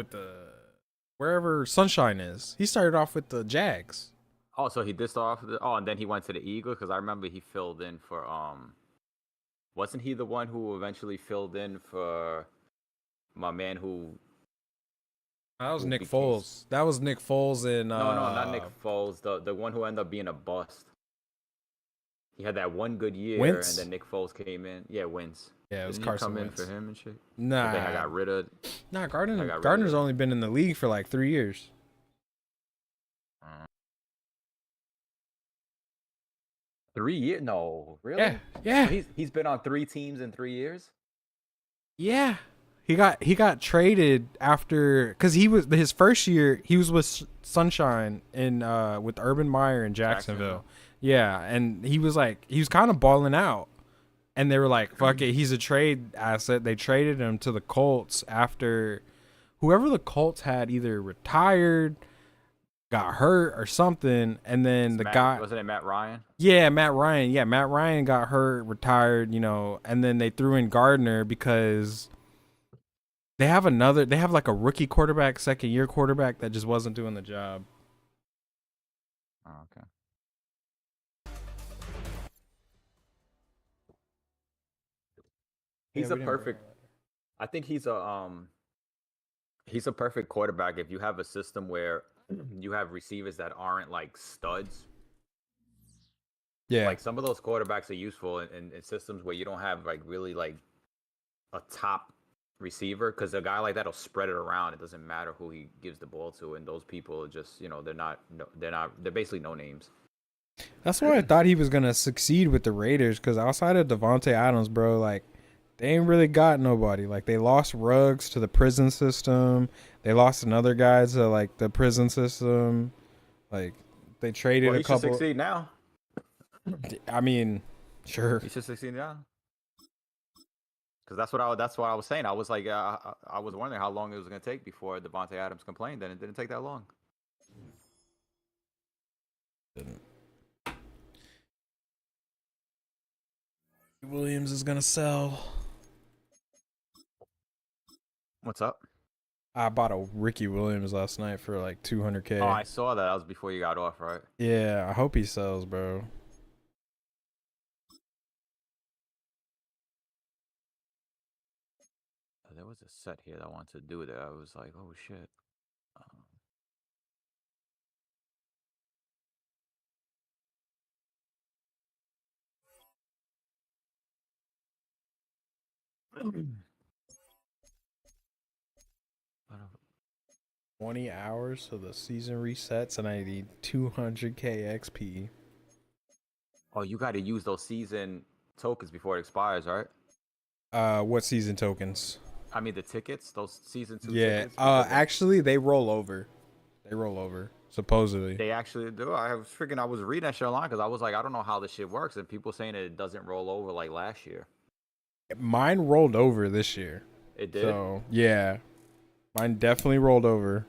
with the wherever Sunshine is. He started off with the Jags. Oh, so he dissed off and then he went to the Eagles because I remember he filled in for wasn't he the one who eventually filled in for my man who That was who Nick became Foles. That was Nick Foles in no, not Nick Foles, the one who ended up being a bust. He had that one good year, and Wentz. then Nick Foles came in. Yeah, wins. Yeah, it was Didn't he Carson come in for Wentz. him and shit? But they had Nah, got rid of. nah. I got rid of Gardner's it. only been in the league for like 3 years. Uh, 3 years? No, Yeah, really? So yeah, he's been on 3 teams in 3 years. yeah. He got traded after because he was his first year. He was with Sunshine in with Urban Meyer in Jacksonville. Jacksonville. Yeah, and he was kind of balling out. And they were like, fuck it, he's a trade asset. They traded him to the Colts after whoever the Colts had either retired, got hurt, or something. And then the guy, Wasn't it Matt Ryan? yeah, Matt Ryan. Yeah, Matt Ryan got hurt, retired, and then they threw in Gardner because they have like a rookie quarterback, second year quarterback that just wasn't doing the job. Oh, okay. Yeah, He's we a didn't bring perfect. I think he's a perfect quarterback if you have a system where you have receivers that aren't like studs. Yeah. Like some of those quarterbacks are useful in systems where you don't have like really like a top receiver because a guy like that'll spread it around. It doesn't matter who he gives the ball to, and those people are just they're basically no names. That's why I thought he was gonna succeed with the Raiders because outside of Devontae Adams, bro, like they ain't really got nobody. Like they lost Ruggs to the prison system. They lost another guy to like the prison system. Like they traded Well, a he should couple. succeed now. I mean, sure. He should succeed now. Because that's what I was saying. I was like, I was wondering how long it was going to take before Devontae Adams complained, and it didn't take that long. Williams is gonna sell. What's up? I bought a Ricky Williams last night for like Oh, 200K. I saw that. That was before you got off, right? Yeah, I hope he sells, bro. There was a set here that I wanted to do that. I was like, oh shit. Um, 20 hours so the season resets, and I need 200K XP. oh, you got to use those season tokens before it expires, right? What season tokens? I mean the tickets, those season two Yeah. tickets, because Actually, they roll over. They roll over. Supposedly, they actually do. I was reading that shit online because I was like, I don't know how this shit works, and people saying that it doesn't roll over like last year. mine rolled over this year. It did. So yeah, mine definitely rolled over.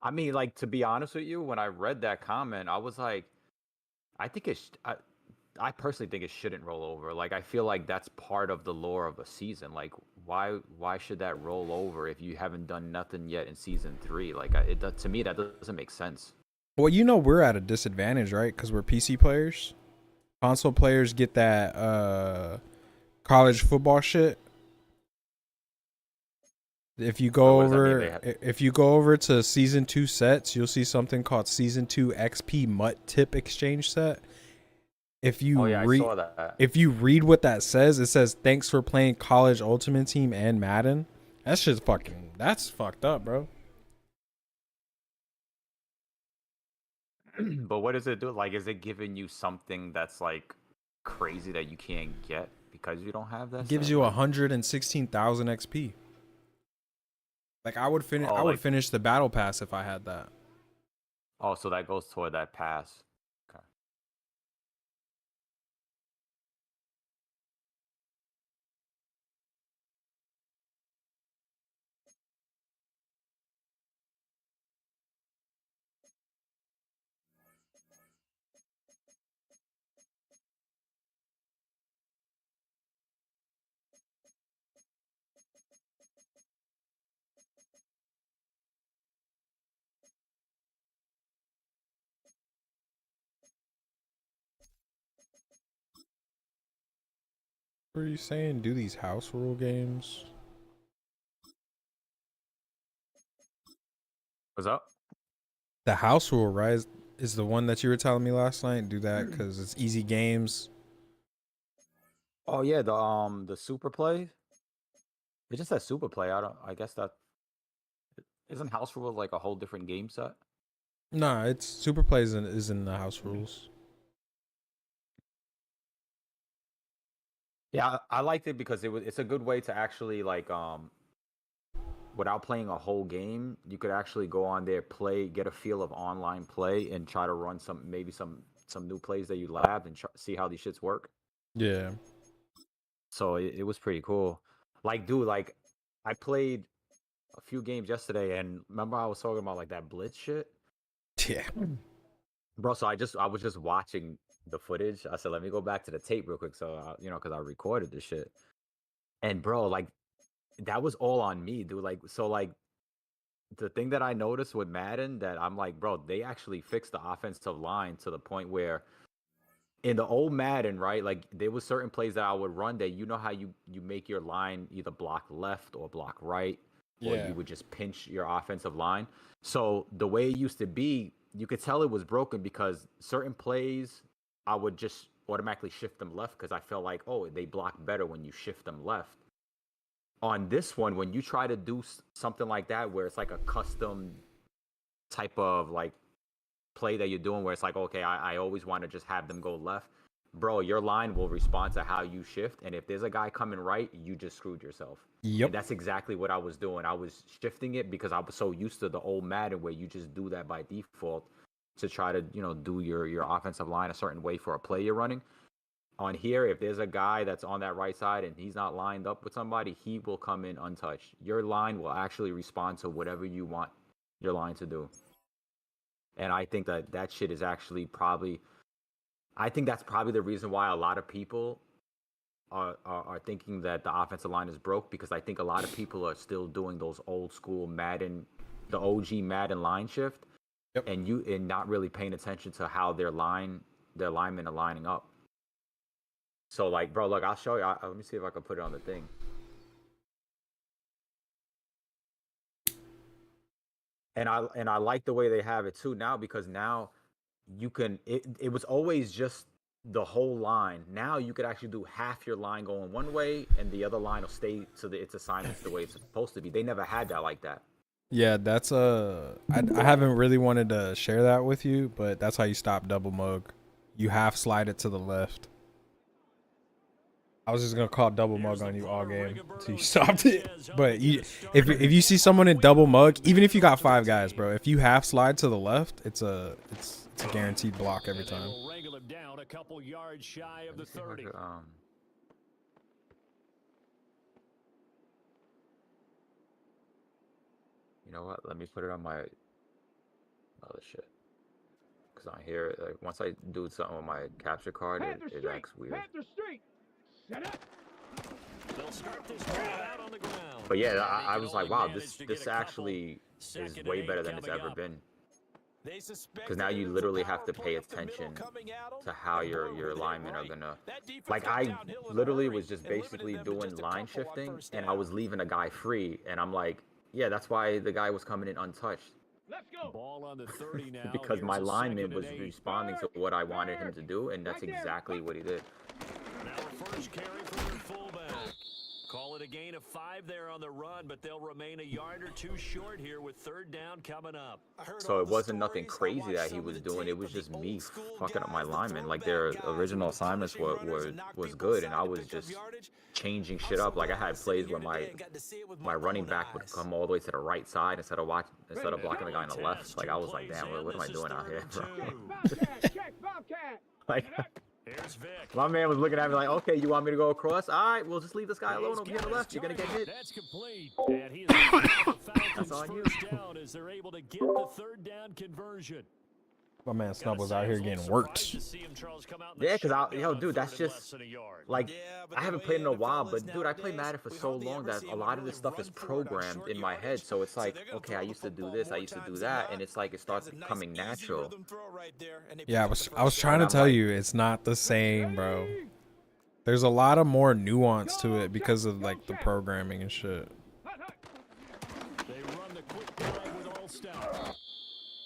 I mean, like to be honest with you, when I read that comment, I was like, I think I personally think it shouldn't roll over. Like I feel like that's part of the lore of a season. Like why should that roll over if you haven't done nothing yet in season 3? Like to me that doesn't make sense. Well, we're at a disadvantage, right? Because we're PC players. Console players get that college football shit. If you So go what does that mean? over if you go over to season 2 sets, you'll see something called season 2 XP Mutt Tip Exchange set. If you Oh yeah, I saw that. if you read what that says, it says thanks for playing College Ultimate Team and Madden. That's fucked up, bro. But what does it do? Like, is it giving you something that's like crazy that you can't get because you don't have It that gives set? you Like, 116,000 XP. Like I oh, would like finish the battle pass if I had that. oh, so that goes toward that pass. Okay. What are you saying? Do these house rule games? What's up? The house rule, right, is the one that you were telling me last night. Do that because it's easy games. Oh yeah, the super play. It just says super play. I guess that isn't House Rules like a whole different game set. Nah, it's super plays is in the house rules. Yeah, I liked it because it's a good way to actually like without playing a whole game, you could actually go on there, play, get a feel of online play, and try to run some new plays that you labbed and see how these shits work. Yeah. So it was pretty cool. Like, dude, like I played a few games yesterday, and remember I was talking about like that blitz shit, Yeah. bro. So I was just watching the footage. I said, let me go back to the tape real quick, so because I recorded this shit. And bro, like that was all on me, dude. Like, so like the thing that I noticed with Madden that I'm like, bro, they actually fixed the offensive line to the point where in the old Madden, right? Like there was certain plays that I would run that how you make your line either block left or block right, or Yeah. you would just pinch your offensive line. So the way it used to be, you could tell it was broken because certain plays I would just automatically shift them left because I felt like, oh, they block better when you shift them left. On this one, when you try to do something like that, where it's like a custom type of like play that you're doing, where it's like, okay, I always want to just have them go left, bro, your line will respond to how you shift. And if there's a guy coming right, you just screwed yourself. Yep. And that's exactly what I was doing. I was shifting it because I was so used to the old Madden where you just do that by default to try to, do your offensive line a certain way for a play you're running. On here, if there's a guy that's on that right side and he's not lined up with somebody, he will come in untouched. Your line will actually respond to whatever you want your line to do. And I think that shit is actually I think that's probably the reason why a lot of people are thinking that the offensive line is broke, because I think a lot of people are still doing those old school Madden, the OG Madden line shift, Yep. and not really paying attention to how their linemen are lining up. So like, bro, look, I'll show you. Let me see if I can put it on the thing. And I like the way they have it too now, because now you can. It was always just the whole line. Now you could actually do half your line going one way, and the other line will stay to its assignments the way it's supposed to be. They never had that like that. Yeah, that's I haven't really wanted to share that with you, but that's how you stop double mug. You half slide it to the left. I was just gonna call double mug on you all game until you stopped it. But if you see someone in double mug, even if you got 5 guys, bro, if you half slide to the left, it's a guaranteed block every time. Down a couple yards shy of the 30. You know what? Let me put it on my other shit. Because on here, like once I do something with my capture card, it acts weird. But yeah, I was like, wow, this actually is way better than it's ever been. Because now you literally have to pay attention to how your linemen are gonna. Like I literally was just basically doing line shifting, and I was leaving a guy free, and I'm like, yeah, that's why the guy was coming in untouched. Ball on the 30 now. Because my lineman was responding to what I wanted him to do, and that's exactly what he did. Now a first carry for their fullback. Call it a gain of 5 there on the run, but they'll remain a yard or two short here with 3rd down coming up. So it wasn't nothing crazy that he was doing. It was just me fucking up my linemen. Like their original assignments was good, and I was just changing shit up. Like I had plays where my running back would come all the way to the right side instead of blocking the guy on the left. Like I was like, damn, what am I doing out here, bro? Like. My man was looking at me like, okay, you want me to go across? All right, we'll just leave this guy alone over here on the left. You're going to get hit. That's complete. And he is That's on you. Down as they're able to get the 3rd down conversion. My man Snub was out here getting worked. Yeah, because dude, that's just like I haven't played in a while, but dude, I played Madden for so long that a lot of this stuff is programmed in my head. So it's like, okay, I used to do this, I used to do that, and it's like it starts becoming natural. Yeah, I was trying to tell you, it's not the same, bro. there's a lot of more nuance to it because of like the programming and shit. They run the quick drive with all stop.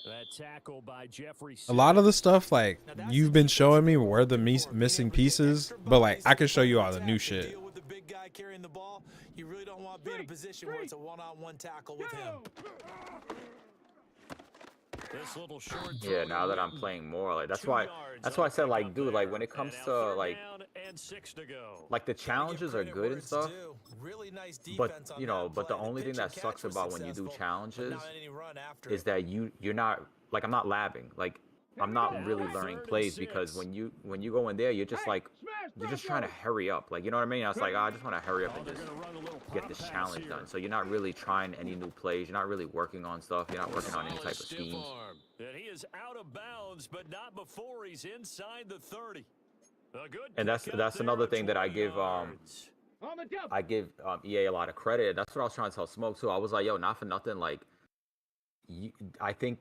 That tackle by Jeffrey. A lot of the stuff like you've been showing me where the missing pieces, but like I can show you all the new shit. With the big guy carrying the ball, you really don't want to be in a position where it's a one-on-one tackle with him. This little short Yeah, now that I'm playing more, like that's why I said, like, dude, like when it comes to like the challenges are good and stuff, but you know, but the only thing that sucks about when you do challenges is that you're not, like, I'm not labbing, like I'm not really learning plays, because when you go in there, you're just like, you're just trying to hurry up, like, you know what I mean? I was like, oh, I just want to hurry up and just get this challenge done. So you're not really trying any new plays, you're not really working on stuff, you're not working on any type of schemes. And he is out of bounds, but not before he's inside the 30. And that's another thing that I give EA a lot of credit. That's what I was trying to tell Smoke too. I was like, yo, not for nothing, like, I think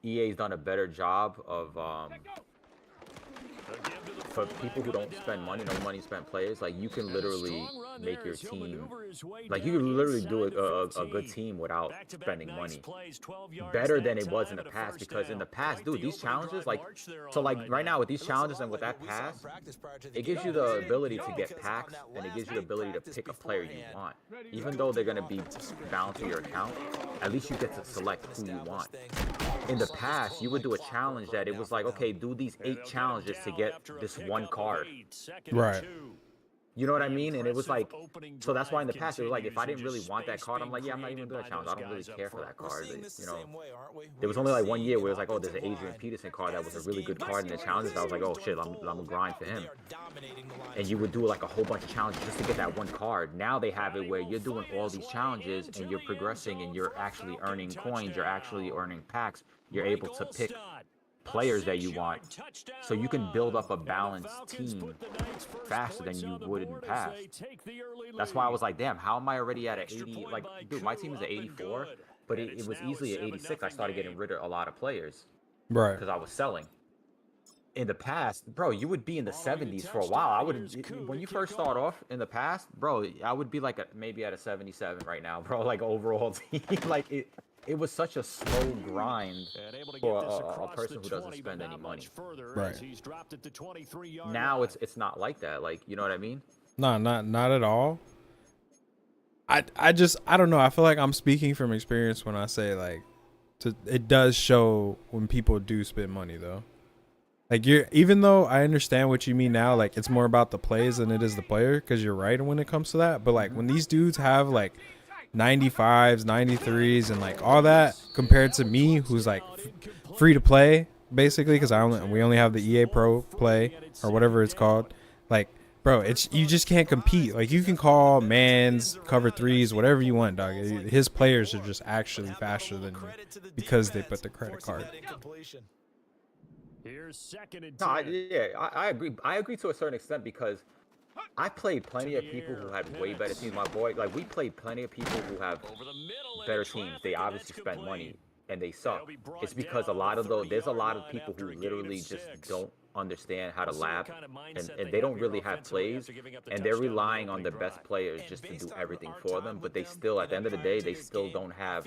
EA's done a better job of for people who don't spend money, no money spent players, like you can literally make your team, like you can literally do a good team without spending money, better than it was in the past. Because in the past, dude, these challenges, like, so like right now with these challenges and with that pass, it gives you the ability to get packs, and it gives you the ability to pick a player you want. Even though they're going to be bound to your account, at least you get to select who you want. In the past, you would do a challenge that it was like, okay, do these 8 challenges to get this one card. Right. You know what I mean? And it was like, so that's why in the past, it was like, if I didn't really want that card, I'm like, yeah, I'm not even doing that challenge. I don't really care for that card. You know, there was only like 1 year where it was like, oh, there's an Adrian Peterson card that was a really good card in the challenges. I was like, oh shit, I'm gonna grind for him. And you would do like a whole bunch of challenges just to get that one card. Now they have it where you're doing all these challenges and you're progressing and you're actually earning coins, you're actually earning packs, you're able to pick players that you want, so you can build up a balanced team faster than you would in the past. That's why I was like, damn, how am I already at an 80? Like, dude, my team is at 84, but it was easily at 86. I started getting rid of a lot of players, Right? because I was selling. In the past, bro, you would be in the 70s for a while. I would, when you first start off in the past, bro, I would be like maybe at a 77 right now, bro, like overall team. Like it was such a slow grind for a person who doesn't spend any money. Right. Now it's not like that. Like, you know what I mean? No, not at all. I don't know. I feel like I'm speaking from experience when I say like, it does show when people do spend money though. Like even though I understand what you mean now, like it's more about the plays than it is the player, because you're right when it comes to that. But like when these dudes have like 95s, 93s, and like all that, compared to me, who's like free to play basically, because we only have the EA Pro Play or whatever it's called. Like, bro, you just can't compete. Like, you can call mans, cover threes, whatever you want, dog. His players are just actually faster than you because they put the credit card. Here's second and 10. No, I agree. I agree to a certain extent, because I played plenty of people who had way better teams. My boy, like, we played plenty of people who have better teams. They obviously spend money and they suck. It's because there's a lot of people who literally just don't understand how to lab, and they don't really have plays, and they're relying on the best players just to do everything for them. But they still, at the end of the day, they still don't have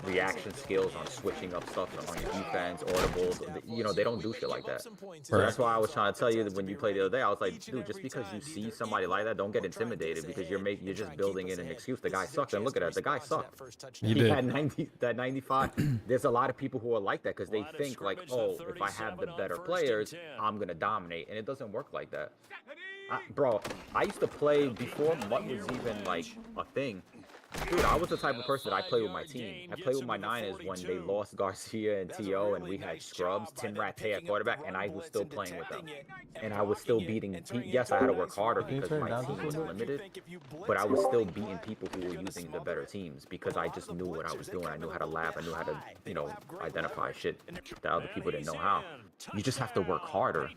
reaction skills on switching up stuff on your defense, audibles. You know, they don't do shit like that. So that's why I was trying to tell you that when you played the other day, I was like, dude, just because you see somebody like that, don't get intimidated, because you're just building in an excuse. The guy sucks, and look at that, the guy sucked. He had 95. There's a lot of people who are like that, because they think like, oh, if I have the better players, I'm gonna dominate, and it doesn't work like that. Bro, I used to play before MUT was even like a thing. Dude, I was the type of person that I played with my team. I played with my Niners when they lost Garcia and T.O. and we had scrubs, Tim Rattay at quarterback, and I was still playing with them. And I was still beating. Yes, I had to work harder because my team was limited, but I was still beating people who were using the better teams, because I just knew what I was doing. I knew how to lab. I knew how to, you know, identify shit that other people didn't know how. You just have to work harder.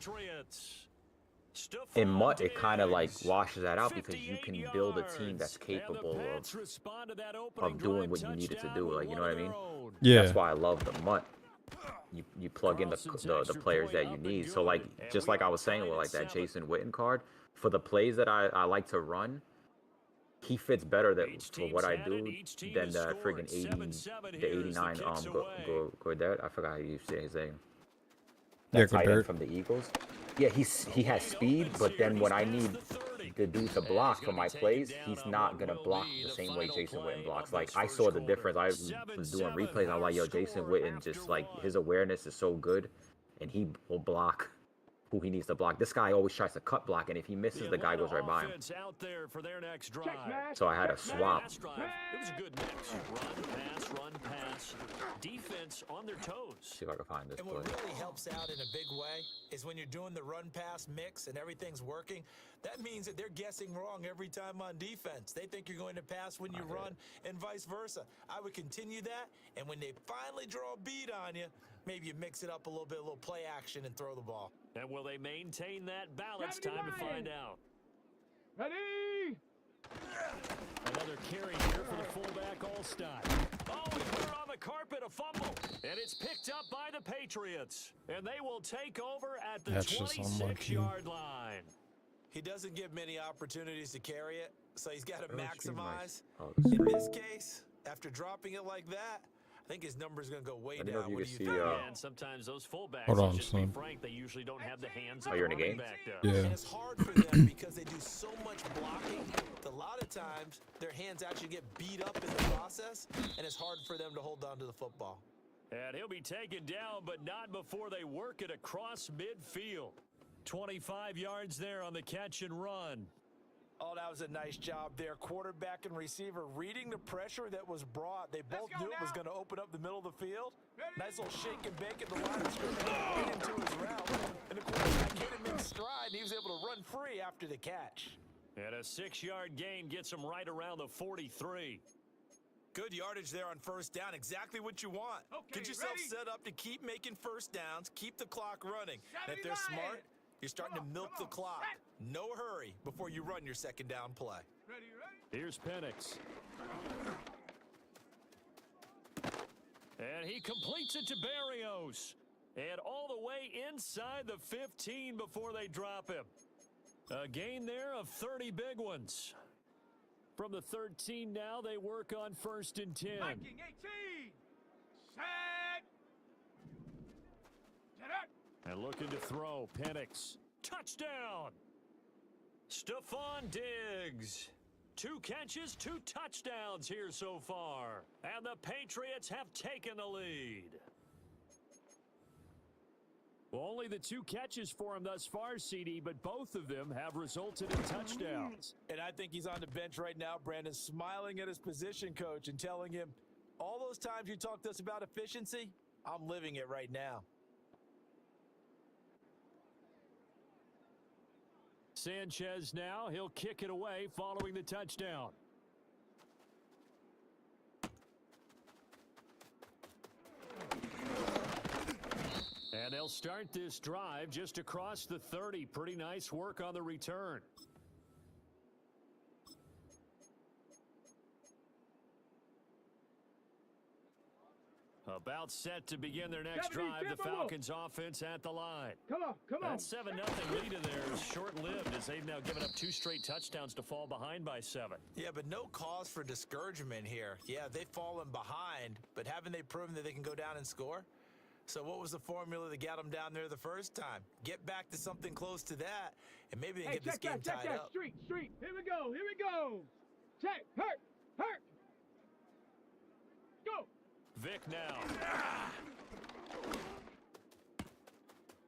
In MUT, it kind of like washes that out, because you can build a team that's capable of doing what you needed to do. Like, you know what I mean? Yeah. That's why I love the MUT. You plug in the players that you need. So like, just like I was saying with like that Jason Witten card, for the plays that I like to run, he fits better for what I do than the friggin' 89 Goddard. I forgot how you say his name. That tight end from the Eagles. Yeah, he has speed, but then when I need the dude to block for my plays, he's not gonna block the same way Jason Witten blocks. Like, I saw the difference. I was doing replays. I'm like, yo, Jason Witten, just like, his awareness is so good, and he will block who he needs to block. This guy always tries to cut block, and if he misses, the guy goes right by him. Out there for their next drive. So I had a swap. It was a good mix. Run, pass. Defense on their toes. See if I can find this And play. what really helps out in a big way is when you're doing the run-pass mix and everything's working, that means that they're guessing wrong every time on defense. They think you're going to pass when you run and vice versa. I would continue that, and when they finally draw a beat on you, maybe you mix it up a little bit, a little play action, and throw the ball. And will they maintain that balance? Time to find out. Ready? Another carry here for the fullback, Allstott. Oh, he put it on the carpet, a fumble. And it's picked up by the Patriots. And they will take over at the 26-yard line. He doesn't give many opportunities to carry it, so he's got to maximize. Oh, In this case, after dropping it like that, I think his number's going to go way down. What do you think? And sometimes those fullbacks, just to be frank, they usually don't have the hands of you're in a game? back does. Yeah. And it's hard for them because they do so much blocking. A lot of times, their hands actually get beat up in the process, and it's hard for them to hold on to the football. And he'll be taken down, but not before they work it across midfield. 25 yards there on the catch and run. Oh, that was a nice job there. Quarterback and receiver reading the pressure that was brought. They both knew it was going to open up the middle of the field. Nice little shake and bake at the line of scrimmage right into his route. And the quarterback hit him in stride, and he was able to run free after the catch. And a 6-yard gain gets him right around the 43. Good yardage there on first down. Exactly what you want. Get yourself set up to keep making first downs, keep the clock running. And if they're smart, you're starting to milk the clock. No hurry before you run your second down play. Here's Penix. And he completes it to Barrios. And all the way inside the 15 before they drop him. A gain there of 30 big ones. From the 13 now, they work on 1st and 10. Viking 18. Set. Set up. And looking to throw, Penix. Touchdown! Stephon Diggs. 2 catches, 2 touchdowns here so far. And the Patriots have taken the lead. Well, only the 2 catches for him thus far, CD, but both of them have resulted in touchdowns. And I think he's on the bench right now, Brandon, smiling at his position coach and telling him, all those times you talked to us about efficiency, I'm living it right now. Sanchez now, he'll kick it away following the touchdown. And they'll start this drive just across the 30. Pretty nice work on the return. About set to begin their next drive. The Falcons offense at the line. Come on. That 7-0 lead of theirs is short-lived as they've now given up 2 straight touchdowns to fall behind by 7. Yeah, but no cause for discouragement here. Yeah, they've fallen behind, but haven't they proven that they can go down and score? So what was the formula that got them down there the first time? Get back to something close to that, and maybe they can get this game tied up. Street. Here we go. Check. Hurt. Go. Vic now.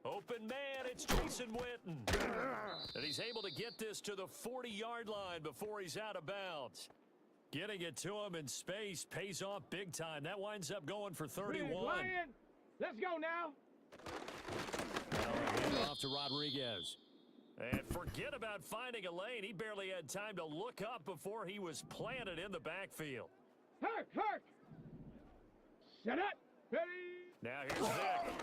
Open man, it's Jason Witten. And he's able to get this to the 40-yard line before he's out of bounds. Getting it to him in space pays off big time. That winds up going for 31. Lion. Let's go now. Hand off to Rodriguez. And forget about finding a lane. He barely had time to look up before he was planted in the backfield. Hurt. Set up. Ready. Now here's Vic.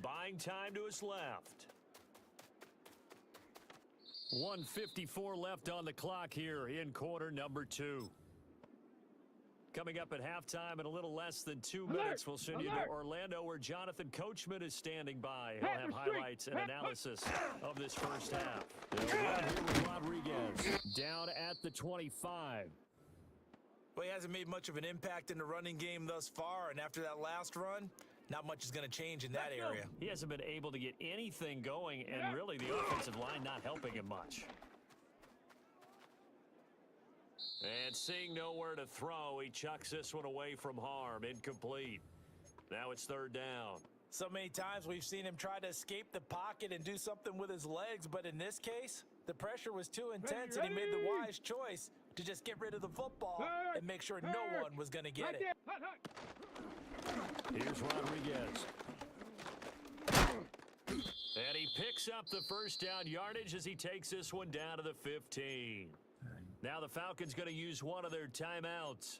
Buying time to his left. 1:54 left on the clock here in quarter number 2. Coming up at halftime in a little less than 2 Alert! minutes, we'll send you to Alert! Orlando where Jonathan Coachman is standing by. He'll Panther have streak! highlights and Panther- analysis of this first half. They'll run here with Rodriguez down at the 25. Well, he hasn't made much of an impact in the running game thus far, and after that last run, not much is going to change in that area. He hasn't been able to get anything going, and really the offensive line not helping him much. And seeing nowhere to throw, he chucks this one away from harm. Incomplete. Now it's third down. So many times we've seen him try to escape the pocket and do something with his legs, but in this case, the pressure was too intense, and he made the wise choice to just get rid of the football and make sure no one was going to get Right it. there. Hut. Here's Rodriguez. And he picks up the first down yardage as he takes this one down to the 15. Now the Falcons going to use one of their timeouts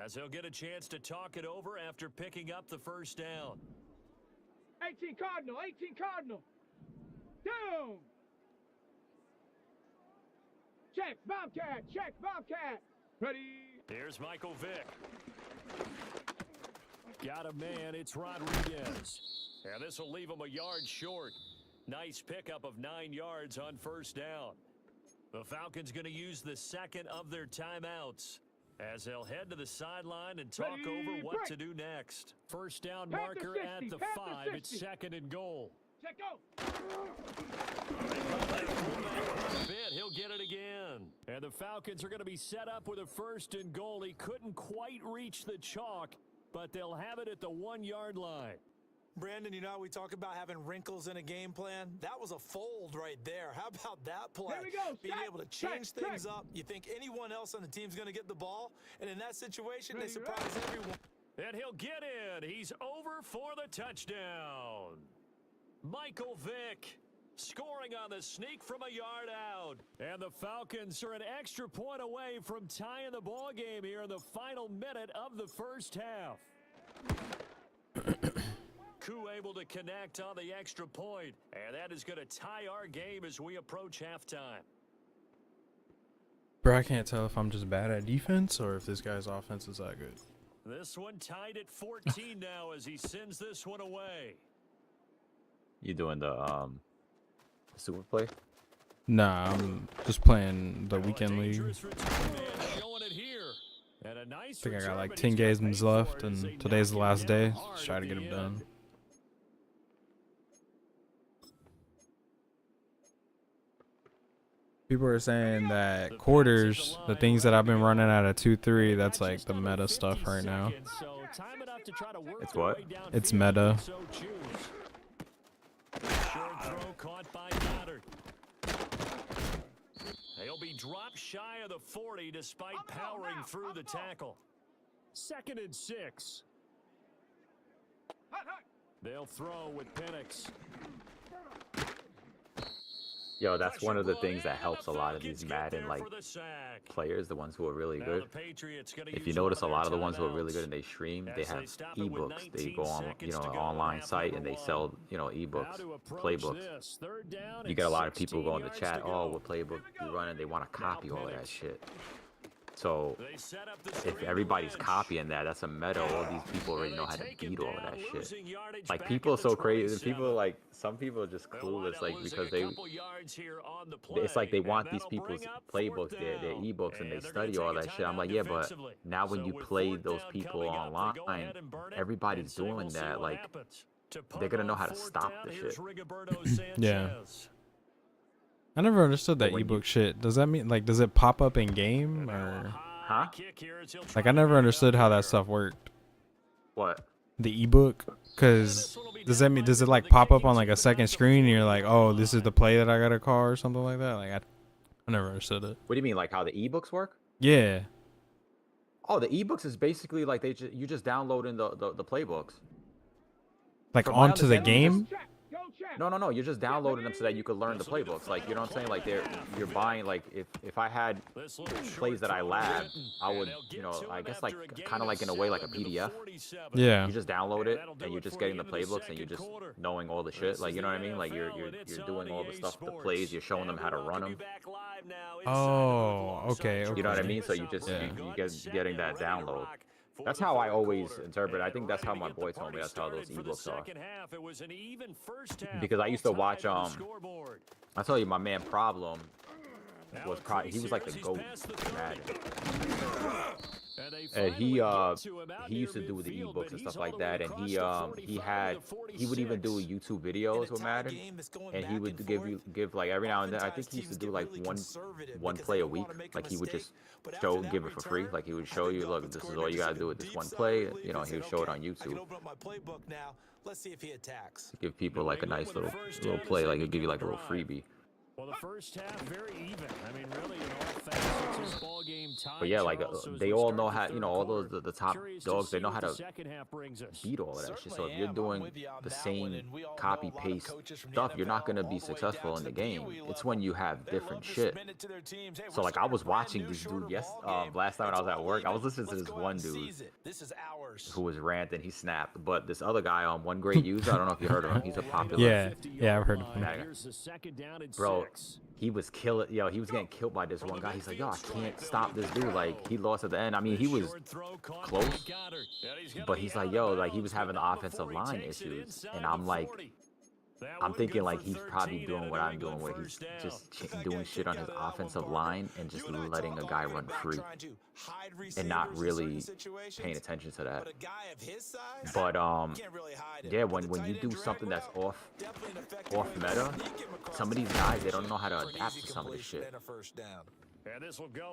as they'll get a chance to talk it over after picking up the first down. 18 Cardinal. 18 Cardinal. Down. Check. Bobcat. Check. Bobcat. Ready. Here's Michael Vick. Got a man. It's Rodriguez. And this will leave him a yard short. Nice pickup of 9 yards on first down. The Falcons going to use the second of their timeouts as they'll head to the sideline and talk Ready, over what break. to do next. First down Panther marker 60, at the Panther 5. It's 60. second and goal. Check go. He'll get it again. And the Falcons are going to be set up with a first and goal. He couldn't quite reach the chalk, but they'll have it at the 1 yard line. Brandon, you know how we talk about having wrinkles in a game plan? That was a fold right there. How about that play? Here we go. Being Check, able to check, change things check. up. You think anyone else on the team's going to get the ball? And in that situation, Ready, they surprise everyone. And he'll get in. He's over for the touchdown. Michael Vick scoring on the sneak from a yard out. And the Falcons are an extra point away from tying the ball game here in the final minute of the first half. Koo able to connect on the extra point, and that is going to tie our game as we approach halftime. Bro, I can't tell if I'm just bad at defense or if this guy's offense is that good. This one tied at 14 now as he sends this one away. You doing the super play? Nah, I'm just playing the weekend league. Dangerous return man showing it here. And a nice I think I got return, like but 10 he's gonna games pay left, for it as they and today's the knock him last day. down hard Let's try to at get the him end. done. People are saying that quarters, the things that I've been running at a 2-3, that's like the meta stuff right now. So time enough to try to work It's their what? way downfield It's if meta. they so choose. Short throw caught by Goddard. They'll be dropped shy of the 40 despite powering through the tackle. 2nd and 6. Hut, hut. They'll throw with Penix. Yo, that's one of the Pressure things that play, helps a and the lot of Falcons these get Madden there like for the sack. players, the ones who are really Now good. the Patriots gonna If you use notice, a one lot of the their ones who are really timeouts. good and they stream, they As have they stop it with ebooks. They 19 go on, seconds to an go, online half site number and they one. sell, How ebooks, to approach playbooks. this? Third down You and get a lot of people 16 go in the yards chat, to oh, go. what playbook you running? They want to copy all of that Penix. shit. So They set up the if screen to everybody's Lynch. copying that, that's a meta. All these people already And know they how to take him beat all of down, that shit. losing yardage Like back people are at the so crazy. 27. People like some people are just They'll wind clueless, up like losing because a they. couple yards here on the play, It's like they and want these that'll people's bring up playbooks, fourth their down. ebooks, and they they're gonna study all take a that shit. I'm timeout like, yeah, but defensively. now when So you with play fourth those down people coming up, they go online, ahead and burn it everybody's and say, doing we'll see that. what Like happens. To they're gonna punt know on how to fourth stop down, the here's shit. Rigoberto Sanchez. Yeah. I never understood that But when you- ebook shit. Does that mean, like, does it pop up in game or? Huh? Kick here as he'll Like, try I to never make it understood up how here. that stuff worked. What? The ebook, because does that mean, does it like pop up on like a second screen and you're like, oh, this is the play that I gotta call or something like that? Like, I never understood it. What do you mean, like how the ebooks work? Yeah. Oh, the ebooks is basically like you just downloading the playbooks. Like From my onto the understanding, you game? Check. Go check. No, you're just downloading them so that you could learn the playbooks. Like, you know what I'm saying? Like you're buying, like if I had This little short plays that I throw labbed, written, I and would, they'll you get know, to I him guess like after a gain kind of of like in a way like a 7 to the PDF. 47. Yeah. You just download And it that'll do and you're it just for getting the the end of the playbooks and you're second just quarter. knowing all the This shit. Like, is you know what I the mean? Like you're NFL, and it's doing all on the EA stuff, the Sports. plays, you're showing them And how to we run welcome them. you back live now Oh, inside the okay, Booth You know what I okay. mean? So you just Yeah. you getting that download. That's how I always interpret it. I think that's how my boy told me. That's how those ebooks are. Because I used to watch I tell you, my man Problem was probably he was like the GOAT in Madden. And he used to do the ebooks and stuff like that, and he would even do YouTube videos with Madden, and he would give like every now and then. I think he used to do like one play a week. Like he would just give it for free. Like he would show you, look, this is all you gotta do with this one play. You know, he would show it on YouTube. Let's see if he attacks. Give people like a nice little play. Like he'll give you like a little freebie. Well, the first half very even. I mean, really, in all facets, this ball game tied. But yeah, like they all know how, you know, all those the top dogs, they know how to beat all of that shit. So if you're doing the same copy paste stuff, you're not gonna be successful in the game. It's when you have different shit. So like I was watching this dude last time when I was at work, I was listening to this one dude who was ranting, he snapped. But this other guy on One Great User, I don't know if you heard of him. He's a popular. Yeah, I've heard of him. Bro, he was killing. Yo, he was getting killed by this one guy. He's like, yo, I can't stop this dude. Like he lost at the end. I mean, he was close, but he's like, yo, like he was having the offensive line issues, and I'm like, I'm thinking like he's probably doing what I'm doing, where he's just doing shit on his offensive line and just letting a guy run free and not really paying attention to that. But yeah, when you do something that's off meta, some of these guys, they don't know how to adapt to some of this shit.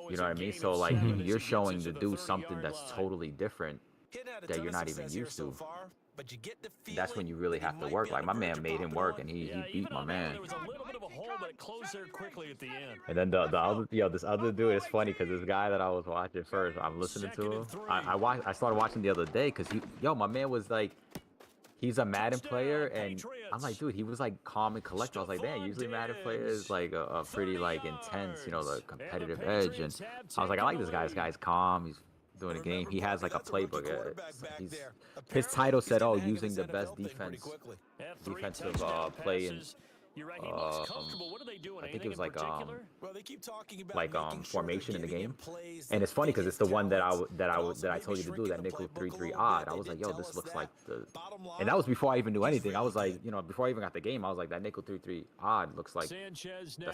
You know what I mean? So like you're showing to do something that's totally different that you're not even used to. That's when you really have to work. Like my man made him work, and he beat my man. And then the other, this other dude is funny because this guy that I was watching first, I'm listening to him. I started watching the other day because my man was like, he's a Madden player, and I'm like, dude, he was like calm and collected. I was like, man, usually Madden players like a pretty like intense, you know, the competitive edge. And I was like, I like this guy. This guy's calm. He's doing a game. He has like a playbook. His title said, "Oh, using the best defensive play in." I think it was like formation in the game, and it's funny because it's the one that I told you to do, that nickel 3-3 odd. I was like, yo, this looks like and that was before I even knew anything. I was like, you know, before I even got the game, I was like, that nickel 3-3 odd looks like that's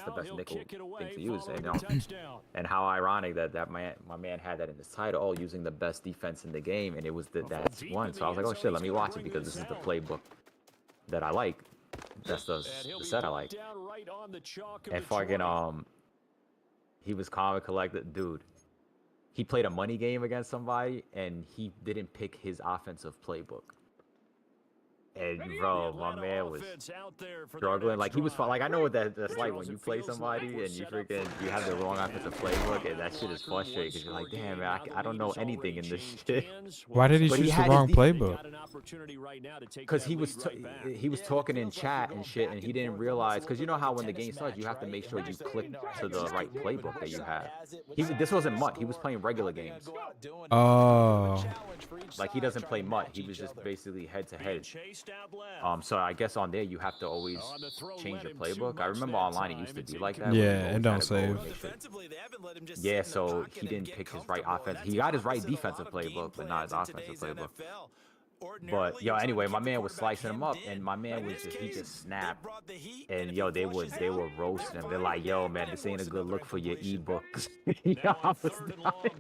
the best nickel thing to use. And, you know, and how ironic that my man had that in his title, oh, using the best defense in the game, and it was that's one. So I was like, oh shit, let me watch it because this is the playbook that I like. That's the set I like. And fucking he was calm and collected, dude. He played a money game against somebody, and he didn't pick his offensive playbook. And bro, my man was struggling. Like he was like, I know what that's like when you play somebody and you have the wrong offensive playbook, and that shit is frustrating because you're like, damn man, I don't know anything in this shit. Why did he choose the wrong playbook? Because he was talking in chat and shit, and he didn't realize, because you know how when the game starts, you have to make sure you click to the right playbook that you have. This wasn't MUT. He was playing regular games. Oh. Like he doesn't play MUT. He was just basically head to head. So I guess on there you have to always change your playbook. I remember online it used to be like that. Yeah, and don't save. Yeah, so he didn't pick his right offense. He got his right defensive playbook, but not his offensive playbook. But yo, anyway, my man was slicing him up, and my man was he just snapped. And yo, they were roasting him. They're like, yo, man, this ain't a good look for your ebooks. Yo, I was dying.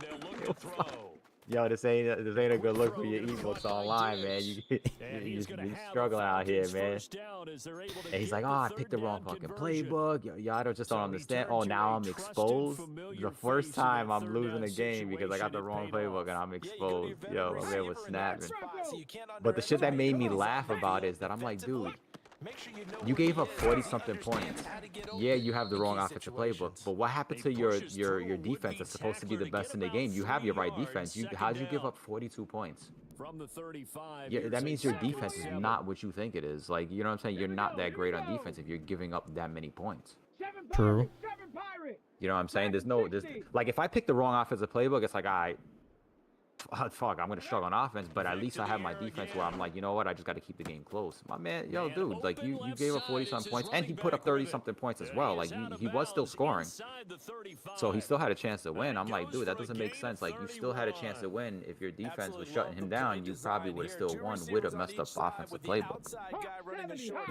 Yo, this ain't a good look for your ebooks online, man. You're struggling out here, man. And he's like, oh, I picked the wrong fucking playbook. Y'all just don't understand. Oh, now I'm exposed. The first time I'm losing a game because I got the wrong playbook and I'm exposed. Yo, my man was snapping. But the shit that made me laugh about it is that I'm like, dude, you gave up 40-something points. Yeah, you have the wrong offensive playbook, but what happened to your defense that's supposed to be the best in the game? You have your right defense. How'd you give up 42 points? Yeah, that means your defense is not what you think it is. Like, you know what I'm saying? You're not that great on defense if you're giving up that many points. True. You know what I'm saying? There's like, if I pick the wrong offensive playbook, it's like, all right, fuck, I'm gonna struggle on offense, but at least I have my defense where I'm like, you know what, I just got to keep the game close. My man, yo, dude, like you gave up 40-something points, and he put up 30-something points as well. Like he was still scoring, so he still had a chance to win. I'm like, dude, that doesn't make sense. Like you still had a chance to win if your defense was shutting him down. You probably would have still won with a messed up offensive playbook.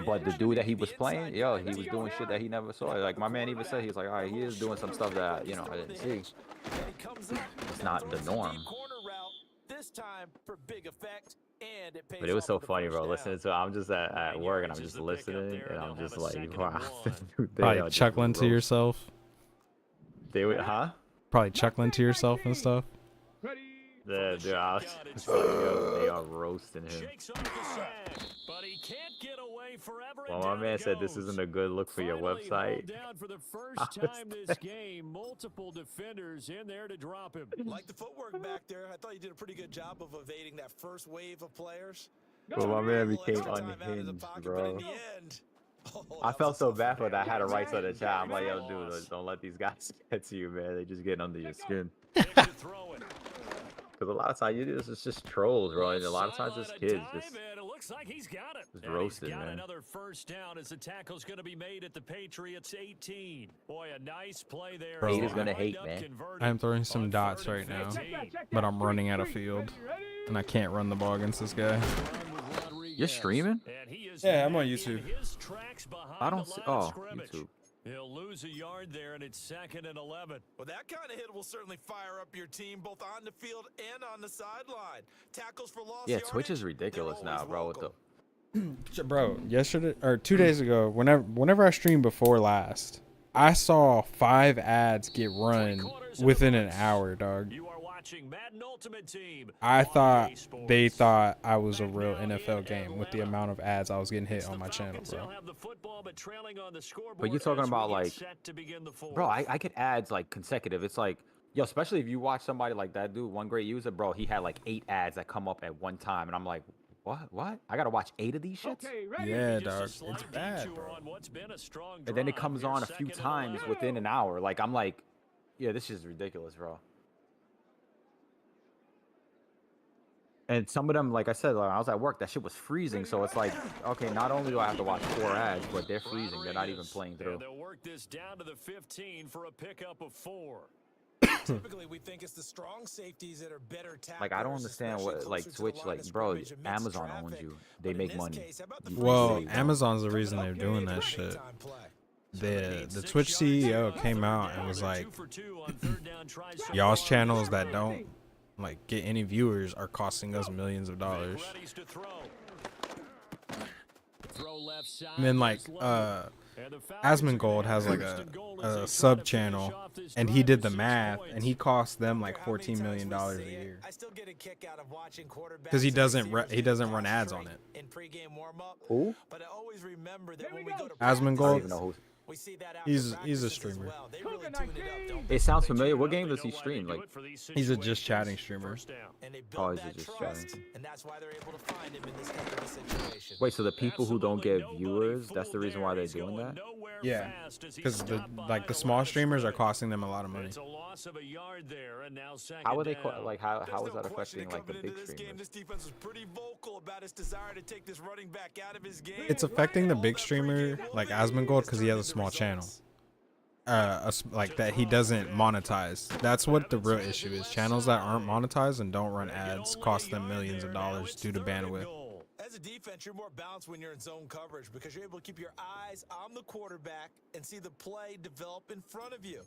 But the dude that he was playing, yo, he was doing shit that he never saw. Like my man even said, he was like, all right, he is doing some stuff that I didn't see. It's not the norm. This time for big effect, and it pays But it was so off with a funny, bro. first down. Listening to, I'm just at work and I'm just listening, and I'm just like, wow. Dude, they Probably are just chuckling to roast- yourself. They would, huh? Probably chuckling to yourself and stuff. Ready. Yeah, dude, I was just like, yo, they are roasting him. Shakes off the sack, but he can't get away forever. Well, my man said this isn't a good look for your Finally website. hauled down for the first time this game. Multiple defenders in there to drop him. Like the footwork back there, I thought you did a pretty good job of evading that first wave of players. Well, my man A little became extra time out of the unhinged, pocket, but bro. in the end, I that felt was so tough. bad for that. I had to write to the chat. I'm like, yo, dude, don't let these guys get to you, man. They just getting under your skin. Picks to throw it. Because a lot of times it's just trolls, bro. And a lot of times Sideline it's kids dive, just. and it looks like he's got it. Just And roasted, he's got man. another first down as the tackle's going to be made at the Patriots 18. Boy, a nice play there. Bro, Haters gonna hate, Wind up man. converting I'm throwing some on dots 3rd right and now, 15. but I'm running out of field, and I can't run the ball against this guy. You're streaming? And he is Yeah, I'm on back in YouTube. his tracks behind I don't the see. line of Oh, scrimmage. YouTube. He'll lose a yard there, and it's 2nd and 11. Well, that kind of hit will certainly fire up your team both on the field and on the sideline. Tackles for loss. Yeah, Twitch is ridiculous now, bro. With the Bro, yesterday or 2 days ago, whenever I streamed before last, I saw 5 ads get run within an hour, dog. You are watching Madden Ultimate Team. I on thought EA Sports. they thought I was a real Back now NFL in game with the Atlanta. amount of ads I was getting hit It's on the my channel, Falcons. bro. They'll have the football, but trailing on the scoreboard But you're talking as we about, get like- set to begin the fourth. bro, I get ads like consecutive. It's like, yo, especially if you watch somebody like that dude, one great user, bro. He had like 8 ads that come up at one time, and I'm like, what? I gotta watch 8 of these shits. Okay, ready. Yeah, Just a dog, slight it's bad, detour bro. on what's been a strong And then it drive. comes Here's on a few 2nd and times 11. within an hour. Like I'm like, yeah, this is ridiculous, bro. And some of them, like I said, like, I was at work, that shit was freezing. So it's like, okay, not only do I have to watch 4 ads, but they're freezing. They're not even playing And through. they'll work this down to the 15 for a pickup of 4. Typically, we think it's the strong safeties that are better tacklers. Like I don't understand what, especially like closer to the Twitch, line like of bro, scrimmage amidst Amazon owns traffic. you. But They in make this money. case, how about the You free Well, safety? Amazon's the Coming reason up, they're you're doing able that to shit. big time play. The Twitch CEO came out and was like, y'all's channels that don't like get any viewers are costing us millions of dollars. And then like Asmongold has like a sub channel, and he did the math, and he cost them like $14 million a year I still get a kick out of watching quarterbacks because he and doesn't receivers he doesn't get run caught ads on straight it. in pregame warm-up. Who? But I always remember that when we go to Asmongold? I Gold? don't even know who. we see that after He's a practices as streamer. well. They really tune it up, don't they? It sounds familiar. What game does he stream? Like, He's a just chatting streamer. And they Oh, build is it that just trust, chatting? and that's why they're able to find him in this type of a situation. wait, so the people who don't get viewers, that's the reason why they're doing that? Yeah, because the small streamers are costing them a lot of money. It's a loss of a yard there, and now How are they down. like? How There's is no that question affecting like the coming big into this game, streamers? this defense was pretty vocal about its desire to take this running back out of his game. It's affecting the All big that streamer pregame like mobility Asmongold has because he turned has a into small channel. results. Like that he doesn't monetize. That's what the real issue is. Channels that aren't monetized and don't run ads cost them millions of dollars due to bandwidth. As a defense, you're more balanced when you're in zone coverage because you're able to keep your eyes on the quarterback and see the play develop in front of you.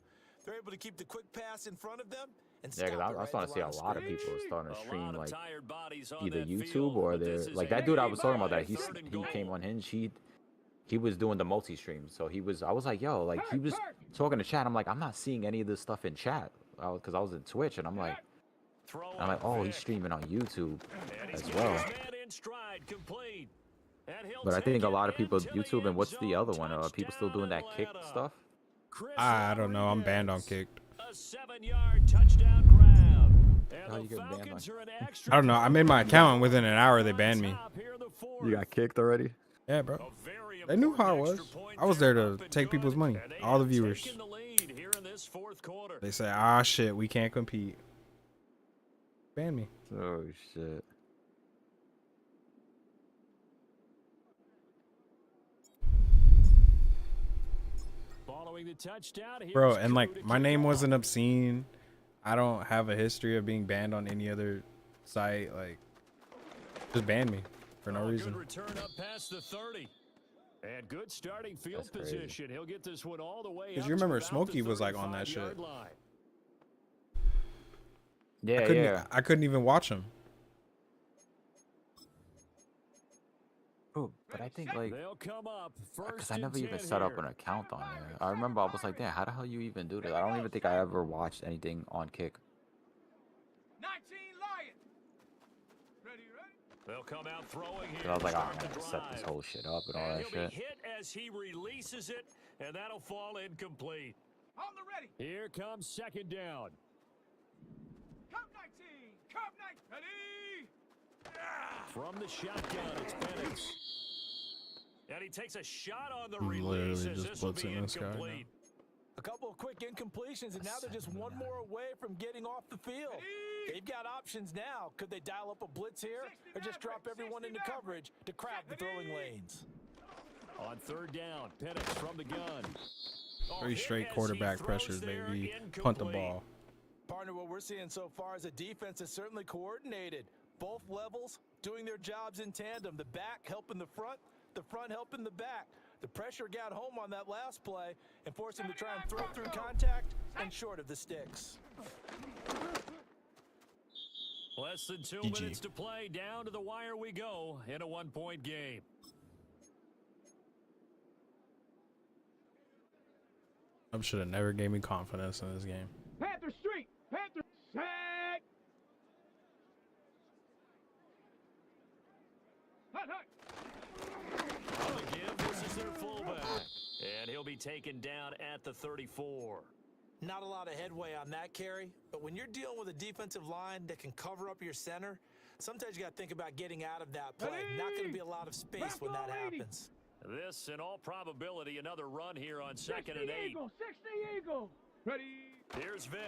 They're able to keep the quick pass in front of them and Yeah, because stop I'm it right starting to at see the a line lot of scrimmage. people starting to A stream lot of like tired bodies on either that YouTube field, or but they're this is like a that dude I was talking about that big third and he came goal. on Hinge. He was doing the multi-stream, so I was like, yo, like he was talking to chat. I'm like, I'm not seeing any of this stuff in chat because I was in Twitch, and I'm like, oh, he's streaming on YouTube as well. But I think a lot of people YouTube, and what's the other one? Are people still doing that kick stuff? I don't know. I'm banned on Kicked. A 7-yard touchdown grab. How And you the getting banned Falcons on- are an extra I don't know. I made my account, and within an hour they banned me. top here in the fourth. You got kicked already? Yeah, bro. A very They knew how I important was. extra point I was there to up and take good, people's money, and they all the have viewers. taken the lead here in this fourth quarter. They say, ah, shit, we can't compete. Ban me. Oh shit. Following the touchdown, Bro, here's and Crew like to my kick name off. wasn't obscene. I don't have a history of being banned on any other site. Like, just ban me for no reason. Good return up past the 30. And good starting field That's crazy. position. He'll get this one all the way Cause up you remember to about the Smokey was like on that 35-yard shit. line. Yeah, I couldn't even watch him. Bro, but I think like, They'll come up because first I and never even 10 set up here. an account on there. I remember I was like, damn, how the hell you even do this? I don't even think I ever watched anything on Kick. 19 Lion. Ready, ready? They'll come out throwing here. Cause I was like, to oh, start I'm the gonna set this drive. whole shit up and all And that he'll shit. be hit as he releases it, and that'll fall incomplete. On the ready. Here comes second down. Cup 19. Cup 19. Ready. From the shotgun, it's Penix. And he takes a shot on the I'm release literally as just this will be blitzing this guy now. incomplete. A couple of quick incompletions, and now they're just one more away from getting off the field. They've got options now. Could they dial up a blitz here or just drop everyone into coverage to crowd the throwing lanes? On third down, Penix from the gun. Very Hit straight as he quarterback throws pressure, there, baby. Punt the incomplete. ball. Partner, what we're seeing so far is a defense is certainly coordinated. Both levels doing their jobs in tandem. The back helping the front helping the back. The pressure got home on that last play and forced him to try and throw through contact and short of the sticks. Less than 2 GG. minutes to play. Down to the wire we go in a one-point game. I should have never gave me confidence in this game. Panther Street. Panther. Sack. Hut, hut. On the give, this is their fullback. And he'll be taken down at the 34. Not a lot of headway on that carry, but when you're dealing with a defensive line that can cover up your center, sometimes you got to think about getting out of that play. Not going to be a lot of space when that happens. This, in all probability, another run here on 60 second and 8. Eagle. 60 Eagle. Ready. Here's Vic.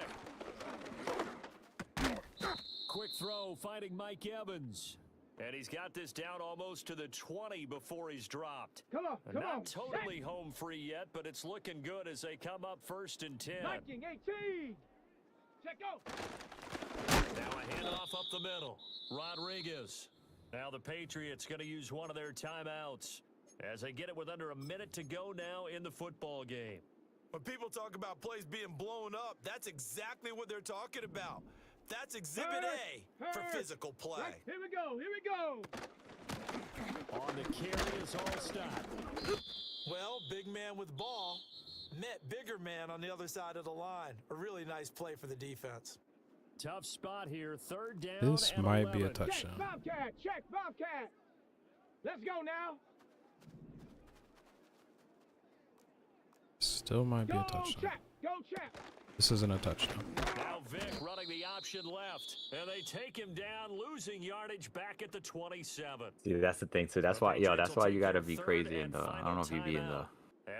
Quick throw, finding Mike Evans. And he's got this down almost to the 20 before he's dropped. Come on. Come on. Not totally home free yet, but it's looking good as they come up first and 10. Viking 18. Check go. Now a handoff up the middle. Rodriguez. Now the Patriots going to use one of their timeouts as they get it with under a minute to go now in the football game. When people talk about plays being blown up, that's exactly what they're talking about. That's Exhibit A for physical play. Right, here we go. Here we go. On the carry is all stop. Well, big man with ball met bigger man on the other side of the line. A really nice play for the defense. Tough spot here. Third down. This and might be a 11. touchdown. Check Bobcat. Check Bobcat. Let's go now. Still might be Go a touchdown. check. Go check. This isn't a touchdown. Now Vic running the option left. And they take him down, losing yardage back at the 27. See, that's the thing too. That's why, that's why you gotta be crazy in the. I don't know if you be in the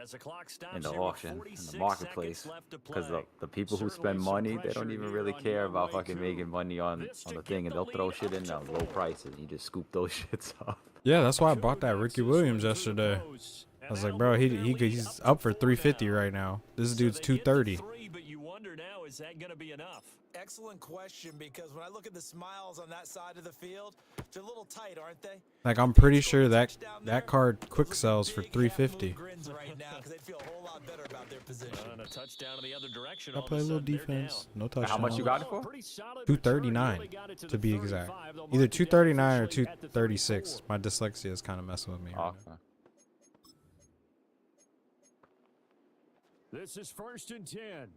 As the clock stops in the here with auction, in 46 the marketplace, seconds left to because play. the people who Certainly spend some money, they don't pressure even here really on care your about way fucking to making money on this to the get thing, and the they'll throw lead shit up in to at low 4. prices. You just scoop those shits up. Yeah, that's why I bought that Kudos Ricky is Williams one through the yesterday. post. I And was like, that'll bro, move their lead he's to up for 4 350 now. right now. This So dude's they get to 230. 3, but you wonder now, is that going to be enough? Excellent question, because when I look at the smiles on that side of the field, they're a little tight, aren't they? Like, I'm pretty Scored sure a that touchdown there. that card Those quick look sells for big, half-moon 350. grins right now, because they'd feel a whole lot better about their position. And a touchdown in the other direction. I all of play a little sudden, they're defense. down. No touchdown. How much you got it Oh, for? pretty solid 239 return. He only got it to the be exact. 35. They'll Either mark it down 239 or officially at the 236. 34. My dyslexia is kind of messing with me. Right now. Okay. This is first and 10. Panther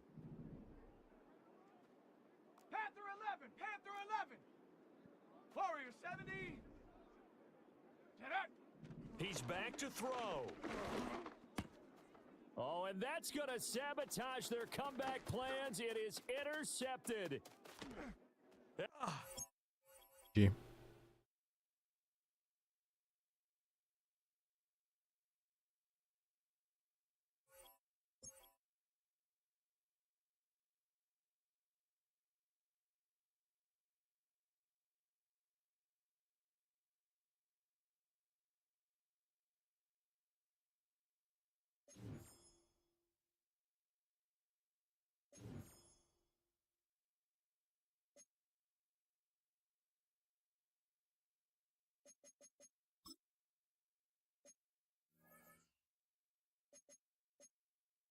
11. Panther 11. Warrior 70. He's back to throw. Oh, and that's going to sabotage their comeback plans. It is intercepted. Gee.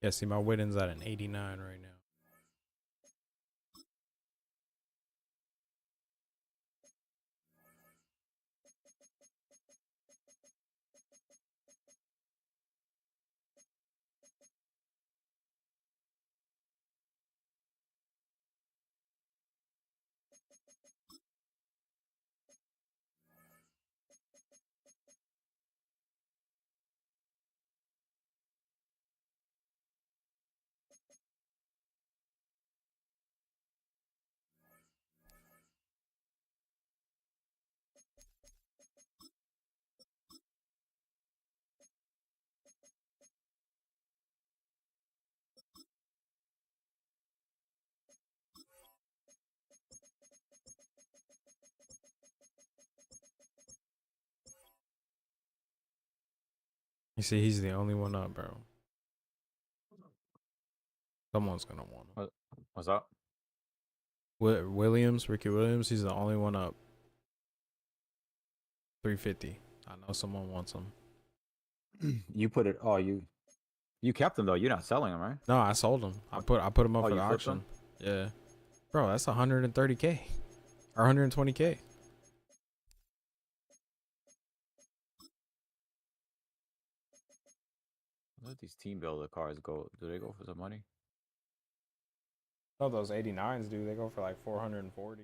Yeah, see, my Witten's at an 89 right now. You see, he's the only one up, bro. Someone's gonna want him. What's up? Williams, Ricky Williams, he's the only one up. 350. I know someone wants him. You put it. Oh, you kept him though. You're not selling him, right? No, I sold him. I put him up Oh, for the you flipped auction. Yeah, bro, that's 130K or 120K. Let these team builder cars go. Do they go for some money? No, those 89s do. They go for like 440.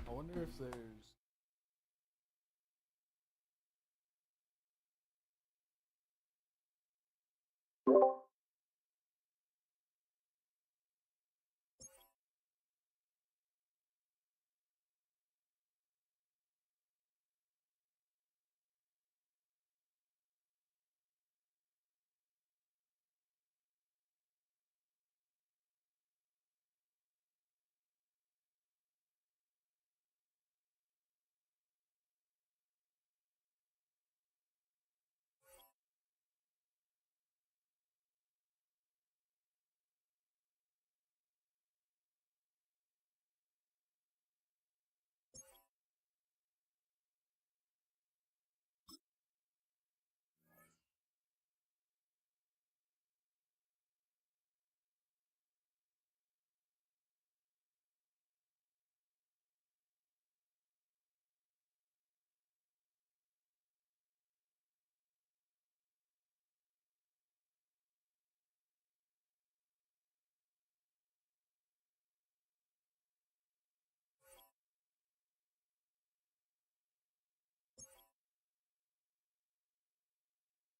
I wonder if there's.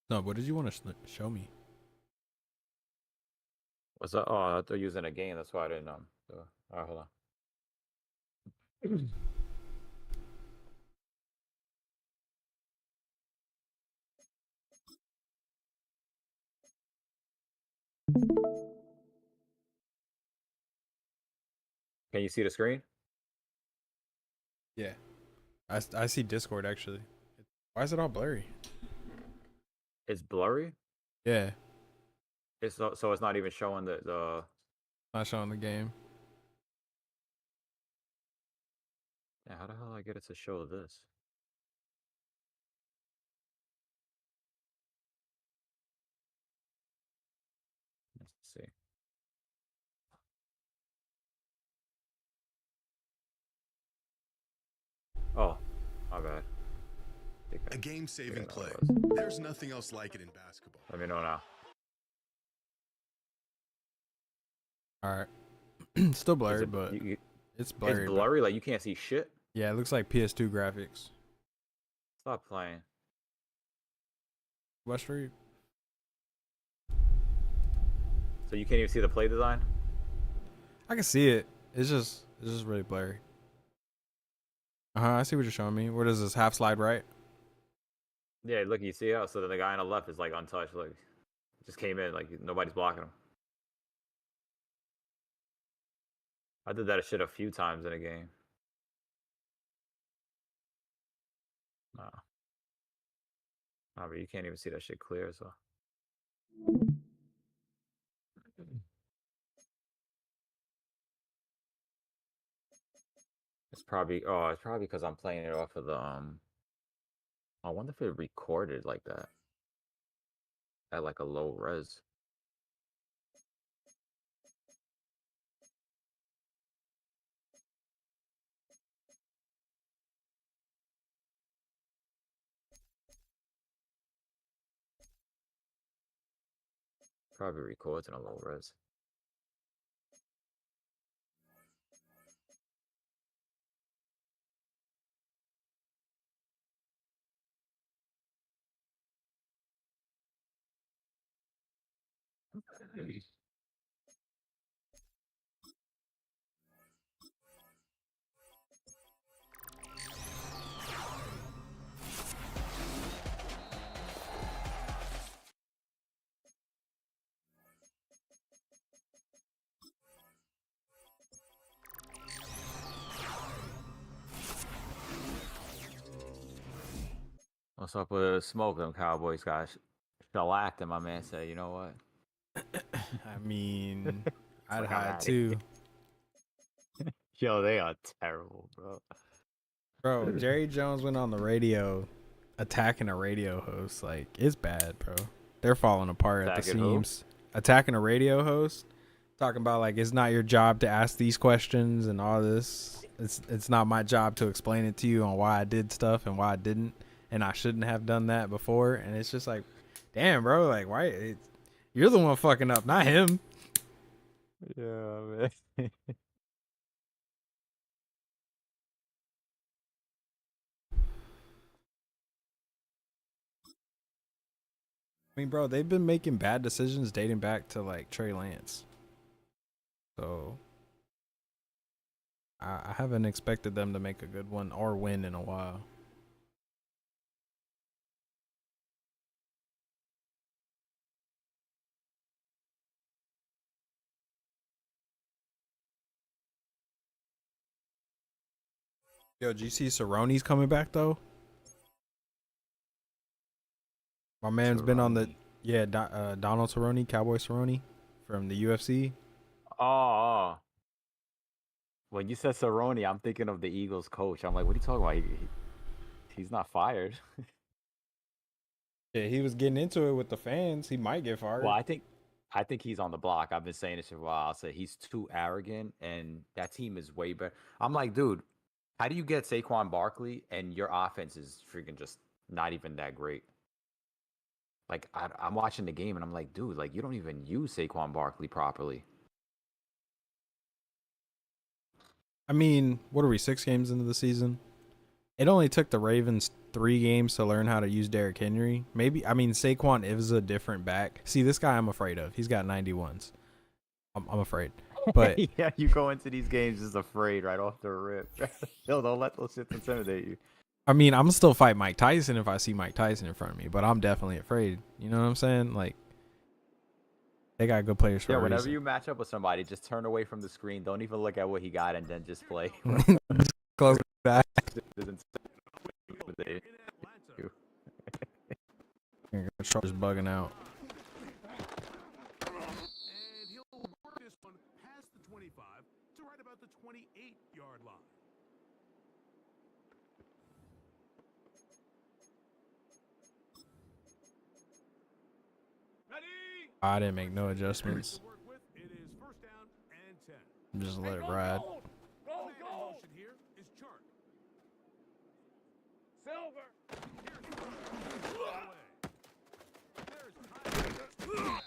No, what did you want to show me? What's up? Oh, I thought you was in a game. That's why I didn't know. So, all right, hold on. Can you see the screen? Yeah, I see Discord actually. Why is it all blurry? It's blurry. Yeah, It's so it's not even showing the. not showing the game. Yeah, how the hell I get it to show this? Let's see. Oh, my bad. A game-saving that play. was. There's nothing else like it in basketball. Let me know now. All right, still Is blurry, it- but you- it's blurry. It's but- blurry, like you can't see shit. yeah, it looks like PS2 graphics. Stop playing. West Street. So you can't even see the play design. I can see it. It's just really blurry. I see what you're showing me. Where does this half slide right? Yeah, look, you see how so then the guy on the left is like untouched. Like, just came in, like nobody's blocking him. I did that shit a few times in a game. No. Nah, but you can't even see that shit clear, so. It's probably because I'm playing it off of the I wonder if it recorded like that. At like a low res. Probably records in a low res. What's up with smoke? Them Cowboys guys shellacked, and my man said, "You know what? I mean, I'd Like, I'm hide outta too. Yo, they are terrible, bro." Bro, Jerry Jones went on the radio attacking a radio host. Like, it's bad, bro. They're falling apart at the Attacking who? seams. Attacking a radio host. Talking about, like, it's not your job to ask these questions and all this. It's not my job to explain it to you on why I did stuff and why I didn't. And I shouldn't have done that before. And it's just like, damn, bro. Like, why? You're the one fucking up, not him. Yeah, man. I mean, bro, they've been making bad decisions dating back to, like, Trey Lance. So I haven't expected them to make a good one or win in a while. Yo, did you see Cerrone's coming back though? My man's been on the Donald Cerrone, Cowboy Cerrone from the UFC. Oh. When you said Cerrone, I'm thinking of the Eagles coach. I'm like, what are you talking about? He's not fired. Yeah, he was getting into it with the fans. He might get fired. Well, I think he's on the block. I've been saying this for a while. I said he's too arrogant, and that team is way better. I'm like, dude, how do you get Saquon Barkley and your offense is freaking just not even that great? Like, I'm watching the game, and I'm like, dude, like you don't even use Saquon Barkley properly. I mean, what are we, 6 games into the season? It only took the Ravens 3 games to learn how to use Derrick Henry. Maybe, I mean, Saquon is a different back. See, this guy I'm afraid of. He's got 91s. I'm afraid. But Yeah, you go into these games just afraid right off the rip. Yo, don't let those shits intimidate you. I mean, I'm still fight Mike Tyson if I see Mike Tyson in front of me, but I'm definitely afraid. You know what I'm saying? Like, they got good players for Yeah, a whenever reason. you match up with somebody, just turn away from the screen. Don't even look at what he got, and then just play. Close back. Doesn't intimidate you. controller's bugging out. And he'll work this one past the 25 to right about the 28-yard line. Ready? I didn't make no adjustments. To work with, it is first down and 10. Just let it ride. Go, The man in go! motion here is Chark. Silver! There's time.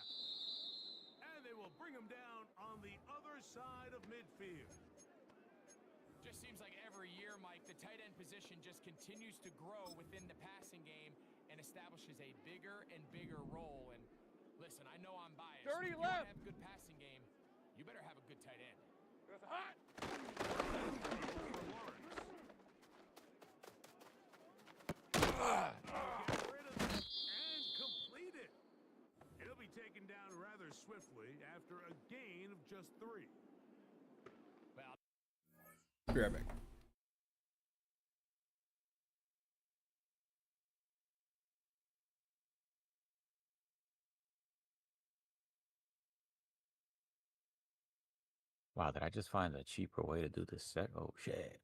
And they will bring him down on the other side of midfield. Just seems like every year, Mike, the tight end position just continues to grow within the passing game and establishes a bigger and bigger role. And listen, I know I'm biased. Dirty If you wanna left. have a good passing game, you better have a good tight end. It's hot! Get rid of it and complete it. It'll be taken down rather swiftly after a gain of just 3. Well, Be right back. Wow, did I just find a cheaper way to do this set? Oh, shit.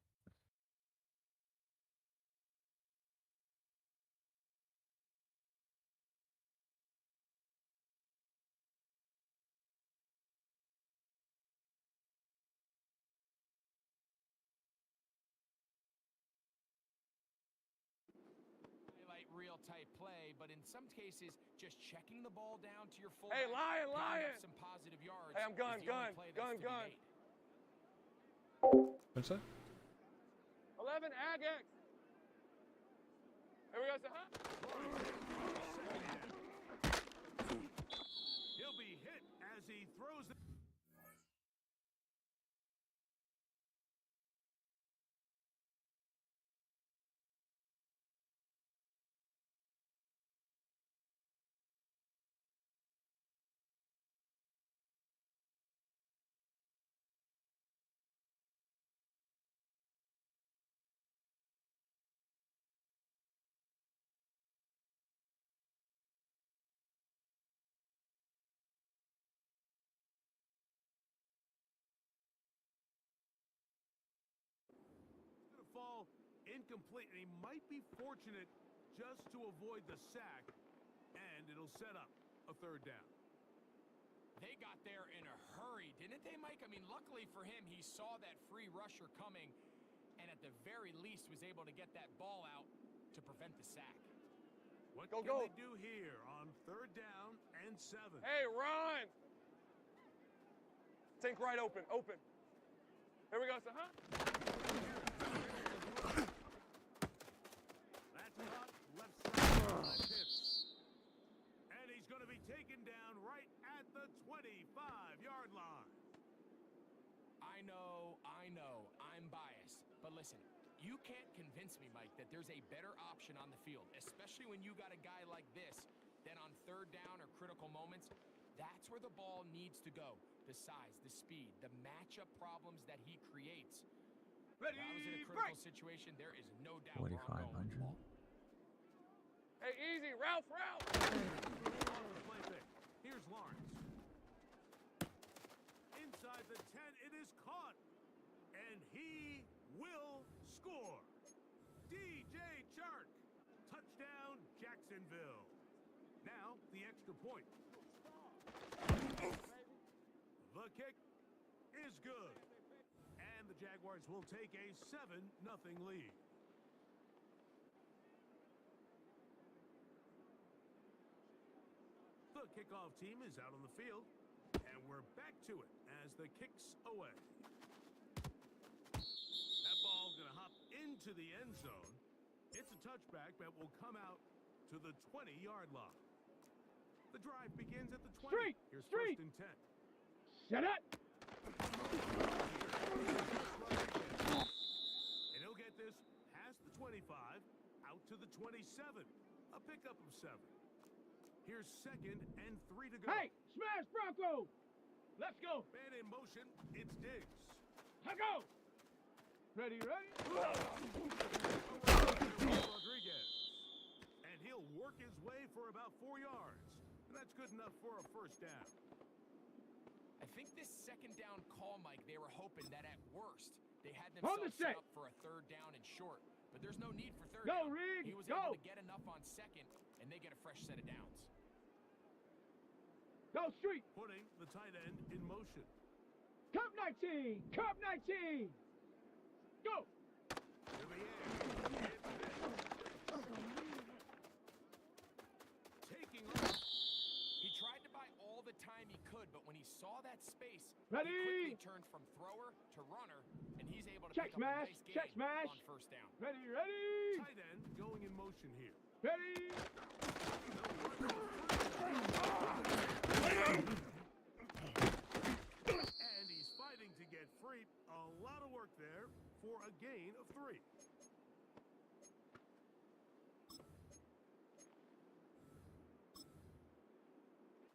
highlight real tight play, but in some cases, just checking the ball down to your full. Hey, Lion, picking up Lion! some positive yards. Hey, I'm gun, is the only gun, play that's gun, to be gun. made. What's that? 11 Agex! Here we go, sir. Huh? He'll be hit as he throws it. Fall incomplete, and he might be fortunate just to avoid the sack, and it'll set up a third down. They got there in a hurry, didn't they, Mike? I mean, luckily for him, he saw that free rusher coming, and at the very least was able to get that ball out to prevent the sack. What Go, can go. they do here on third down and 7? Hey, run! Think right open, open. Here we go, sir. Huh? That's up left side by Pitts. And he's going to be taken down right at the 25-yard line. I know, I'm biased. But listen, you can't convince me, Mike, that there's a better option on the field, especially when you got a guy like this, then on third down or critical moments, that's where the ball needs to go. The size, the speed, the matchup problems that he creates. Ready, If I was in a critical situation, there is no doubt where I'm going with the 4,500. ball. Hey, easy, Ralph, Ralph! On the play pick. Here's Lawrence. Inside the 10, it is caught. And he will score. DJ Chark. Touchdown, Jacksonville. Now, the extra point. The kick is good. And the Jaguars will take a 7-0 lead. The kickoff team is out on the field, and we're back to it as the kick's away. That ball's going to hop into the end zone. It's a touchback that will come out to the 20-yard line. The drive begins at the 20. Street, Here's street. first and 10. Shut up! And he'll get this past the 25, out to the 27. A pickup of 7. Here's 2nd and 3 to go. Hey, smash Bronco! Let's go! Man in motion, it's Diggs. Let's go! Ready, ready? Rodriguez. And he'll work his way for about 4 yards. And that's good enough for a first down. I think this second down call, Mike, they were hoping that at worst they had On the themselves set set. up for a third down and short. But there's no need for third Go, down. Riggs, He was go. able to get enough on second, and they get a fresh set of downs. Go street. Putting the tight end in motion. Cup 19. Cup 19. Go. To the air. Taking off. He tried to buy all the time he could, but when he saw that space, Ready? he quickly turned from thrower to runner, and he's able to Check pick up a smash, nice check gain smash. on first down. Ready, ready. Tight end going in motion here. Ready. And he's fighting to get free. A lot of work there for a gain of 3.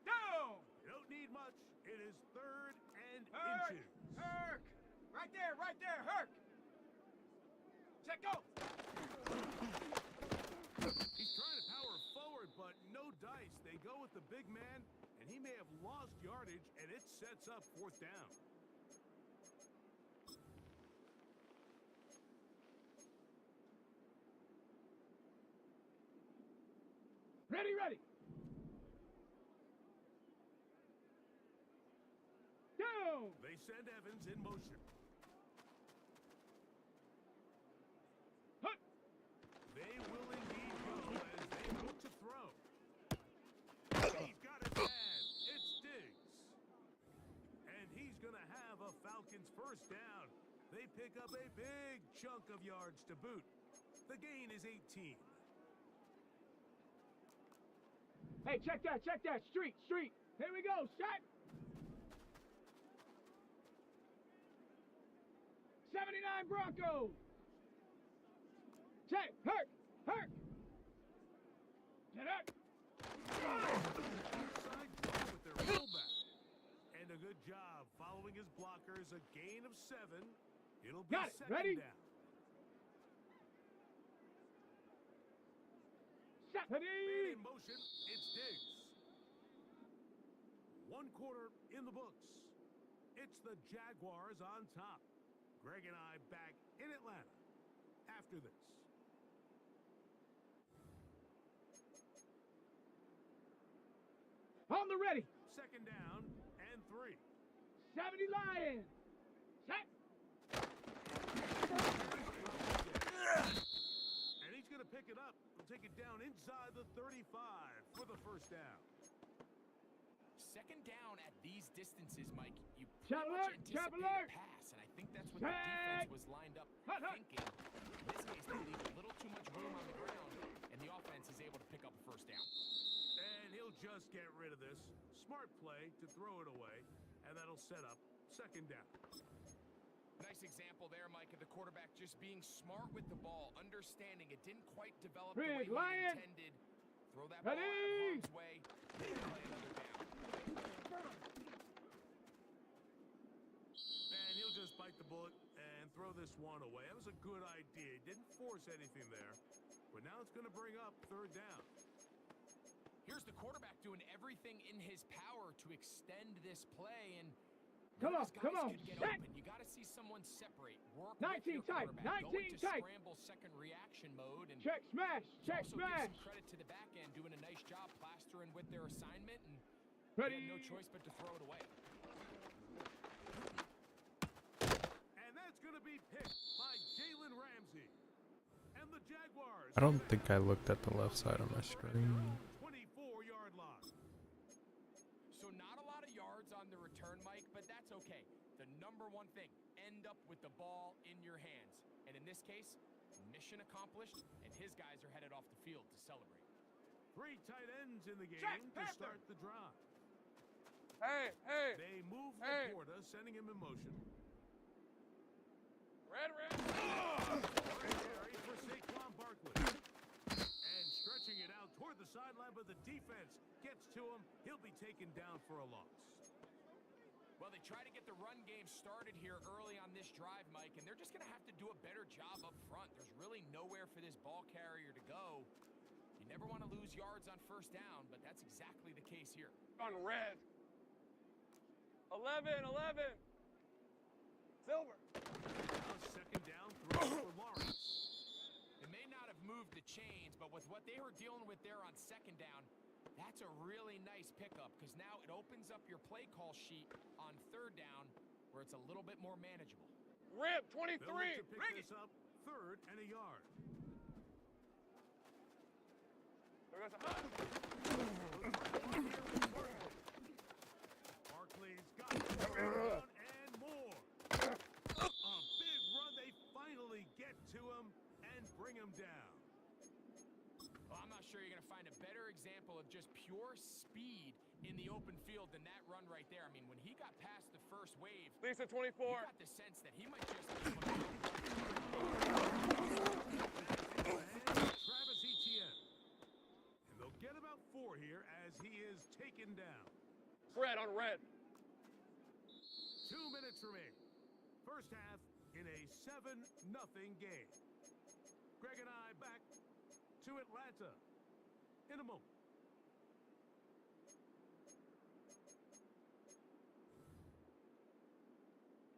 Down. You don't need much. It is 3rd and Herc. inches. Herc. Right there, Herc. Check go. He's trying to power forward, but no dice. They go with the big man, and he may have lost yardage, and it sets up 4th down. Ready, ready. Down. They send Evans in motion. Hut. They will indeed go as they look to throw. He's got it, man. It's Diggs. And he's going to have a Falcons first down. They pick up a big chunk of yards to boot. The gain is 18. Hey, check that. Street. Here we go. Set. 79 Broncos. Check. Herc. Get up. Side ball with their fullback. And a good job following his blockers. A gain of 7. It'll be Got it. second Ready? down. Set. Man Ready. in motion, it's Diggs. 1 quarter in the books. It's the Jaguars on top. Greg and I back in Atlanta after this. On the ready. 2nd down and 3. 70 Lions. Set. And he's going to pick it up. He'll take it down inside the 35 for the first down. Second down at these distances, Mike, you Trap pretty much alert, trap anticipate alert. a pass, and I think that's what the Set. defense was lined up Hut. thinking. In this case, they leave a little too much room on the ground, and the offense is able to pick up a first down. And he'll just get rid of this. Smart play to throw it away, and that'll set up 2nd down. Nice example there, Mike, of the quarterback just being smart with the ball, understanding it didn't quite develop the way Big he Lion. intended. Throw that ball out of Ready. harm's way, and play another down. And he'll just bite the bullet and throw this one away. That was a good idea. He didn't force anything there. But now it's going to bring up 3rd down. Here's the quarterback doing everything in his power to extend this play, and Come none on, of his come guys on, could get set. open. You got to see someone separate. Work 19 with your tight, quarterback. Go 19 into tight. scramble second reaction mode, and Check smash. Check also smash. give some credit to the back end, doing a nice job plastering with their assignment, and Ready. he had no choice but to throw it away. And that's going to be picked by Jalen Ramsey. And the Jaguars. I don't think I looked at the left side of my screen. 24-yard line. So not a lot of yards on the return, Mike, but that's okay. The number one thing, end up with the ball in your hands. And in this case, mission accomplished, and his guys are headed off the field to celebrate. 3 tight ends in the game Jack to Panther. start the drive. Hey. They move Hey. Laporta, sending him in motion. Red. Carry for Saquon Barkley. And stretching it out toward the sideline, but the defense gets to him. He'll be taken down for a loss. Well, they try to get the run game started here early on this drive, Mike, and they're just going to have to do a better job up front. There's really nowhere for this ball carrier to go. You Never want to lose yards on first down, but that's exactly the case here. On red. 11, 11. Silver. Now second down throw for Lawrence. It may not have moved the chains, but with what they were dealing with there on second down, that's a really nice pickup because now it opens up your play call sheet on third down where it's a little bit more manageable. Rip, They'll 23. look to pick Bring this it. up, 3rd and a yard. There goes a Barkley's got it. Down and more. A big run. They finally get to him and bring him down. Well, I'm not sure you're going to find a better example of just pure speed in the open field than that run right there. I mean, when he got past the first wave, Lisa, you 24. got the sense that he might just keep him Travis Etienne. And they'll get about 4 here as he is taken down. Fred on red. 2 minutes remaining. First half in a 7-0 game. Greg and I back to Atlanta in a moment.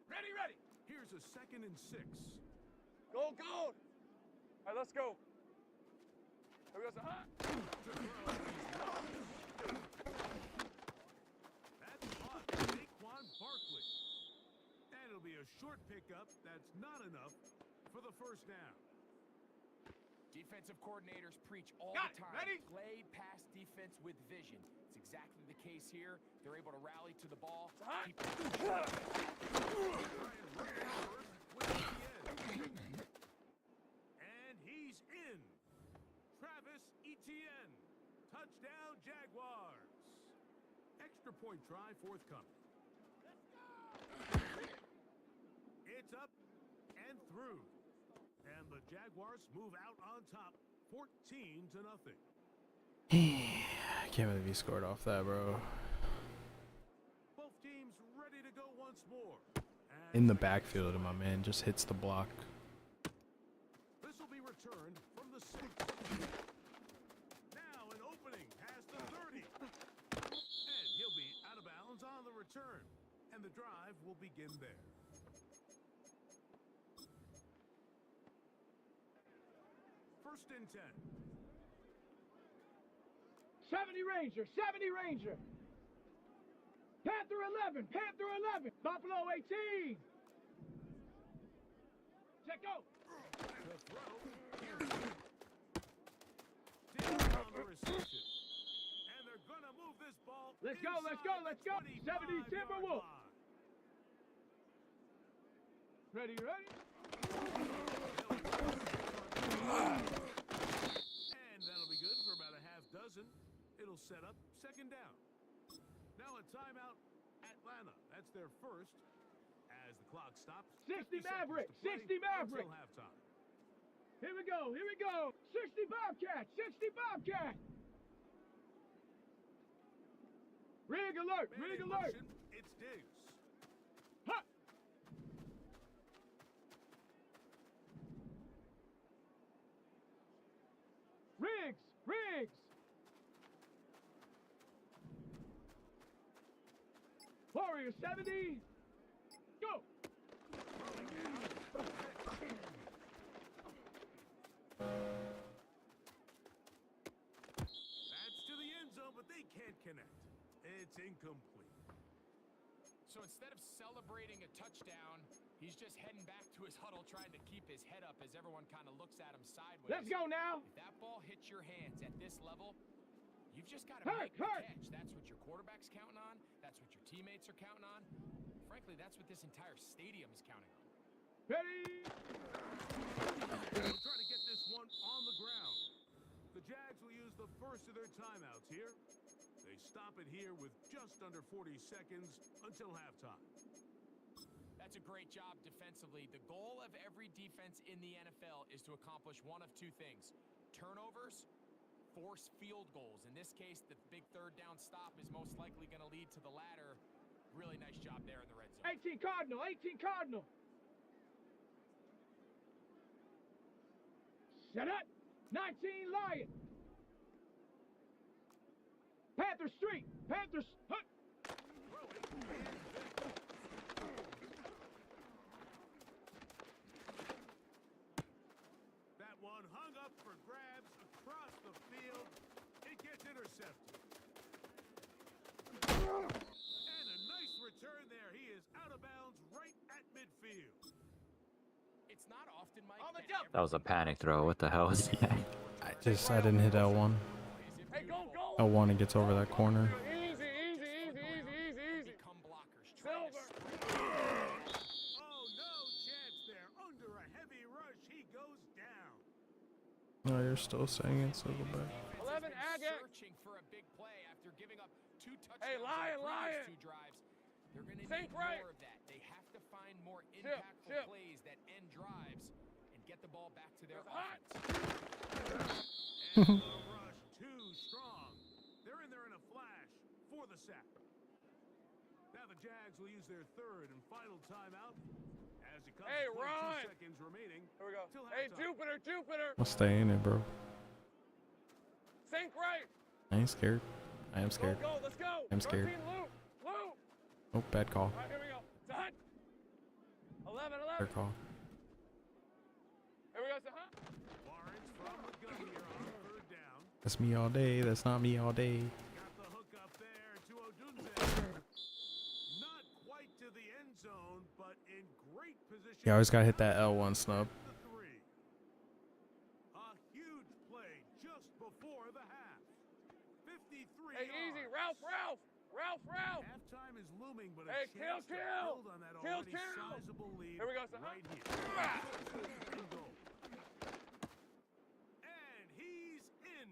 Ready, ready. Here's a 2nd and 6. Gold, gold. All right, let's go. There goes a That's caught Saquon Barkley. And it'll be a short pickup. That's not enough for the first down. Defensive coordinators preach all Got the it. time. Ready? Play pass defense with vision. It's exactly the case here. They're able to rally to the ball. hot. Keep And he's in. Travis Etienne. Touchdown, Jaguars. Extra point try forthcoming. It's up and through. And the Jaguars move out on top, 14-0. I can't believe he scored off that, bro. Both teams ready to go once more. And In the backfield, and my man just hits the block. this will be returned from the 6. Now an opening past the 30. And he'll be out of bounds on the return. And the drive will begin there. First and 10. 70 Ranger, 70 Ranger. Panther 11, Panther 11. Buffalo 18. Check go. The throw. Here's Did on the reception. And they're going to move this ball. Let's go, let's go, let's go. 70 Timberwolves. Ready, ready? And that'll be good for about a half dozen. It'll set up second down. Now a timeout, Atlanta. That's their first. As the clock stops. 60 50 seconds Maverick, to play 60 Maverick. until halftime. Here we go, here we go. 60 Bobcat, 60 Bobcat. Rig alert, Man rig in alert. motion, it's Diggs. Ha! Riggs, Riggs. Warrior 70. Go. That's to the end zone, but they can't connect. It's incomplete. So instead of celebrating a touchdown, he's just heading back to his huddle trying to keep his head up as everyone kind of looks at him sideways. Let's go now. If that ball hits your hands at this level, you've just got to Hurt, make the hurt. catch. That's what your quarterback's counting on. That's what your teammates are counting on. Frankly, that's what this entire stadium is counting on. Ready. They'll try to get this one on the ground. The Jags will use the first of their timeouts here. They stop it here with just under 40 seconds until halftime. That's a great job defensively. The goal of every defense in the NFL is to accomplish one of two things: turnovers, force field goals. In this case, the big third down stop is most likely going to lead to the latter. Really nice job there in the red zone. 18 Cardinal, 18 Cardinal. Set up. 19 Lion. Panther Street. Panthers. Hut. That one hung up for grabs across the field. It gets intercepted. And a nice return there. He is out of bounds right at midfield. It's not often, Mike, On the that jump. That was a panic throw. What the hell was that? I didn't hit L1. Hey, go, go. L1 and gets over that corner. Easy, easy, easy, easy, easy, easy. become blockers. Trying to Silver. Oh, no chance there. Under a heavy rush, he goes down. No, you're still saying it's Silverback. 11 Agate. searching for a big play after giving up 2 touchdowns Hey, Lion, on the previous Lion. 2 drives. They're going to Sink need right. more of that. They have to find more impactful plays that end drives and get the ball back to their offense. And the rush too strong. They're in there in a flash for the sack. Now the Jags will use their third and final timeout as it comes Hey, to 22 Ron. seconds remaining. Here we go. Till Hey, halftime. Jupiter. I'll stay in it, bro. Sink right. I ain't scared. I am scared. Go, let's go. I'm scared. 13 loop. Oh, bad call. All right, here we go. Sahut. 11. Fair call. Here we go, Sahut. Lawrence from the gun here on third down. That's me all day. That's not me all day. Got the hook up there to Odunze. Not quite to the end zone, but in great position. You always gotta hit that L1 snub. The 3. A huge play just before the half. 53 Hey, easy. Ralph. Halftime is looming, but Hey, a chance to kill. build on that Kill, already kill. sizable lead Here we go, Sahut. right here. And goal. And he's in.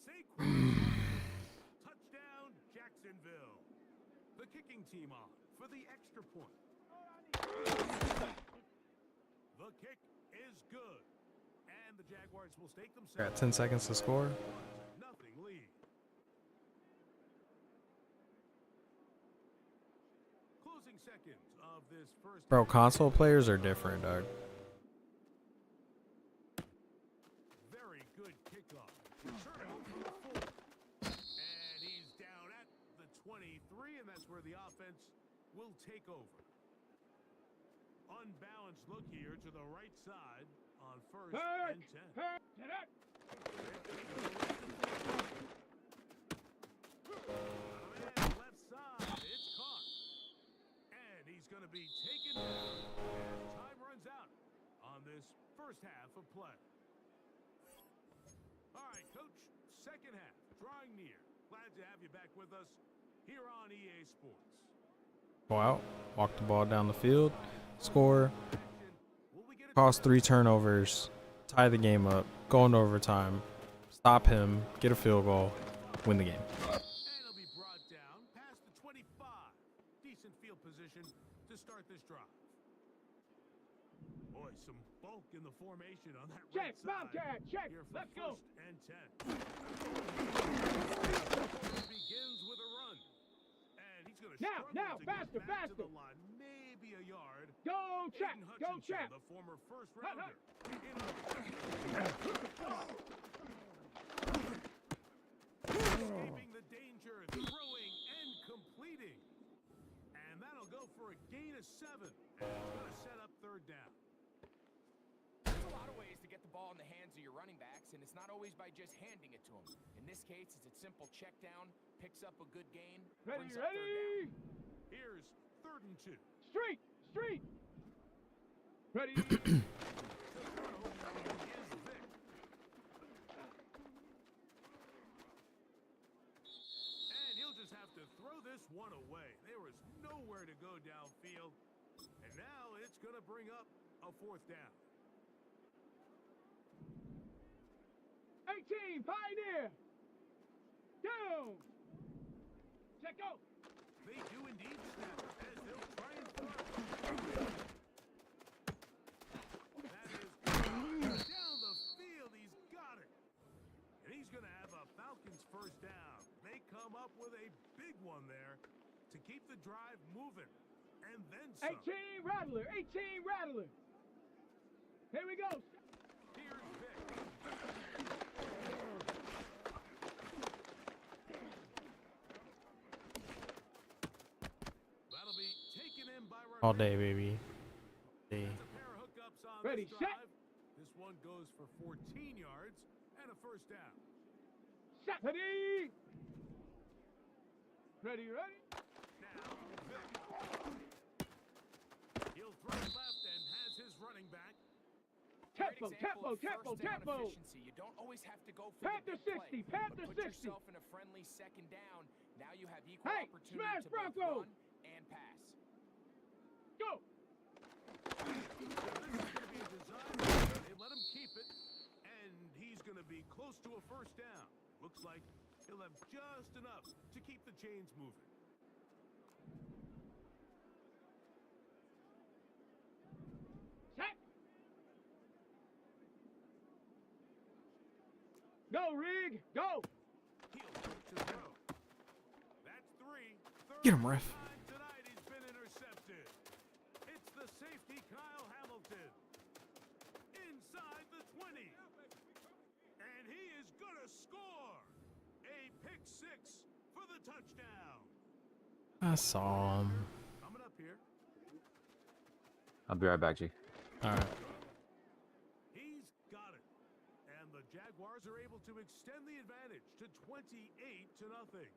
Saquon. Touchdown, Jacksonville. The kicking team on for the extra point. The kick is good. And the Jaguars will stake themselves. Got 10 seconds to score. Nothing lead. Closing seconds of this first. Bro, console players are different, dog. Very good kickoff. Return over the 4. And he's down at the 23, and that's where the offense will take over. Unbalanced look here to the right side on first and 10. Man, left side, it's caught. And he's going to be taken down as time runs out on this first half of play. All right, Coach, second half, drawing near. Glad to have you back with us here on EA Sports. Go out, walk the ball down the field, score, Will we get a cause 3 turnovers, tie the game up, go into overtime, stop him, get a field goal, win the game. And it'll be brought down past the 25. Decent field position to start this drive. Boy, some bulk in the formation on that Check, right side. Bobcat, check. Here for Let's go. first and 10. Begins with a run. And he's going to Now, to faster, get back faster. to the line. Maybe a yard. Go, check. Aiden Go, Hutchinson, check. the former first Hut, rounder. Escaping the danger, throwing and completing. And that'll go for a gain of 7. And it's going to set up third down. There's a lot of ways to get the ball in the hands of your running backs, and it's not always by just handing it to them. In this case, it's a simple check down, picks up a good gain, brings up third down. Here's third and 2. Street. Ready. Is Vic. And he'll just have to throw this one away. There was nowhere to go downfield. And now it's going to bring up a fourth down. 18, Pioneer. Down. Check out. They do indeed snap as they'll try and throw. That is down the field. He's got it. And he's going to have a Falcons first down. They come up with a big one there to keep the drive moving. And then some. 18 Rattler. Here we go. Here's Vic. All day, baby. Day. That's a pair of hookups on Ready, this set. drive. This one goes for 14 yards and a first down. Set. Ready. Ready. Now, he'll throw left and has his running back. Great Tempo, example tempo, of first down tempo. efficiency. You don't always have to go for Panther the big 60, play, Panther but put 60. yourself in a friendly second down. Now you have equal Hey, opportunity smash to both Bronco. run and pass. Go. This is going to be a design. They let him keep it, and he's going to be close to a first down. Looks like he'll have just enough to keep the chains moving. Set. Go, Rig. Go. He'll look to throw. That's three. Get him, ref. Time tonight he's been intercepted. It's the safety Kyle Hamilton. Inside the 20. And he is going to score. A pick six for the touchdown. I saw him. Coming up here. I'll be right back, G. All right. He's got it. And the Jaguars are able to extend the advantage to 28-0.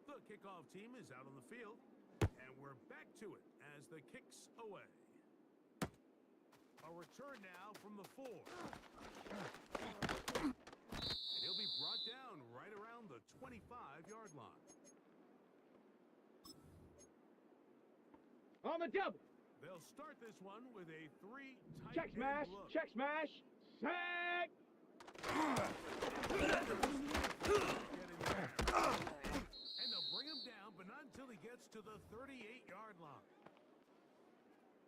The kickoff team is out on the field, and we're back to it as the kick's away. A return now from the 4. And he'll be brought down right around the 25-yard line. On the double. They'll start this one with a 3 tight Check smash. end look. Check smash. Set. And they'll bring him down, but not until he gets to the 38-yard line.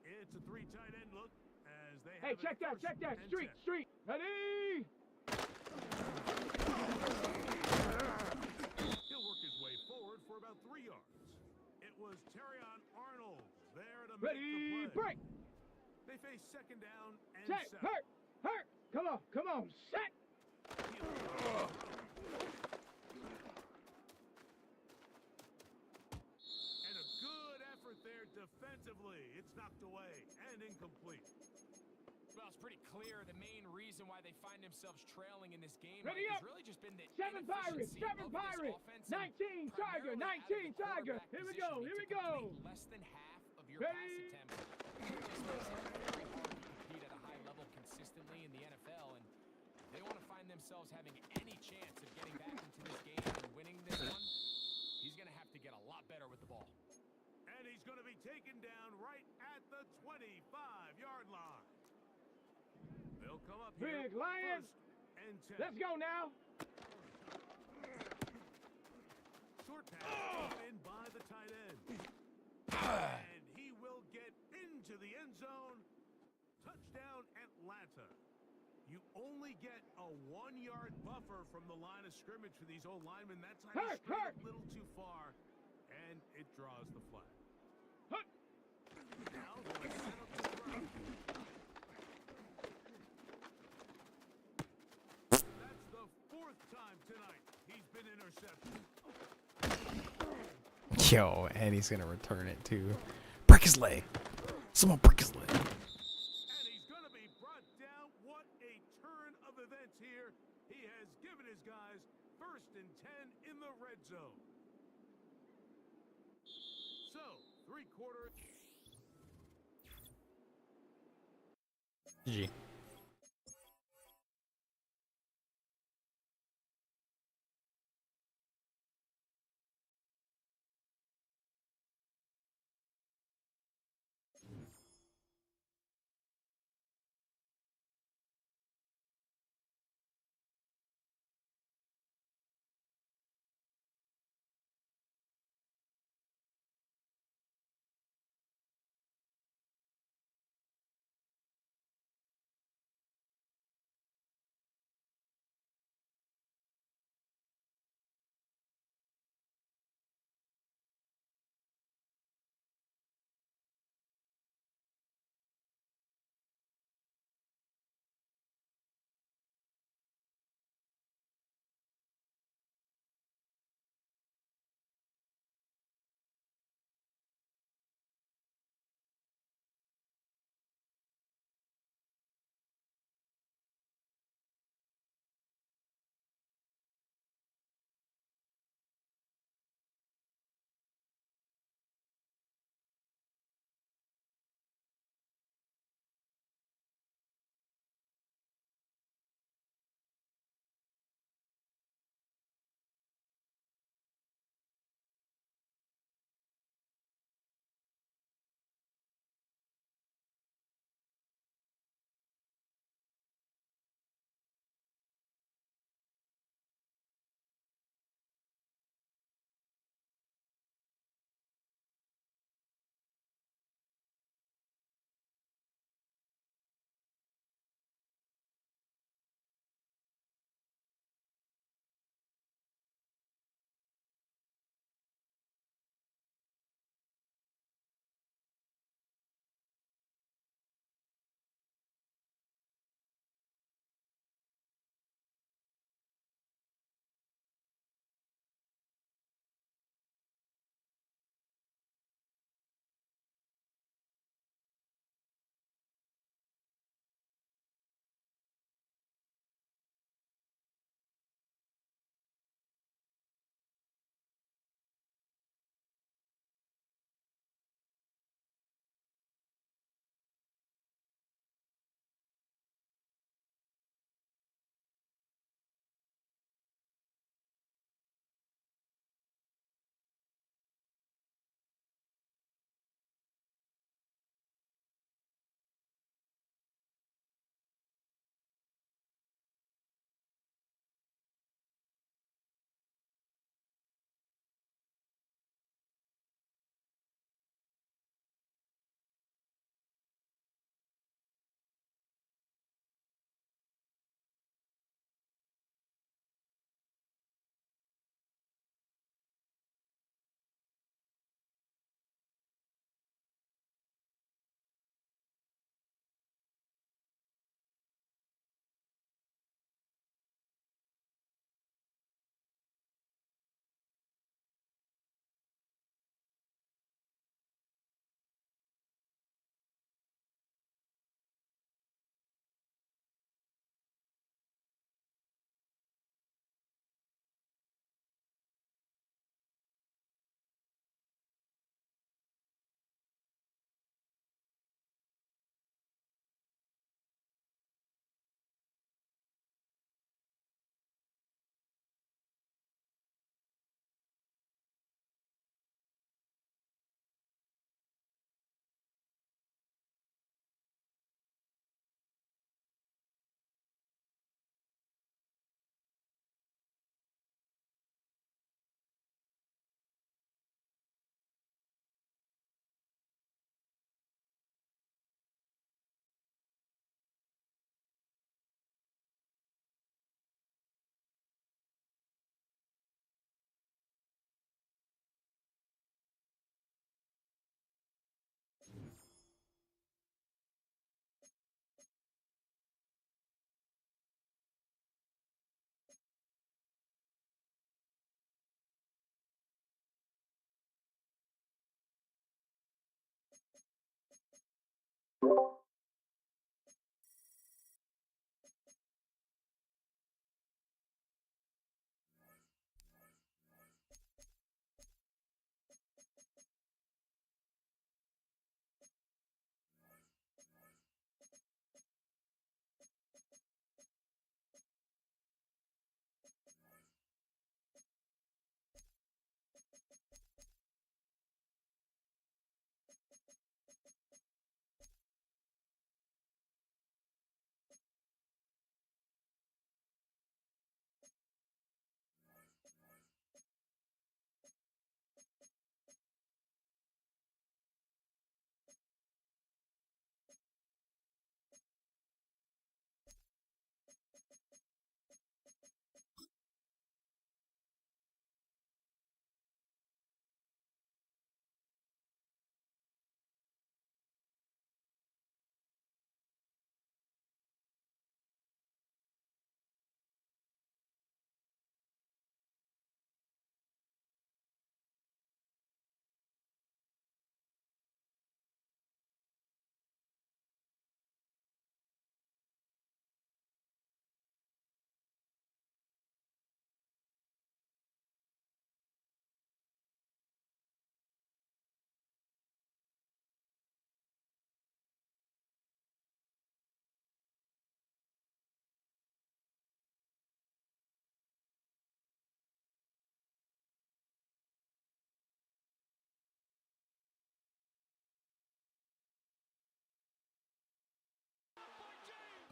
It's a 3 tight end look as they Hey, have check it that. first Check that. and Street. 10. Street. Ready. He'll work his way forward for about 3 yards. It was Terrion Arnold there to Ready. make the play. Break. They face second down and Set. 7. Hurt. Hurt. Come on. Come on. Set. And a good effort there defensively. It's knocked away and incomplete. Well, it's pretty clear the main reason why they find themselves trailing in this game Ready Mike, up. is really just been the 7 Pirates. inefficiency 7 of this Pirates. offense and 19 Tiger. primarily out of 19 the Tiger. quarterback Here we position. go. I mean, Here we to go. complete less than half of your pass Ready. attempts. It just makes it very hard to compete at a high level consistently in the NFL, and if they want to find themselves having any chance of getting back into this game and winning this one, he's going to have to get a lot better with the ball. And he's going to be taken down right at the 25-yard line. They'll come up here Big Lion. first and 10. Let's go now. Short pass taken in by the tight end. And he will get into the end zone. Touchdown, Atlanta. You only get a 1-yard buffer from the line of scrimmage for these old linemen. That time he strayed a little too far, and it draws the flag. Now they'll set up the throw. That's the 4th time tonight he's been intercepted. Yo, and he's gonna return it too. Break his leg. Someone break his leg. And he's going to be brought down. What a turn of events here. He has given his guys 1st and 10 in the red zone. So, 3-quarter. GG.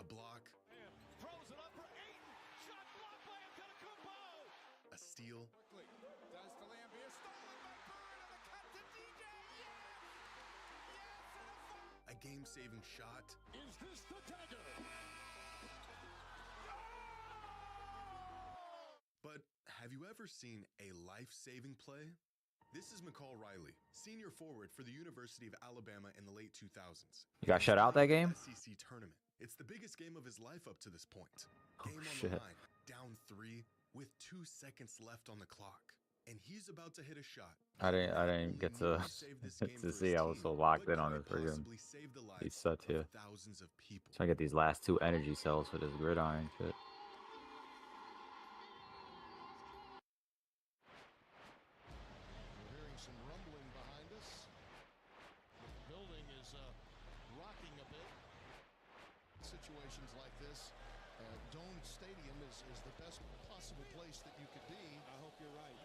a block, Throws it up for Ayton. Shot blocked by Antetokounmpo. a steal, Quickly. Does to Lambier. Stolen by Bird. And the cut to DJ. Yes! Yes! And a foul. a game-saving shot, Is this the dagger? but have you ever seen a life-saving play? This is McCall Riley, senior forward for the University of Alabama in the late 2000s. You got shut out that game? SEC tournament. It's the biggest game of his life up to this point. Oh, Game on shit. the line, down 3 with 2 seconds left on the clock. And he's about to hit a shot. I didn't get to to see. I was so locked in on this freaking. He's such here. Thousands of people. Trying to get these last 2 energy cells for this gridiron shit. We're hearing some rumbling behind us. The building is rocking a bit. Situations like this, domed stadium is the best possible place that you could be. I hope you're right.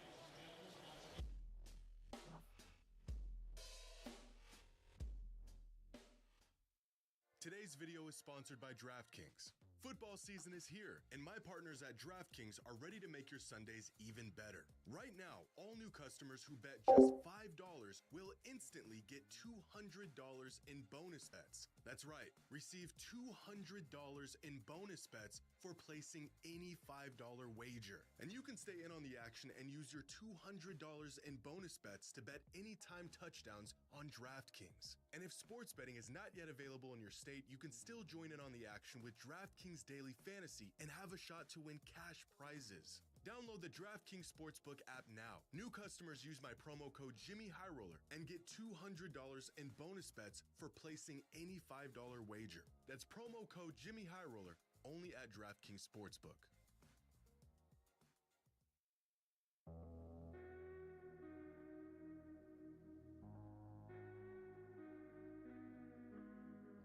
Today's video is sponsored by DraftKings. Football season is here, and my partners at DraftKings are ready to make your Sundays even better. Right now, all new customers who bet just $5 will instantly get $200 in bonus bets. That's right, receive $200 in bonus bets for placing any $5 wager. And you can stay in on the action and use your $200 in bonus bets to bet anytime touchdowns on DraftKings. And if sports betting is not yet available in your state, you can still join in on the action with DraftKings Daily Fantasy and have a shot to win cash prizes. Download the DraftKings Sportsbook app now. New customers use my promo code JimmyHighRoller and get $200 in bonus bets for placing any $5 wager. That's promo code JimmyHighRoller only at DraftKings Sportsbook.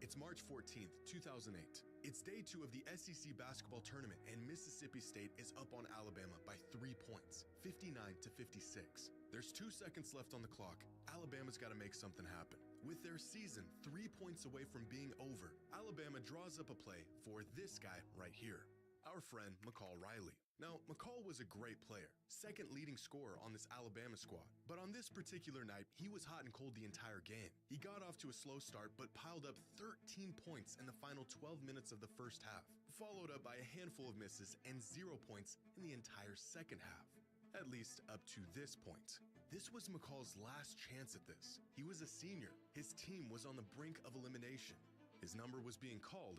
It's March 14th, 2008. It's day 2 of the SEC basketball tournament, and Mississippi State is up on Alabama by 3 points, 59-56. There's 2 seconds left on the clock. Alabama's got to make something happen. With their season 3 points away from being over, Alabama draws up a play for this guy right here, our friend McCall Riley. Now, McCall was a great player, second leading scorer on this Alabama squad. But on this particular night, he was hot and cold the entire game. He got off to a slow start, but piled up 13 points in the final 12 minutes of the first half, followed up by a handful of misses and 0 points in the entire second half. At least up to this point. This was McCall's last chance at this. He was a senior. His team was on the brink of elimination. His number was being called,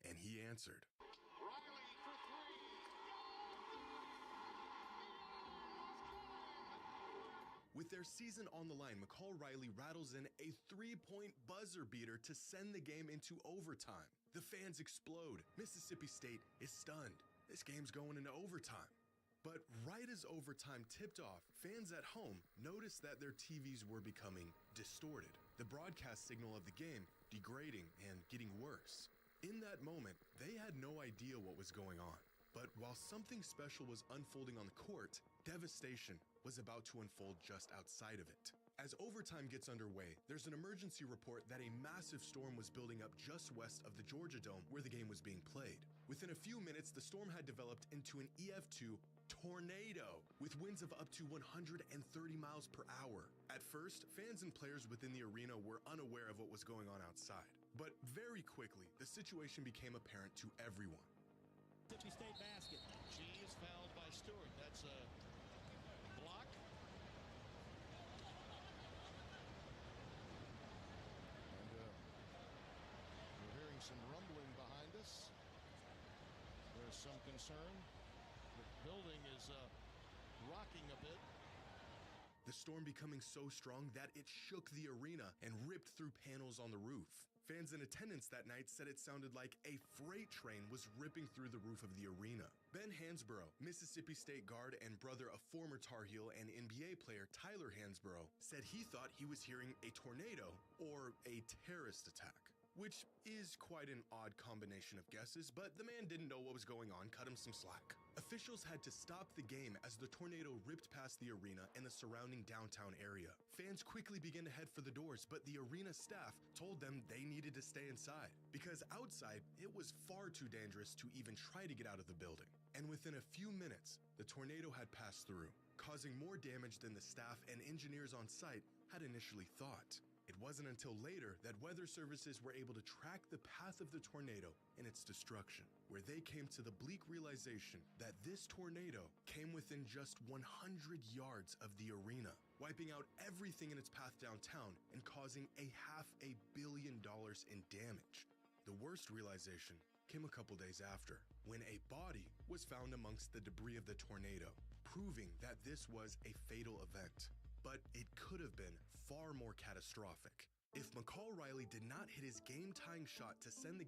and he answered. With their season on the line, McCall Riley rattles in a 3-point buzzer beater to send the game into overtime. The fans explode. Mississippi State is stunned. This game's going into overtime. But right as overtime tipped off, fans at home noticed that their TVs were becoming distorted. The broadcast signal of the game degrading and getting worse. In that moment, they had no idea what was going on. But while something special was unfolding on the court, devastation was about to unfold just outside of it. As overtime gets underway, there's an emergency report that a massive storm was building up just west of the Georgia Dome where the game was being played. Within a few minutes, the storm had developed into an EF2 tornado with winds of up to 130 miles per hour. At first, fans and players within the arena were unaware of what was going on outside. But very quickly, the situation became apparent to everyone. Mississippi State basket. G is fouled by Stewart. That's a block. And we're hearing some rumbling behind us. There's some concern. The building is rocking a bit. The storm becoming so strong that it shook the arena and ripped through panels on the roof. Fans in attendance that night said it sounded like a freight train was ripping through the roof of the arena. Ben Hansborough, Mississippi State guard and brother of former Tar Heel and NBA player Tyler Hansborough, said he thought he was hearing a tornado or a terrorist attack. Which is quite an odd combination of guesses, but the man didn't know what was going on, cut him some slack. Officials had to stop the game as the tornado ripped past the arena and the surrounding downtown area. Fans quickly began to head for the doors, but the arena staff told them they needed to stay inside because outside it was far too dangerous to even try to get out of the building. And within a few minutes, the tornado had passed through, causing more damage than the staff and engineers on site had initially thought. It wasn't until later that weather services were able to track the path of the tornado and its destruction, where they came to the bleak realization that this tornado came within just 100 yards of the arena, wiping out everything in its path downtown and causing $500 million in damage. The worst realization came a couple days after, when a body was found amongst the debris of the tornado, proving that this was a fatal event. But it could have been far more catastrophic if McCall Riley did not hit his game-tying shot to send the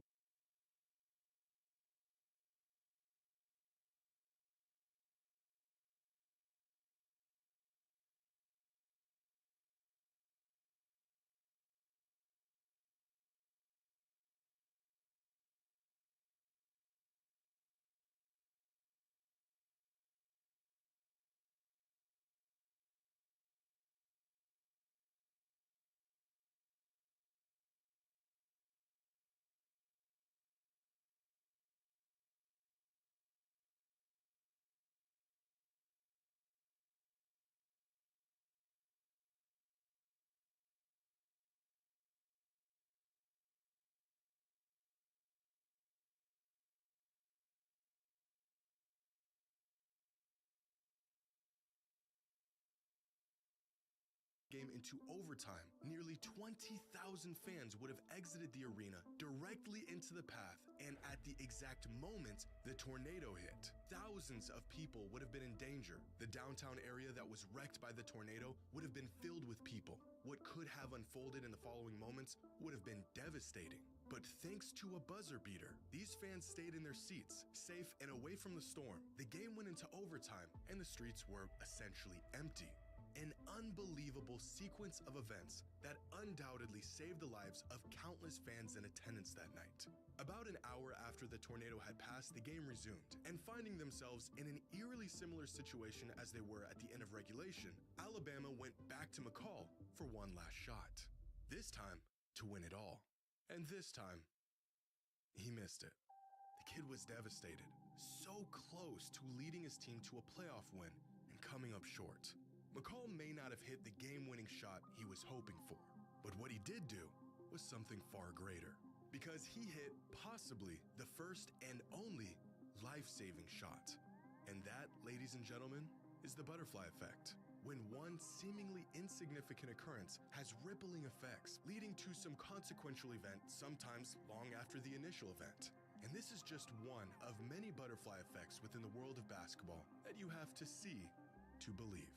game into overtime, nearly 20,000 fans would have exited the arena directly into the path, and at the exact moment the tornado hit, thousands of people would have been in danger. The downtown area that was wrecked by the tornado would have been filled with people. What could have unfolded in the following moments would have been devastating. But thanks to a buzzer beater, these fans stayed in their seats, safe and away from the storm. The game went into overtime, and the streets were essentially empty. An unbelievable sequence of events that undoubtedly saved the lives of countless fans in attendance that night. About an hour after the tornado had passed, the game resumed, and finding themselves in an eerily similar situation as they were at the end of regulation, Alabama went back to McCall for one last shot. This time, to win it all. And this time, he missed it. The kid was devastated, so close to leading his team to a playoff win and coming up short. McCall may not have hit the game-winning shot he was hoping for, but what he did do was something far greater, because he hit possibly the first and only life-saving shot. And that, ladies and gentlemen, is the butterfly effect. When one seemingly insignificant occurrence has rippling effects, leading to some consequential event sometimes long after the initial event. And this is just one of many butterfly effects within the world of basketball that you have to see to believe.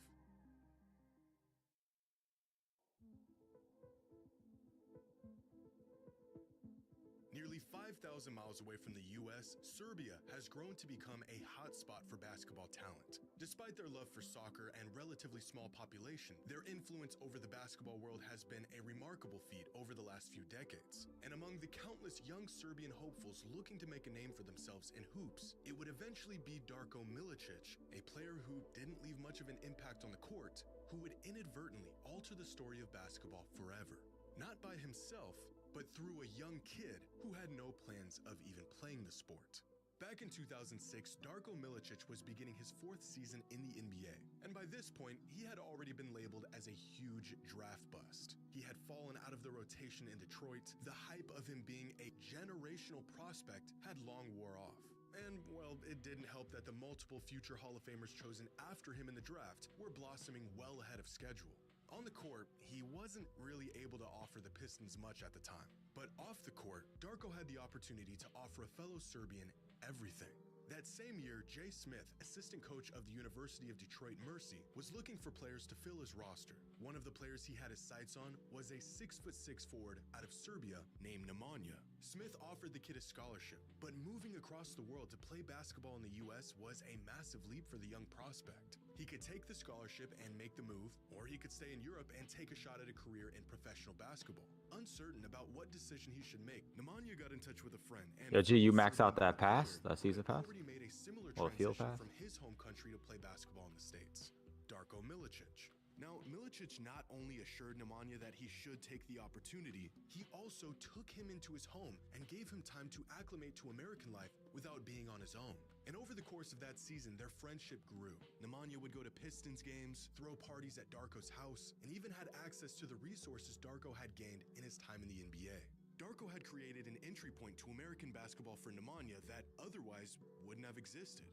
Nearly 5,000 miles away from the US, Serbia has grown to become a hotspot for basketball talent. Despite their love for soccer and relatively small population, their influence over the basketball world has been a remarkable feat over the last few decades. And among the countless young Serbian hopefuls looking to make a name for themselves in hoops, it would eventually be Darko Milicic, a player who didn't leave much of an impact on the court, who would inadvertently alter the story of basketball forever. Not by himself, but through a young kid who had no plans of even playing the sport. Back in 2006, Darko Milicic was beginning his 4th season in the NBA, and by this point, he had already been labeled as a huge draft bust. He had fallen out of the rotation in Detroit, the hype of him being a generational prospect had long wore off. And, well, it didn't help that the multiple future Hall of Famers chosen after him in the draft were blossoming well ahead of schedule. On the court, he wasn't really able to offer the Pistons much at the time. But off the court, Darko had the opportunity to offer a fellow Serbian everything. That same year, Jay Smith, assistant coach of the University of Detroit Mercy, was looking for players to fill his roster. One of the players he had his sights on was a 6'6" forward out of Serbia named Nemanja. Smith offered the kid a scholarship, but moving across the world to play basketball in the US was a massive leap for the young prospect. He could take the scholarship and make the move, or he could stay in Europe and take a shot at a career in professional basketball. Uncertain about what decision he should make, Nemanja got in touch with a friend. And Yeah, G, you max out Serbian that pass, player that season who had pass? already made a similar Or a field transition pass? from his home country to play basketball in the States. Darko Milicic. Now, Milicic not only assured Nemanja that he should take the opportunity, he also took him into his home and gave him time to acclimate to American life without being on his own. And over the course of that season, their friendship grew. Nemanja would go to Pistons games, throw parties at Darko's house, and even had access to the resources Darko had gained in his time in the NBA. Darko had created an entry point to American basketball for Nemanja that otherwise wouldn't have existed.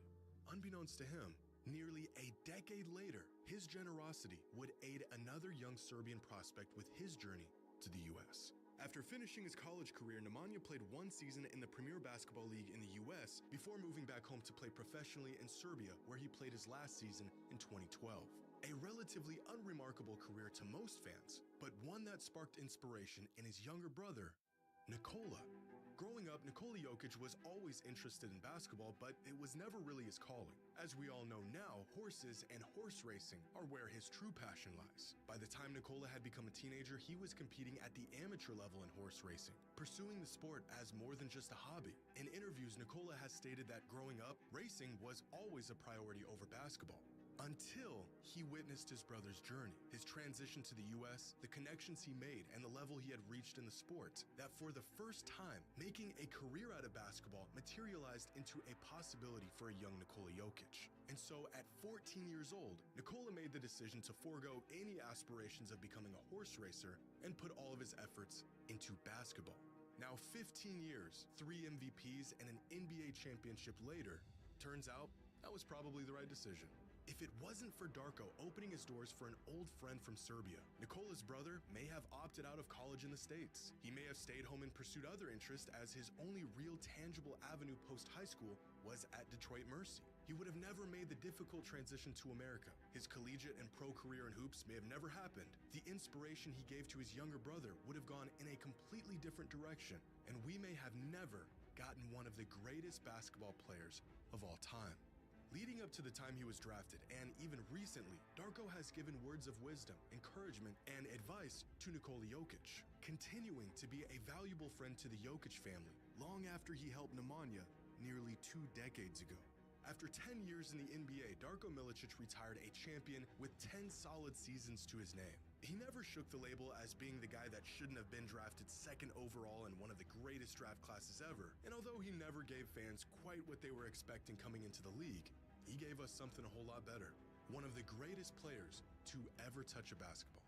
Unbeknownst to him, nearly a decade later, his generosity would aid another young Serbian prospect with his journey to the U.S. After finishing his college career, Nemanja played one season in the Premier Basketball League in the U.S. before moving back home to play professionally in Serbia, where he played his last season in 2012. A relatively unremarkable career to most fans, but one that sparked inspiration in his younger brother, Nikola. Growing up, Nikola Jokic was always interested in basketball, but it was never really his calling. As we all know now, horses and horse racing are where his true passion lies. By the time Nikola had become a teenager, he was competing at the amateur level in horse racing, pursuing the sport as more than just a hobby. In interviews, Nikola has stated that growing up, racing was always a priority over basketball. Until he witnessed his brother's journey, his transition to the US, the connections he made, and the level he had reached in the sport, that for the first time, making a career out of basketball materialized into a possibility for a young Nikola Jokic. And so at 14 years old, Nikola made the decision to forego any aspirations of becoming a horse racer and put all of his efforts into basketball. Now 15 years, 3 MVPs, and an NBA championship later, turns out that was probably the right decision. If it wasn't for Darko opening his doors for an old friend from Serbia, Nikola's brother may have opted out of college in the States. He may have stayed home and pursued other interests, as his only real tangible avenue post-high school was at Detroit Mercy. He would have never made the difficult transition to America. His collegiate and pro career in hoops may have never happened. The inspiration he gave to his younger brother would have gone in a completely different direction, and we may have never gotten one of the greatest basketball players of all time. Leading up to the time he was drafted, and even recently, Darko has given words of wisdom, encouragement, and advice to Nikola Jokic, continuing to be a valuable friend to the Jokic family long after he helped Nemanja nearly 2 decades ago. After 10 years in the NBA, Darko Milicic retired a champion with 10 solid seasons to his name. He never shook the label as being the guy that shouldn't have been drafted second overall in one of the greatest draft classes ever, and although he never gave fans quite what they were expecting coming into the league, he gave us something a whole lot better. One of the greatest players to ever touch a basketball.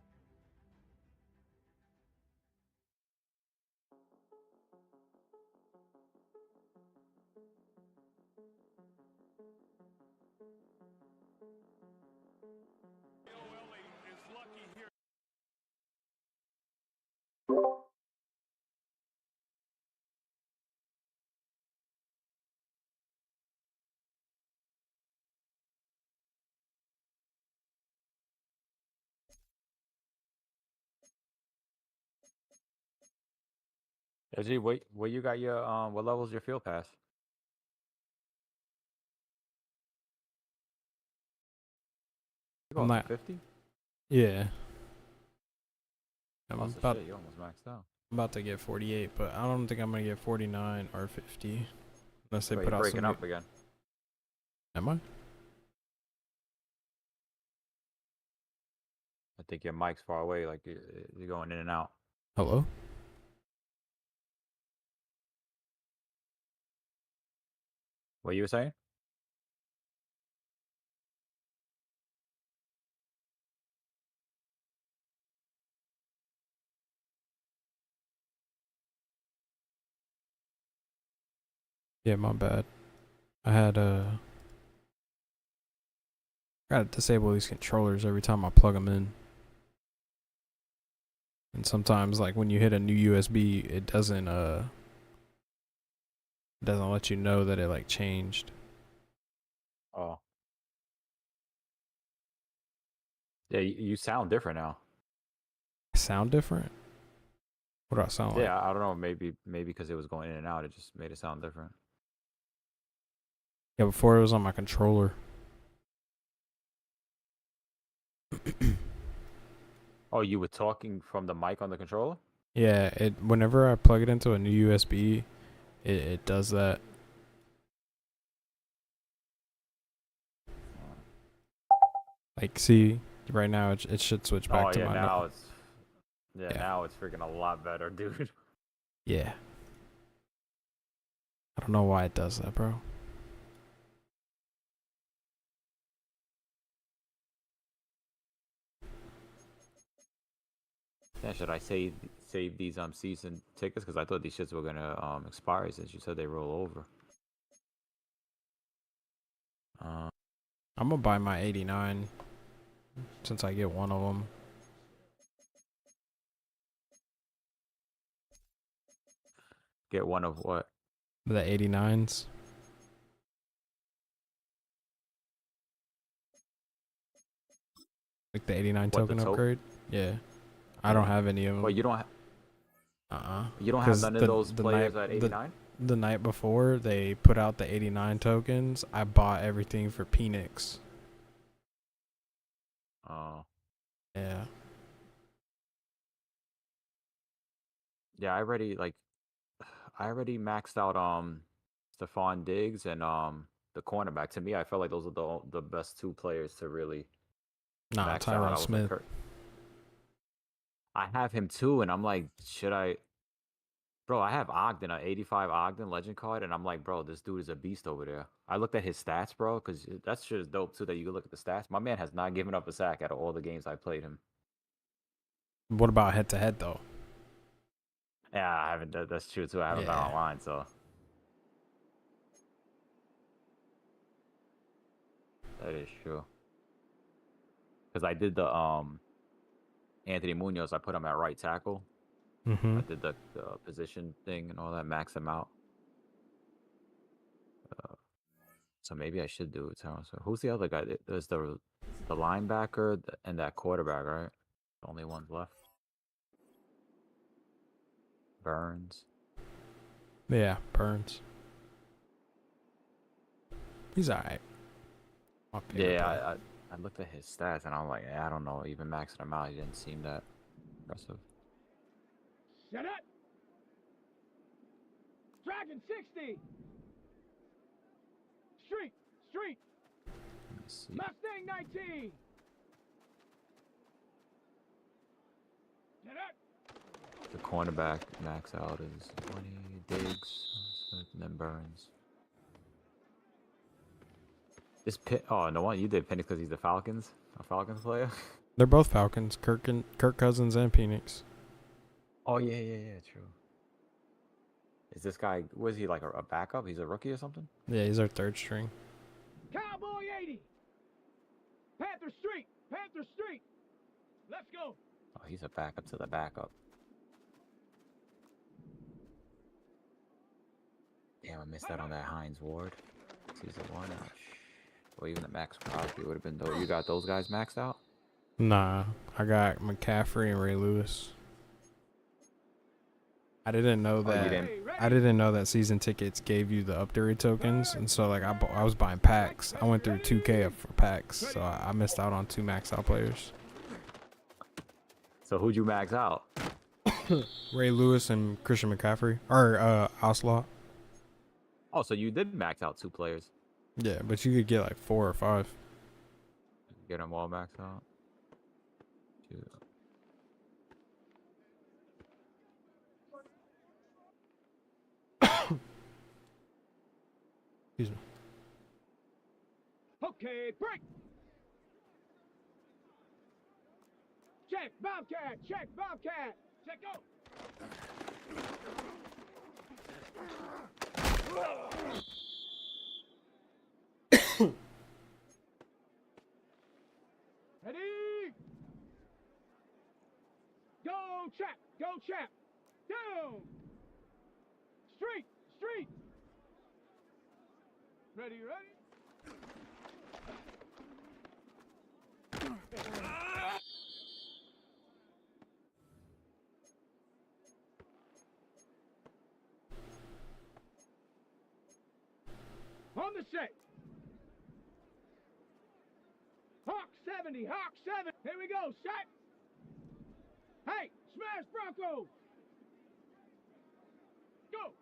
Willie is lucky here. Yeah, G, what you got your what level's your field pass? You I'm going not. 50? Yeah. I'm Lots of about, shit, you almost maxed out. about to get 48, but I don't think I'm gonna get 49 or 50 unless they Wait, put you're out breaking some. up again. Am I? I think your mic's far away, like you're going in and out. Hello? What you were saying? Yeah, my bad. I had gotta disable these controllers every time I plug them in. And sometimes, like when you hit a new USB, it doesn't let you know that it like changed. Oh. Yeah, you sound different now. Sound different? What do I sound like? Yeah, I don't know. Maybe because it was going in and out, it just made it sound different. Yeah, before it was on my controller. Oh, you were talking from the mic on the controller? Yeah, it whenever I plug it into a new USB, it does that. Like, see, right now it should switch back Oh to yeah, my now it's Yeah. now it's freaking a lot better, dude. yeah. I don't know why it does that, bro. Yeah, should I save these season tickets? Because I thought these shits were gonna expire since you said they roll over. I'm gonna buy my 89 since I get one of them. Get one of what? The 89s. Like the 89 What, token the upgrade. Yeah. I don't have any of them. Well, you don't. You don't have 'Cause none of those players at 89. The night before they put out the 89 tokens, I bought everything for Penix. Oh. Yeah. Yeah, I already maxed out Stephon Diggs and the cornerback. To me, I felt like those are the best two players to really Nah, max out. Tyron I was Smith. like, I have him too, and I'm like, should I? Bro, I have Ogden, an 85 Ogden legend card, and I'm like, bro, this dude is a beast over there. I looked at his stats, bro, because that shit is dope too. That you can look at the stats. My man has not given up a sack out of all the games I played him. What about head to head though? Yeah, I haven't. That's true too. I haven't been Yeah. online, so that is true. Because I did the Anthony Munoz. I put him at right tackle. Mm-hmm. I did the position thing and all that, max him out. So maybe I should do it too. So who's the other guy? There's the linebacker and that quarterback, right? The only ones left. Burns. Yeah, Burns. He's alright. Yeah, I looked at his stats and I'm like, I don't know. Even maxing him out, he didn't seem that impressive. Set up. Dragon 60. Street. Let me see. Mustang 19. Set up. The cornerback max out is 20. Diggs, Smith, and then Burns. This pit. Oh, no one. You did Penix because he's a Falcons player. They're both Falcons. Kirk Cousins and Penix. Oh yeah, true. Is this guy? Was he like a backup? He's a rookie or something? Yeah, he's our third string. Cowboy 80. Panther Street. Let's go. Oh, he's a backup to the backup. Damn, I missed out on that Hines Ward. Season 1. Or even the Max Crosby would have been though. You got those guys maxed out? Nah, I got McCaffrey and Ray Lewis. I didn't know that. I didn't know that season tickets gave you the upgrade tokens, and so like I was buying packs. I went through 2K for packs, so I missed out on 2 max out players. So who'd you max out? Ray Lewis and Christian McCaffrey, or Oslot. Oh, so you did max out 2 players. Yeah, but you could get like 4 or 5. Get them all maxed out. 2. Excuse me. Okay, break. Check Bobcat. Check go. Ready? Go chap. Down. Street. Ready. On the set. Hawk 70. 70. Hawk 7. Here we go. Set. Hey, smash Bronco. Go.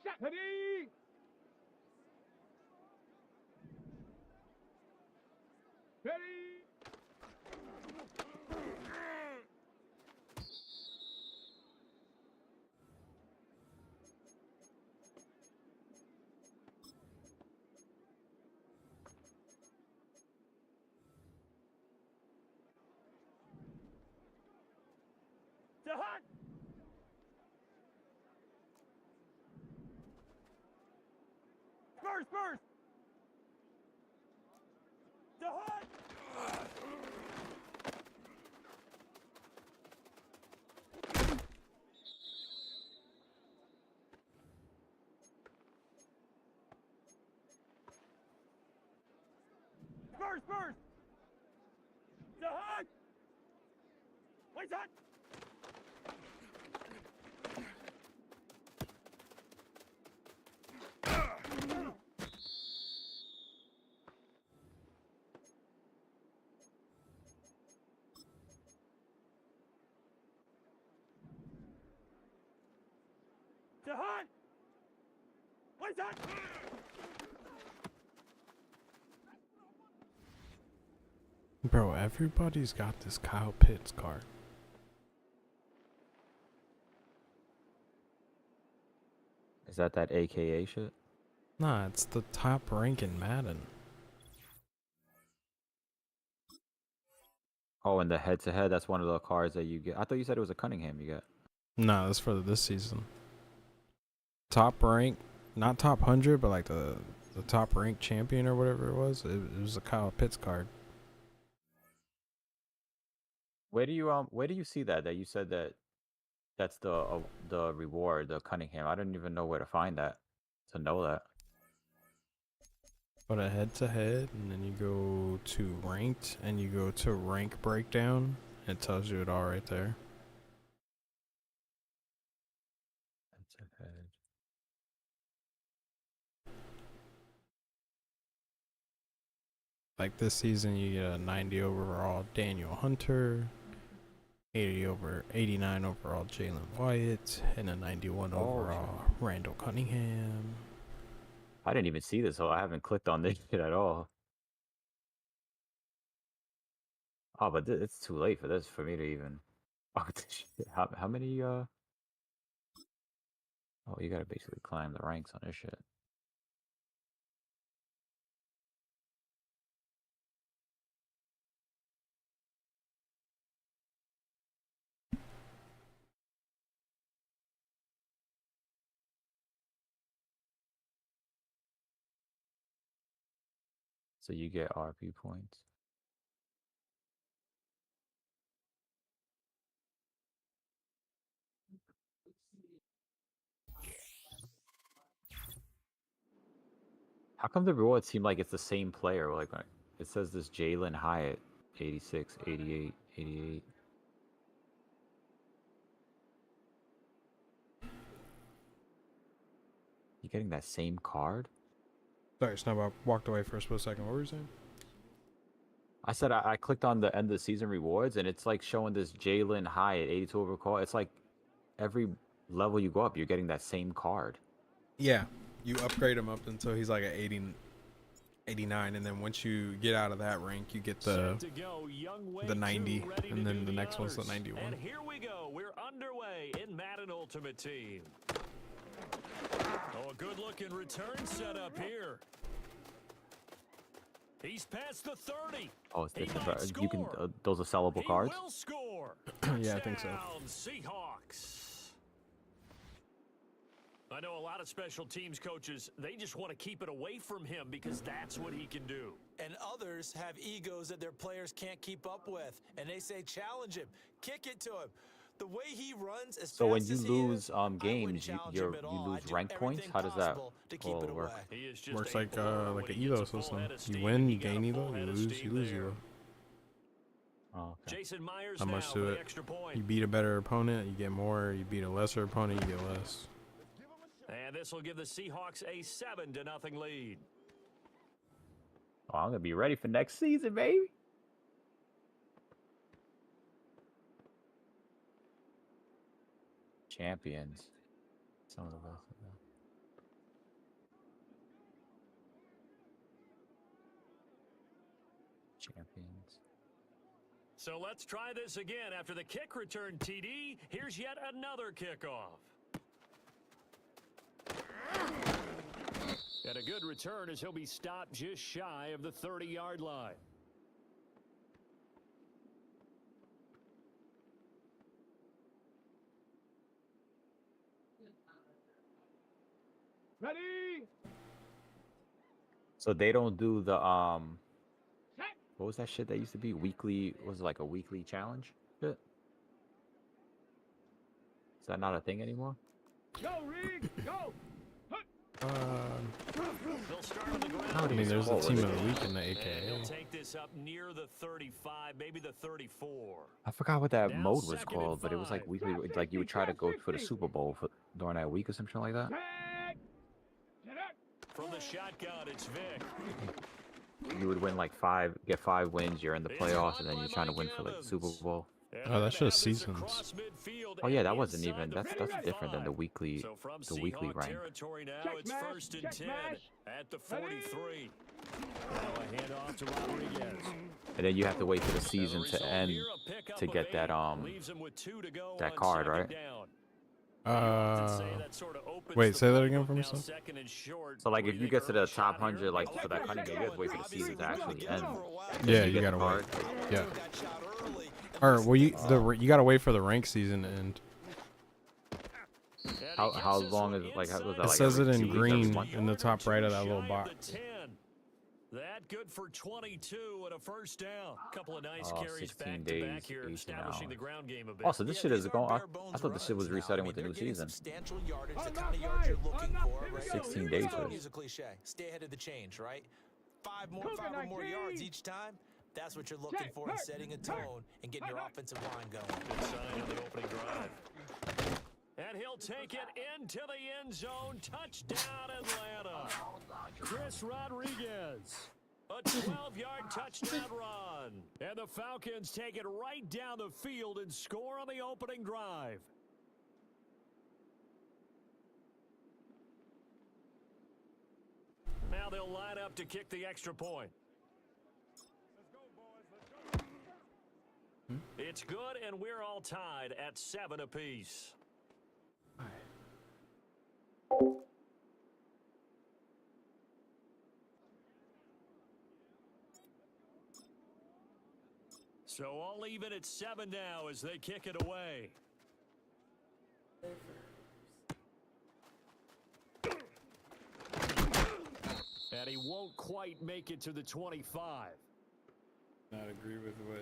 Set. Ready. Ready. To hunt. First, first. To hunt. First, first. To hunt. Place hunt. To hunt. Place hunt. Bro, everybody's got this Kyle Pitts card. Is that AKA shit? Nah, it's the top rank in Madden. Oh, and the head-to-head, that's one of the cards that you get. I thought you said it was a Cunningham you got. Nah, that's for this season. Top rank, not top 100, but like the top rank champion or whatever it was. It was a Kyle Pitts card. Where do you see that you said that's the reward, the Cunningham? I didn't even know where to find that to know that. But a head-to-head, and then you go to ranked, and you go to rank breakdown. It tells you it all right there. Head-to-head. Like this season, you get a 90 overall Daniel Hunter, 89 overall Jalen Wyatt, and a 91 overall Randall Cunningham. I didn't even see this, so I haven't clicked on this shit at all. Oh, but it's too late for this for me to even. Oh, shit. How many? Oh, you gotta basically climb the ranks on this shit. So you get RP points. How come the rewards seem like it's the same player? Like it says this Jalen Hyatt, 86, 88, 88. You getting that same card? Sorry, Snub, I walked away for a split second. What were you saying? I said I clicked on the end of the season rewards, and it's like showing this Jalen Hyatt, 82 overall. It's like every level you go up, you're getting that same card. Yeah, you upgrade him up until he's like at 80, 89, and then once you get out of that rank, you get the 90, and then the next one's the 91. And here we go. We're underway in Madden Ultimate Team. Oh, a good-looking return setup here. He's past the 30. Oh, it's different. You can those are sellable cards. He will score. Yeah, I think so. Seahawks. I know a lot of special teams coaches, they just want to keep it away from him because that's what he can do. And others have egos that their players can't keep up with. And they say, challenge him, kick it to him, The way he runs as So when fast you as he lose is, I wouldn't games, challenge you him at all. lose I'd do rank points. everything How does that possible to keep all it work? away. He is just Works a like blur an when he gets elo a full system. head of You steam, win, and you got a gain full elo. You head of lose, you steam lose there. elo. Oh, okay. Jason Myers Not now much for to the it. extra point. You beat a better opponent, you get more. You beat a lesser opponent, you get less. And this will give the Seahawks a 7-0 lead. Oh, I'm gonna be ready for next season, baby. Champions. Some of the best of them. Champions. So let's try this again. After the kick return, TD, here's yet another kickoff. And a good return as he'll be stopped just shy of the 30-yard line. Ready? So they don't do the what was that shit that used to be weekly? Was it like a weekly challenge? Shit. Is that not a thing anymore? Go, Reed, go. They'll start on the ground. I mean, there's a What team was of the it? week in the And he'll AKA. take this up near the 35, maybe the 34. I forgot what that Now mode was 2nd and called, but it was like 5. weekly. Like you would try to go for the Super Bowl for during that week or something like that. Set up. From the shotgun, it's Vic. You would win like get 5 wins. You're in the playoffs, and then you're trying to win for like the Super Bowl. And Oh, they're that's gonna just have this seasons. across midfield Oh yeah, and that wasn't inside even. the That's different than the 45. weekly. So from The weekly Seahawk rank. territory now, Check it's smash, 1st and check 10 smash. at the 43. Now a handoff to Rodriguez. And then you have to wait for the And the season result to end here, a pickup to of get that 8, leaves him with 2 to go that on card, 2nd right? down. You often say that sort of opens Wait, the say that again playbook for me, now, son. 2nd and short. So like What if do you think, get to the early top shot here? 100, like Check for that back, kind of check game, you have to wait for the back. season to actually end. Yeah, you you get gotta the wait. card. Yeah. Got shot early, and Or this well, is you gotta wait for the rank season to end. And he How gets this long one is like? How was inside that It like says every it in 2 weeks, every green month? in the top right of that Shy little the box. 10. That good for 22 and a first down. Couple of nice Oh, carries 16 back to back days, here, 18 establishing the hours. ground game a bit. Also, this shit is these going. aren't I bare-bones thought this shit was runs now. resetting I with the mean, new they're getting season. substantial yardage, the Enough, kind of yards you're guys. looking Enough. for, Here we right? go. 16 Here we days go. worth. Use a cliche. Stay ahead of the change, right? 5 or Cougar more yards 19. each time. That's what you're looking Check, for in hurt, setting a hurt, tone and getting your hurt. offensive line going. Good sign on the opening drive. And he'll take it into the end zone. Touchdown, Atlanta. Chris Rodriguez. A 12-yard touchdown run. And the Falcons take it right down the field and score on the opening drive. Now they'll line up to kick the extra point. It's good, and we're all tied at 7 apiece. So all even at 7 now as they kick it away. And he won't quite make it to the 25. Not agree with what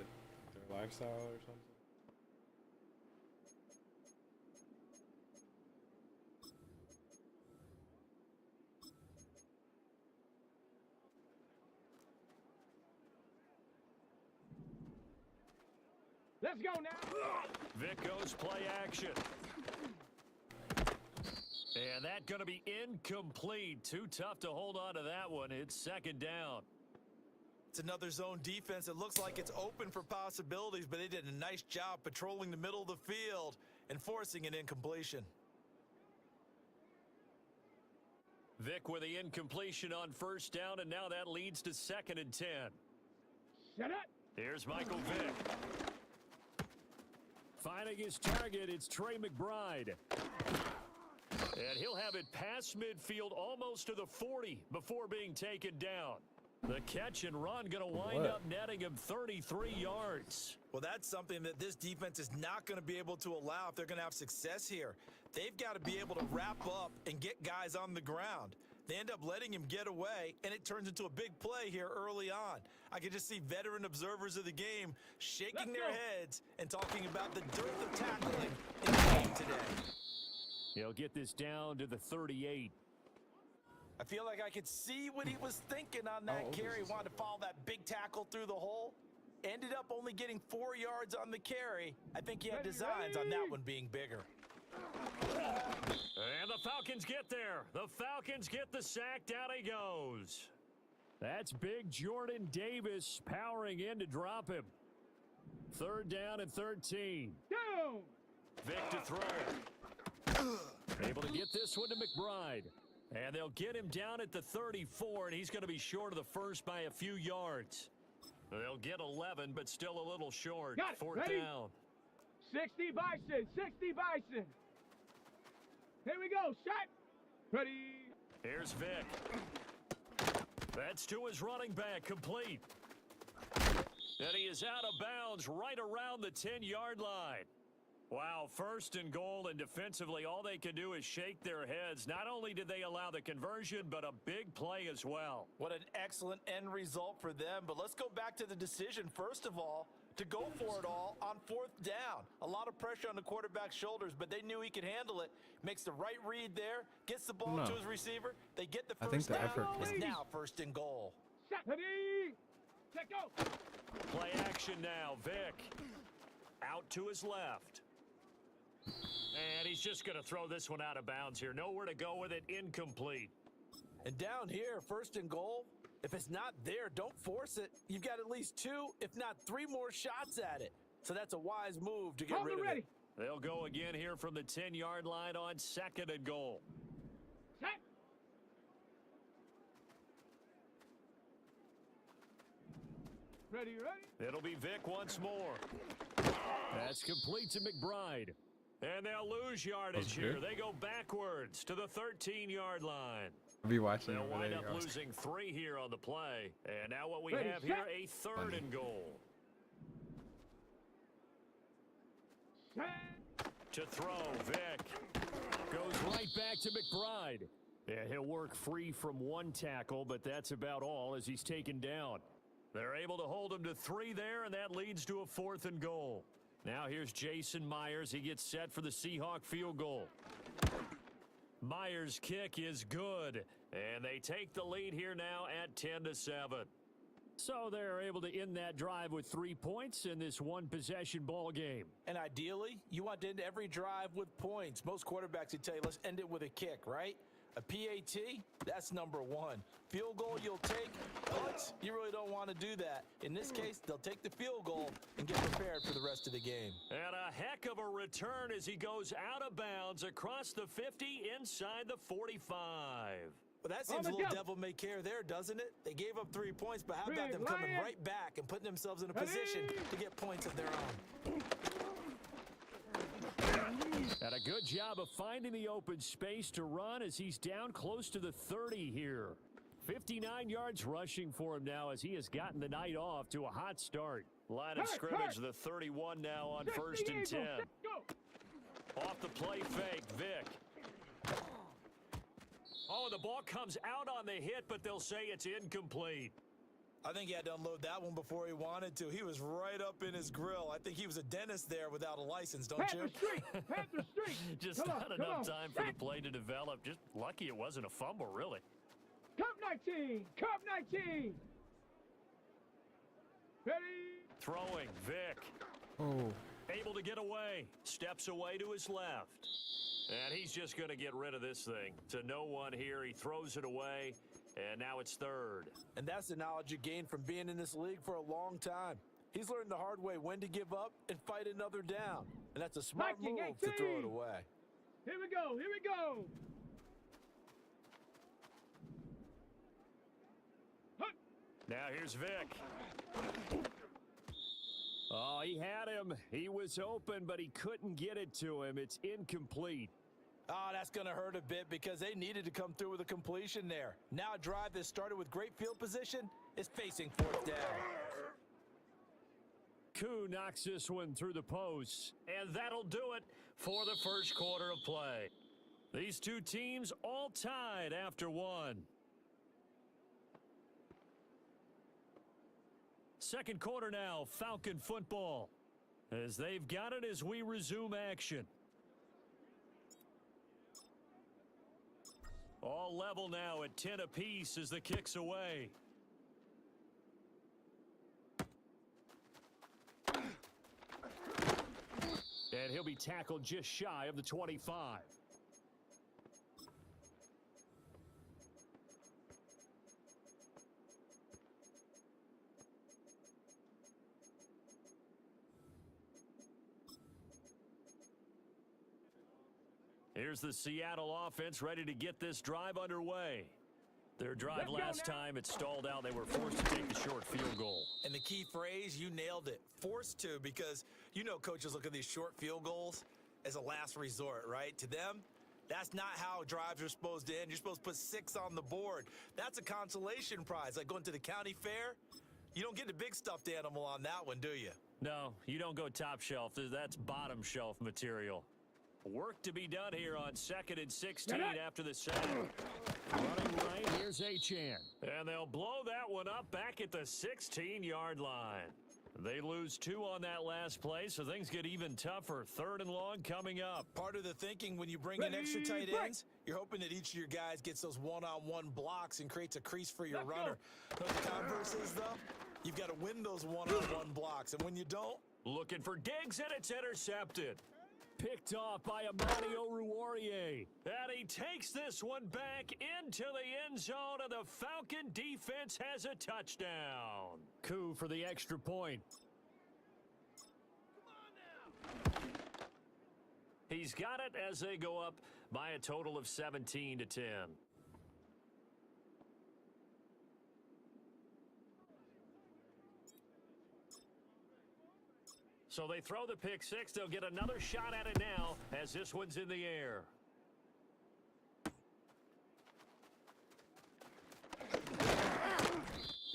their lifestyle or something. Let's go now. Vic goes play action. And that going to be incomplete. Too tough to hold on to that one. It's 2nd down. It's another zone defense. It looks like it's open for possibilities, but they did a nice job patrolling the middle of the field and forcing an incompletion. Vic with the incompletion on 1st down, and now that leads to 2nd and 10. Set up. Here's Michael Vick. Finding his target, it's Trey McBride. And he'll have it past midfield almost to the 40 before being taken down. The catch and run going to wind up netting him 33 yards. Well, that's something that this defense is not going to be able to allow if they're going to have success here. They've got to be able to wrap up and get guys on the ground. They end up letting him get away, and it turns into a big play here early on. I can just see veteran observers of the game shaking their heads and talking about the dearth of tackling in the game today. He'll get this down to the 38. I feel like I could see what he was thinking on that carry. He wanted to follow that big tackle through the hole. Ended up only getting 4 yards on the carry. I think he had designs on that one being bigger. And the Falcons get there. The Falcons get the sack. Down he goes. That's big Jordan Davis powering in to drop him. 3rd down and 13. Down. Vic to throw. Able to get this one to McBride. And they'll get him down at the 34, and he's going to be short of the first by a few yards. They'll get 11, but still a little short. 4th Ready? down. 60 Bison, 60 Bison. Here we go, shot. Ready. Here's Vic. That's to his running back, complete. And he is out of bounds right around the 10-yard line. Wow, 1st and goal, and defensively all they can do is shake their heads. Not only did they allow the conversion, but a big play as well. What an excellent end result for them. But let's go back to the decision, first of all, to go for it all on 4th down. A lot of pressure on the quarterback's shoulders, but they knew he could handle it. Makes the right read there, gets the ball to his receiver. They get the first down. It's now 1st and goal. Ready. Let go. Play action now, Vic. Out to his left. And he's just going to throw this one out of bounds here. Nowhere to go with it. Incomplete. And down here, 1st and goal, if it's not there, don't force it. You've got at least 2, if not 3 more shots at it. So that's a wise move to get rid of it. They'll go again here from the 10-yard line on 2nd and goal. Set. Ready. It'll be Vic once more. That's complete to McBride. And they'll lose yardage here. They go backwards to the 13-yard line. I'll be watching. They'll wind up losing 3 here on the play. And now what we have here, a 3rd and goal. To throw, Vic. Goes right back to McBride. Yeah, he'll work free from 1 tackle, but that's about all as he's taken down. They're able to hold him to 3 there, and that leads to a 4th and goal. Now here's Jason Myers. He gets set for the Seahawk field goal. Myers' kick is good, and they take the lead here now at 10-7. So they're able to end that drive with 3 points in this one-possession ball game. And ideally, you want to end every drive with points. Most quarterbacks would tell you, let's end it with a kick, right? A PAT, that's number 1. Field goal you'll take, but you really don't want to do that. In this case, they'll take the field goal and get prepared for the rest of the game. And a heck of a return as he goes out of bounds across the 50 inside the 45. Well, that seems a little devil-may-care there, doesn't it? They gave up 3 points, but how about them coming right back and putting themselves in a position to get points of their own? And a good job of finding the open space to run as he's down close to the 30 here. 59 yards rushing for him now as he has gotten the night off to a hot start. Line of scrimmage, the 31 now on 1st and 10. Off the play fake, Vic. Oh, the ball comes out on the hit, but they'll say it's incomplete. I think he had to unload that one before he wanted to. He was right up in his grill. I think he was a dentist there without a license, don't you? Panther Street. Just not enough time for the play to develop. Just lucky it wasn't a fumble, really. Cup 19. Cup 19. Ready. Throwing, Vic. Oh. Able to get away. Steps away to his left. And he's just going to get rid of this thing. To no one here. He throws it away. And now it's 3rd. And that's the knowledge you gain from being in this league for a long time. He's learned the hard way when to give up and fight another down. And that's a smart move to throw it away. Here we go. Here we go. Now here's Vic. Oh, he had him. He was open, but he couldn't get it to him. It's incomplete. Oh, that's going to hurt a bit because they needed to come through with a completion there. Now a drive that started with great field position is facing 4th down. Koo knocks this one through the posts, and that'll do it for the first quarter of play. These two teams all tied after one. Second quarter now, Falcon football. As they've got it as we resume action. All level now at 10 apiece as the kick's away. And he'll be tackled just shy of the 25. Here's the Seattle offense ready to get this drive underway. Their drive last time, it stalled out. They were forced to take the short field goal. And the key phrase, you nailed it. Forced to, because you know coaches look at these short field goals as a last resort, right? To them, that's not how drives are supposed to end. You're supposed to put 6 on the board. That's a consolation prize. Like going to the county fair, you don't get the big stuffed animal on that one, do you? No, you don't go top shelf. That's bottom shelf material. Work to be done here on 2nd and 16 after the sack. Running right, here's Achane. And they'll blow that one up back at the 16-yard line. They lose 2 on that last play, so things get even tougher. 3rd and long coming up. Part of the thinking when you bring in extra tight ends, you're hoping that each of your guys gets those one-on-one blocks and creates a crease for your runner. But the converse is, though, you've got to win those one-on-one blocks, and when you don't... Looking for Diggs, and it's intercepted. Picked off by Amani Oruwariye. And he takes this one back into the end zone, and the Falcon defense has a touchdown. Coup for the extra point. He's got it as they go up by a total of 17-10. So they throw the pick 6. They'll get another shot at it now as this one's in the air.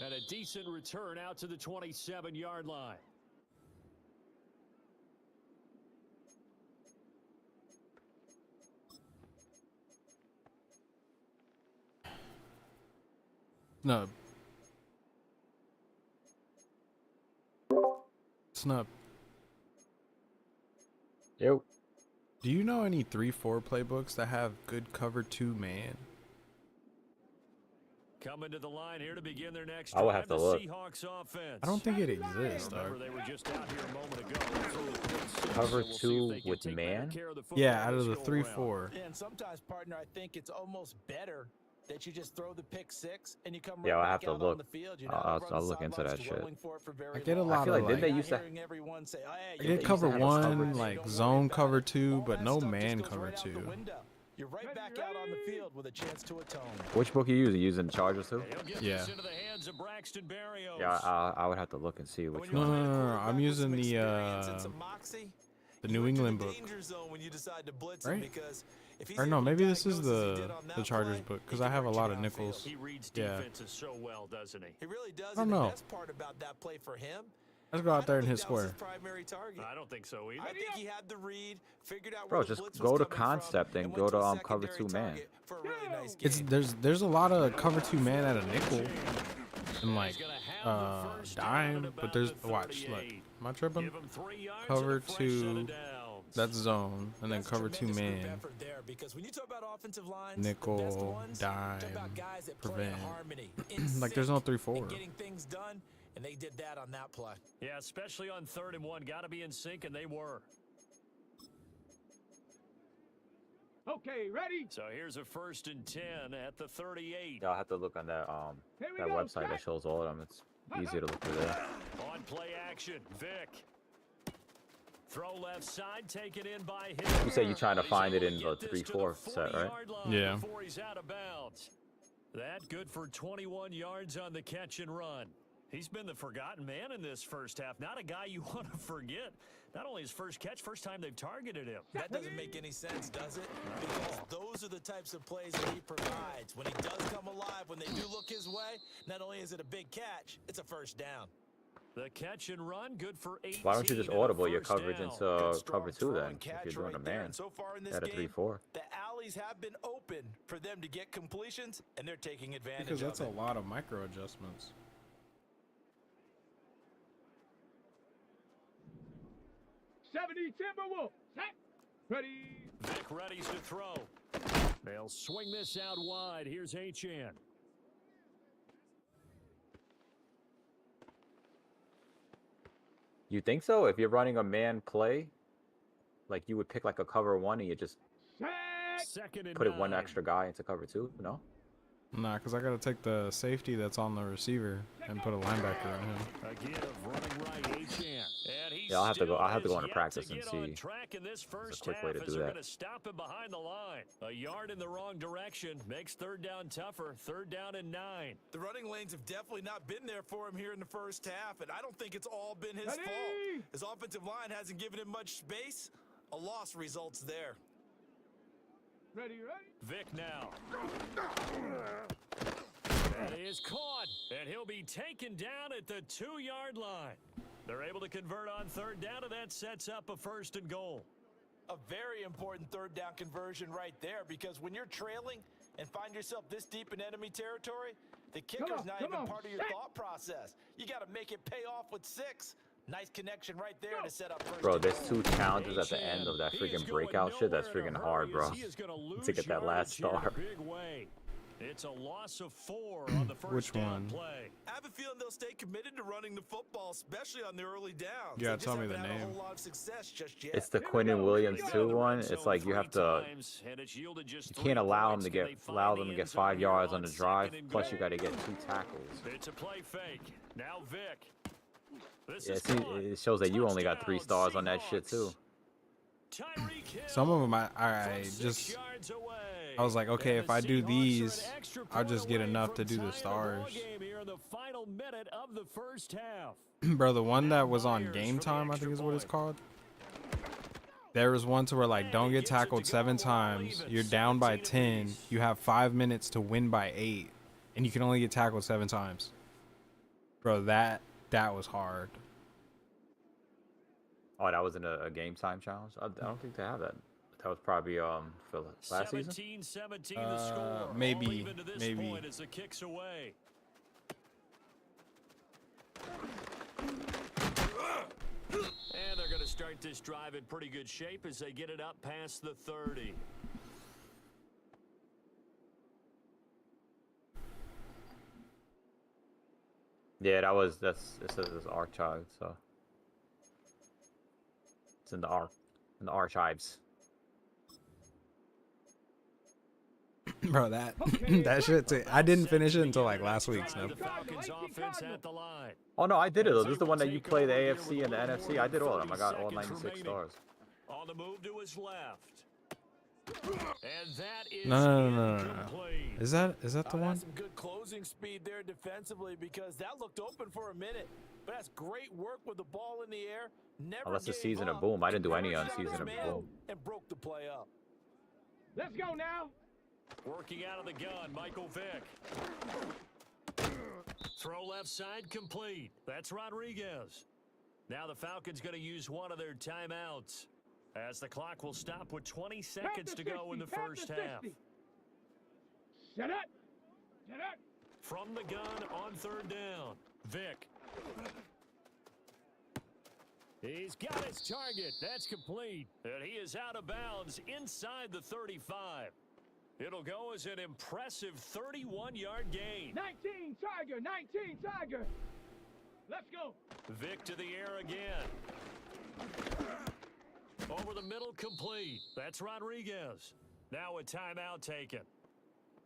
And a decent return out to the 27-yard line. Snub. Snub. Yo. Do you know any 3-4 playbooks that have good cover 2 man? Coming to the line here to begin their next I will drive, have to the look. Seahawks offense. I don't think it exists, Remember, dog. they were just out here a moment ago. Cover So we'll see if 2 they can with take better man? care of the football Yeah, out of the this go around. 3-4. And sometimes, partner, I think it's almost better that you just throw the pick 6 and you come Yeah, right I'll have back to out look. on the field. You know, I'll over on the look into sidelines that shit. dwelling for it for very I get a long. lot I feel of like, didn't they like, used to... Hearing everyone say, "Oh, I yeah, get used to cover have 1, coverage. like Don't worry zone about cover it." 2, All but that no stuff just man goes cover right out the 2. window. You're right back out on the field with a chance to atone. Which book you use? You using Chargers too? He'll get Yeah. this into the hands of Braxton Berrios. Yeah, I would have to look and see which No, one. no, no, no, I'm using the New England book. Right? Or no, maybe this is the Chargers book, because I have a lot of nickels. He reads Yeah. defenses so well, doesn't he? He really does. I don't and know. The best part about that play for him, Let's go out there and I hit don't think that was square. his primary target. I don't think so either. I think he had the read, figured out Bro, where the just blitz go was to coming from, concept and went go to a cover secondary 2 man. target for a really nice It's game. there's a lot of cover 2 man at a nickel and like He's gonna have the first down dime, at but about there's the watch look. 38. Am I tripping? Give him 3 yards Cover and a fresh set of 2, downs. that's zone, and then That's a cover 2 tremendous group man, effort there, because when you talk about offensive lines, the best nickel, ones, dime, talk about guys that play in prevent. harmony, in Like there's no sync, 3-4. and getting things done, and they did that on that play. Yeah, especially on 3rd and 1. Got to be in sync, and they were. Okay, ready? So here's a 1st and 10 at the 38. Yeah, I'll have to look on that Here we that go, website that set. shows all of them. It's easier to look through there. On play action, Vic. Throw left side, taken in by him. You say you're trying to He's find it able in to the get this to 3-4 set, right? 40-yard line Yeah. Before he's out of bounds. That good for 21 yards on the catch and run. He's been the forgotten man in this first half. Not a guy you want to forget. Not only his first catch, first time they've targeted him. That doesn't make any sense, does it? Because those are the types of plays that he provides. When he does come alive, when they do look his way, not only is it a big catch, it's a first down. The catch and run, good for 18. Why don't you just and a audible your first coverage down. into cover 2 throw then? and If catch you're doing right a there. man And so far in this at a game, 3-4. the alleys have been open for them to get completions, and they're taking advantage Because that's of a it. lot of micro adjustments. '70 Timberwolves. Set. Ready. Vic readies to throw. They'll swing this out wide. Here's Achane. You think so? If you're running a man play, like you would pick like a cover 1 and you just Set. Second and put it 1 9. extra guy into cover 2? No? Nah, because I got to take the safety that's on the receiver and put a linebacker on him. Again, of running right, Achane. And he Yeah, I'll have to go still into has practice yet and to get on see. track in this first quick half way to as do they're that. going to stop him behind the line. A yard in the wrong direction makes third down tougher. Third down and 9. The running lanes have definitely not been there for him here in the first half, and I don't think it's all been his Ready. fault. His offensive line hasn't given him much space. A loss results there. Ready, ready. Vic now. That is caught, and he'll be taken down at the 2-yard line. They're able to convert on third down, and that sets up a first and goal. A very important third down conversion right there, because when you're trailing and find yourself this deep in enemy territory, the kicker's not even part of your thought process. You got to make it pay off with 6. Nice connection right there to set up first. Bro, there's 2 challenges at the end of that freaking breakout shit. That's freaking hard, bro. To get that last star. It's a loss of 4 on the first Which down one? play. I have a feeling they'll stay committed to running the football, especially on the early downs. You gotta They just tell me the haven't had a name. whole lot of success just yet. It's the Quinnen Williams 2 one. It's like you have to. You can't allow them to get 5 yards on the drive. Plus, you got to get 2 tackles. It's a play fake. Now Vic. Yeah, it shows that you only got 3 stars on that shit too. Some of them I was like, okay, if I do these, I'll just get enough to do the stars. Bro, the one that was on Game Time, I think is what it's called. There was one to where like, don't get tackled 7 times. You're down by 10. You have 5 minutes to win by 8, and you can only get tackled 7 times. Bro, that was hard. Oh, that was in a game time challenge. I don't think they have that. That was probably for last season. 17-17 the score. Maybe. All even to this point as the kick's away. And they're going to start this drive in pretty good shape as they get it up past the 30. Yeah, it says archive, so it's in the archives. Bro, that that shit. I didn't finish it until like last week. So. The Falcons offense at the line. Oh no, I did it though. This is the one that you play the AFC and the NFC. I did all of them. I got all 96 stars. On the move to his left. And that is No. Is that the one? Some good closing speed there defensively, because that looked open for a minute. But that's great work with the ball in the air. Never Oh, that's the gave season of up. boom. I didn't do any Never on shot season his of man boom. and broke the play up. Let's go now. Working out of the gun, Michael Vick. Throw left side complete. That's Rodriguez. Now the Falcons going to use one of their timeouts, as the clock will stop with 20 seconds to go in the first half. Set up. Set up. From the gun on third down, Vick. He's got his target. That's complete. And he is out of bounds inside the 35. It'll go as an impressive 31-yard gain. 19 Tiger. Let's go. Vick to the air again. Over the middle, complete. That's Rodriguez. Now a timeout taken.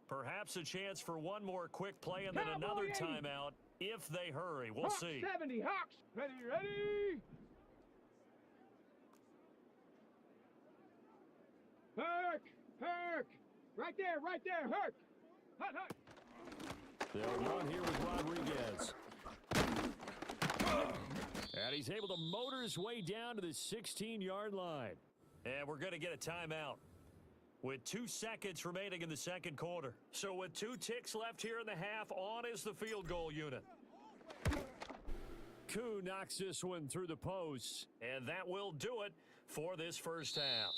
Perhaps a chance for one more quick play and then another timeout if they hurry. We'll see. 70 Hawks. Ready. Herc. Right there. Herc. Hut. They'll run here with Rodriguez. And he's able to motor his way down to the 16-yard line. And we're going to get a timeout with 2 seconds remaining in the second quarter. So with 2 ticks left here in the half, on is the field goal unit. Koo knocks this one through the post, and that will do it for this first half.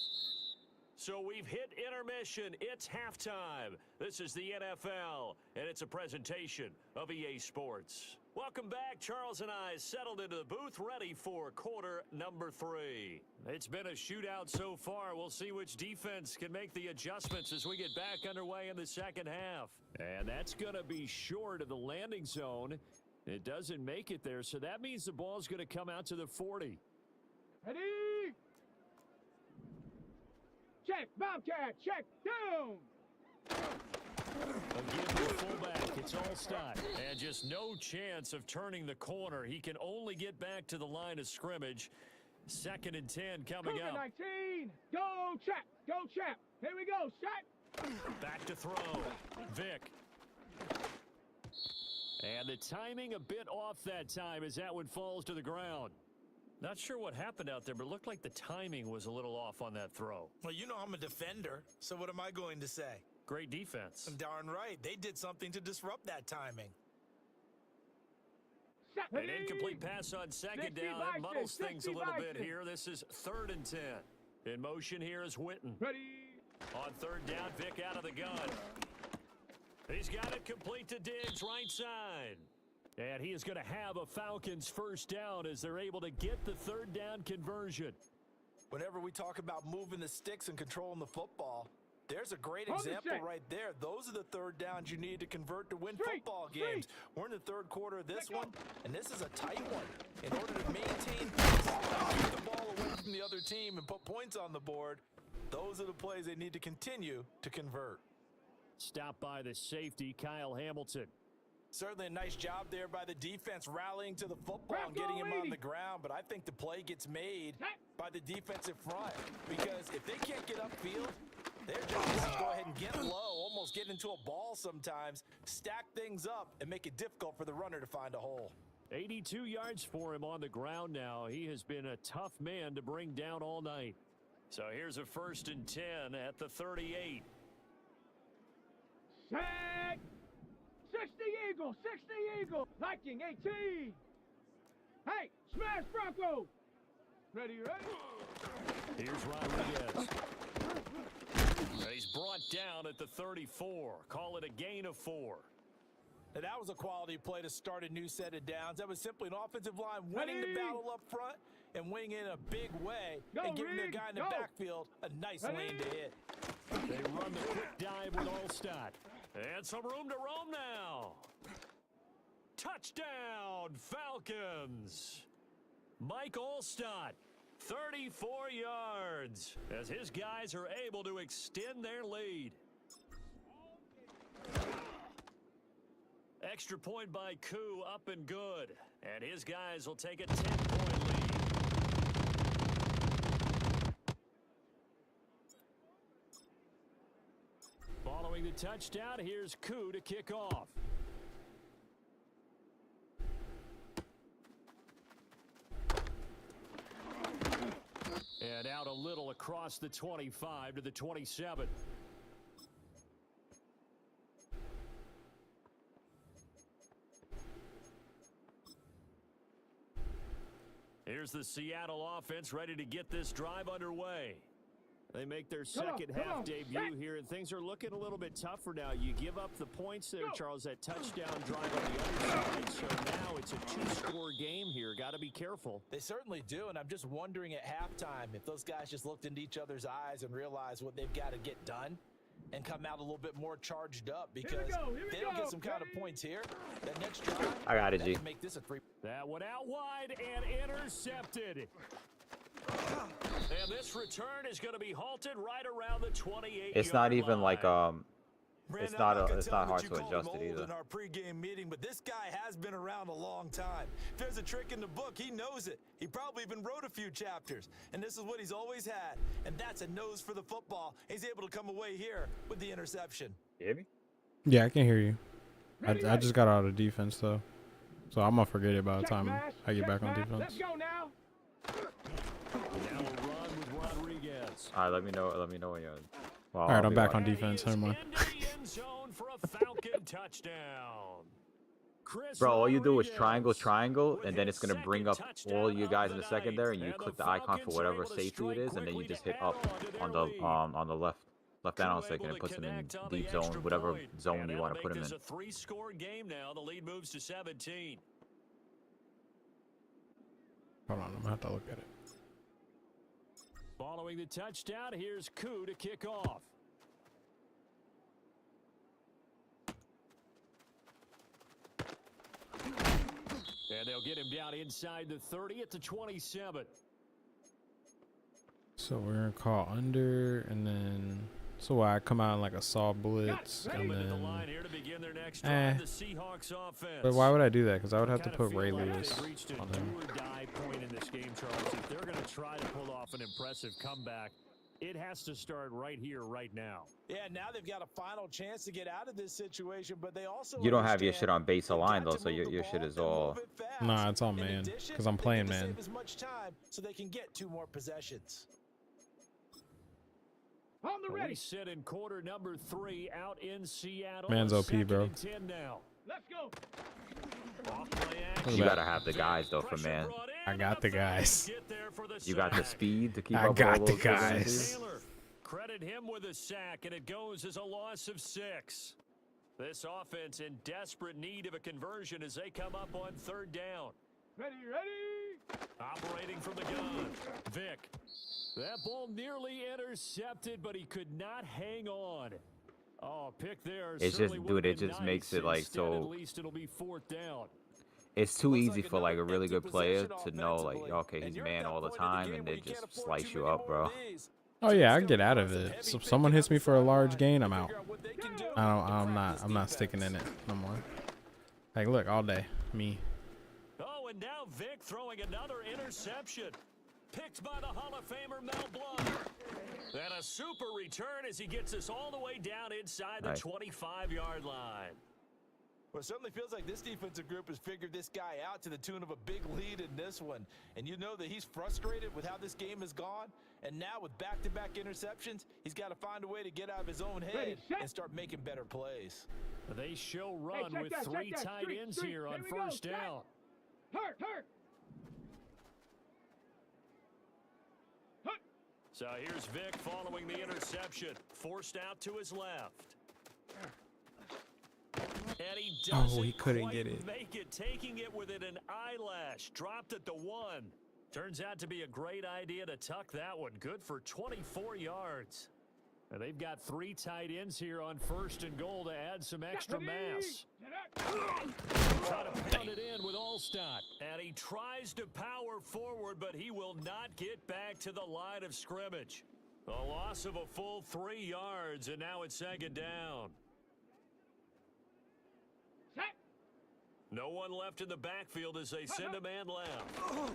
So we've hit intermission. It's halftime. This is the NFL, and it's a presentation of EA Sports. Welcome back. Charles and I settled into the booth, ready for quarter number 3. It's been a shootout so far. We'll see which defense can make the adjustments as we get back underway in the second half. And that's going to be short of the landing zone. It doesn't make it there, so that means the ball's going to come out to the 40. Ready? Check, Bobcat, check, down! Again, the fullback, it's Allstott. And just no chance of turning the corner. He can only get back to the line of scrimmage. 2nd and 10 coming up. 19, go Chap, go Chap. Here we go, shot. Back to throw, Vic. And the timing a bit off that time as that one falls to the ground. Not sure what happened out there, but it looked like the timing was a little off on that throw. Well, you know I'm a defender, so what am I going to say? Great defense. Darn right. They did something to disrupt that timing. An incomplete pass on 2nd down. That muddles things a little bit here. This is 3rd and 10. In motion here is Witten. Ready? On 3rd down, Vic out of the gun. He's got it complete to Diggs, right side. And he is going to have a Falcons first down as they're able to get the 3rd down conversion. Whenever we talk about moving the sticks and controlling the football, there's a great example right there. Those are the 3rd downs you need to convert to win football games. We're in the 3rd quarter of this one, and this is a tight one. In order to maintain pace, keep the ball away from the other team and put points on the board, those are the plays they need to continue to convert. Stopped by the safety, Kyle Hamilton. Certainly a nice job there by the defense rallying to the football and getting him on the ground, but I think the play gets made by the defensive front because if they can't get upfield, their job is to go ahead and get low, almost get into a ball sometimes, stack things up, and make it difficult for the runner to find a hole. 82 yards for him on the ground now. He has been a tough man to bring down all night. So here's a 1st and 10 at the 38. Set! 60 Eagle, 60 Eagle, Viking 18. Hey, smash Bronco. Ready? Here's Rodriguez. He's brought down at the 34. Call it a gain of 4. Now that was a quality play to start a new set of downs. That was simply an offensive line winning the battle up front and winning in a big way and giving their guy in the backfield a nice lane to hit. They run the quick dive with Allstott. And some room to roam now. Touchdown, Falcons. Mike Allstott, 34 yards, as his guys are able to extend their lead. Extra point by Koo, up and good. And his guys will take a 10-point lead. Following the touchdown, here's Koo to kick off. And out a little across the 25 to the 27. Here's the Seattle offense ready to get this drive underway. They make their second half debut here, and things are looking a little bit tougher now. You give up the points there, Charles, that touchdown drive on the other side. So now it's a 2-score game here. Got to be careful. They certainly do, and I'm just wondering at halftime if those guys just looked into each other's eyes and realized what they've got to get done and come out a little bit more charged up because if they don't get some kind of points here, that next drive, I got it, G. make this a 3. That one out wide and intercepted. And this return is going to be halted right around the 28. It's not even like Brandon, it's not hard to adjust it either. In our pregame meeting, but this guy has been around a long time. If there's a trick in the book, he knows it. He probably even wrote a few chapters, and this is what he's always had, and that's a nose for the football. He's able to come away here with the interception. You hear me? Yeah, I can hear you. I just got out of defense though, so I'm gonna forget it by the time I get back on defense. Let's go now. Now a run with Rodriguez. All right, let me know when you're. Well, all right, I'm back on defense. Never mind. Into the end zone for a Falcon touchdown. Chris Bro, all you do is Rodriguez triangle, with and then his it's gonna bring second up all touchdown you of guys in the the secondary, and you night. click the the icon for Falcons are whatever able to safety it strike is, and then you quickly just to hit add up on to their on the lead. left Crew analyst stick, able and it to puts him in connect on deep the zone, extra whatever point. zone And you that'll want to make put him this in. a 3-score game now. The lead moves to 17. Hold on, I'm gonna have to look at it. Following the touchdown, here's Koo to kick off. And they'll get him down inside the 30 at the 27. So we're gonna call under, and then so I come out in like a saw blitz, and Coming to the then. line here to begin their next drive, the Seahawks offense. But why would I do that? Because I would have to Kinda put feel Ray like Lewis they've reached a on him. do-or-die point in this game, Charles. If they're going to try to pull off an impressive comeback, it has to start right here, right now. Yeah, now they've got a final chance to get out of this situation, but they also You don't have your understand shit on base they've aligned got though, to so move the your ball shit is and all. move it fast. Nah, it's all In man, addition, because I'm they playing need to man. save as much time so they can get 2 more possessions. On the We ready. sit in quarter number 3 out in Seattle. Man's OP, Second bro. and 10 now. Let's go. Off play action. Look You at gotta have the guys though for Pressure man. brought in, I got the and the guys. get there for the You got the sack. speed to keep I up got with the all those guys. Taylor, credit him with a sack, and it goes as a loss of 6. This offense in desperate need of a conversion as they come up on 3rd down. Ready, ready. Operating from the gun, Vic. That ball nearly intercepted, but he could not hang on. Oh, pick there. It's just, certainly dude, would've it been just nice. makes it like Instead, so. At least it'll be 4th down. It's too Looks easy like for like a another really empty good player possession to know like, offensively. okay, And he's you're at man that all the point in the time, game and where they you can't just afford slice too you many up, more bro. of these. Oh So yeah, it's I gonna get be out lots of of it. heavy So if thinking someone hits on me the for a large sideline gain, to I'm out. figure out what they can do I don't. to I'm crack not. this I'm not defense. sticking in it no more. Like, look, all day, me. Oh, and now Vic throwing another interception. Picked by the Hall of Famer Mel Blount. And a super return as he gets us all the way down inside the Nice. 25-yard line. Well, it certainly feels like this defensive group has figured this guy out to the tune of a big lead in this one. And you know that he's frustrated with how this game has gone. And now with back-to-back interceptions, he's got to find a way to get out of his own head and start making better plays. They show run check with that, 3 check that. tight Street, ends street. here on Here we go. 1st Set. down. Hurt, hurt. Hut. So here's Vic following the interception. Forced out to his left. And he doesn't he couldn't quite get it. make it, taking it within an eyelash. Dropped at the 1. Turns out to be a great idea to tuck that one. Good for 24 yards. And they've got 3 tight ends here on 1st and goal to add some extra mass. Trying to pound it in with Allstott. And he tries to power forward, but he will not get back to the line of scrimmage. A loss of a full 3 yards, and now it's 2nd down. Set. No one left in the backfield as they send a man left.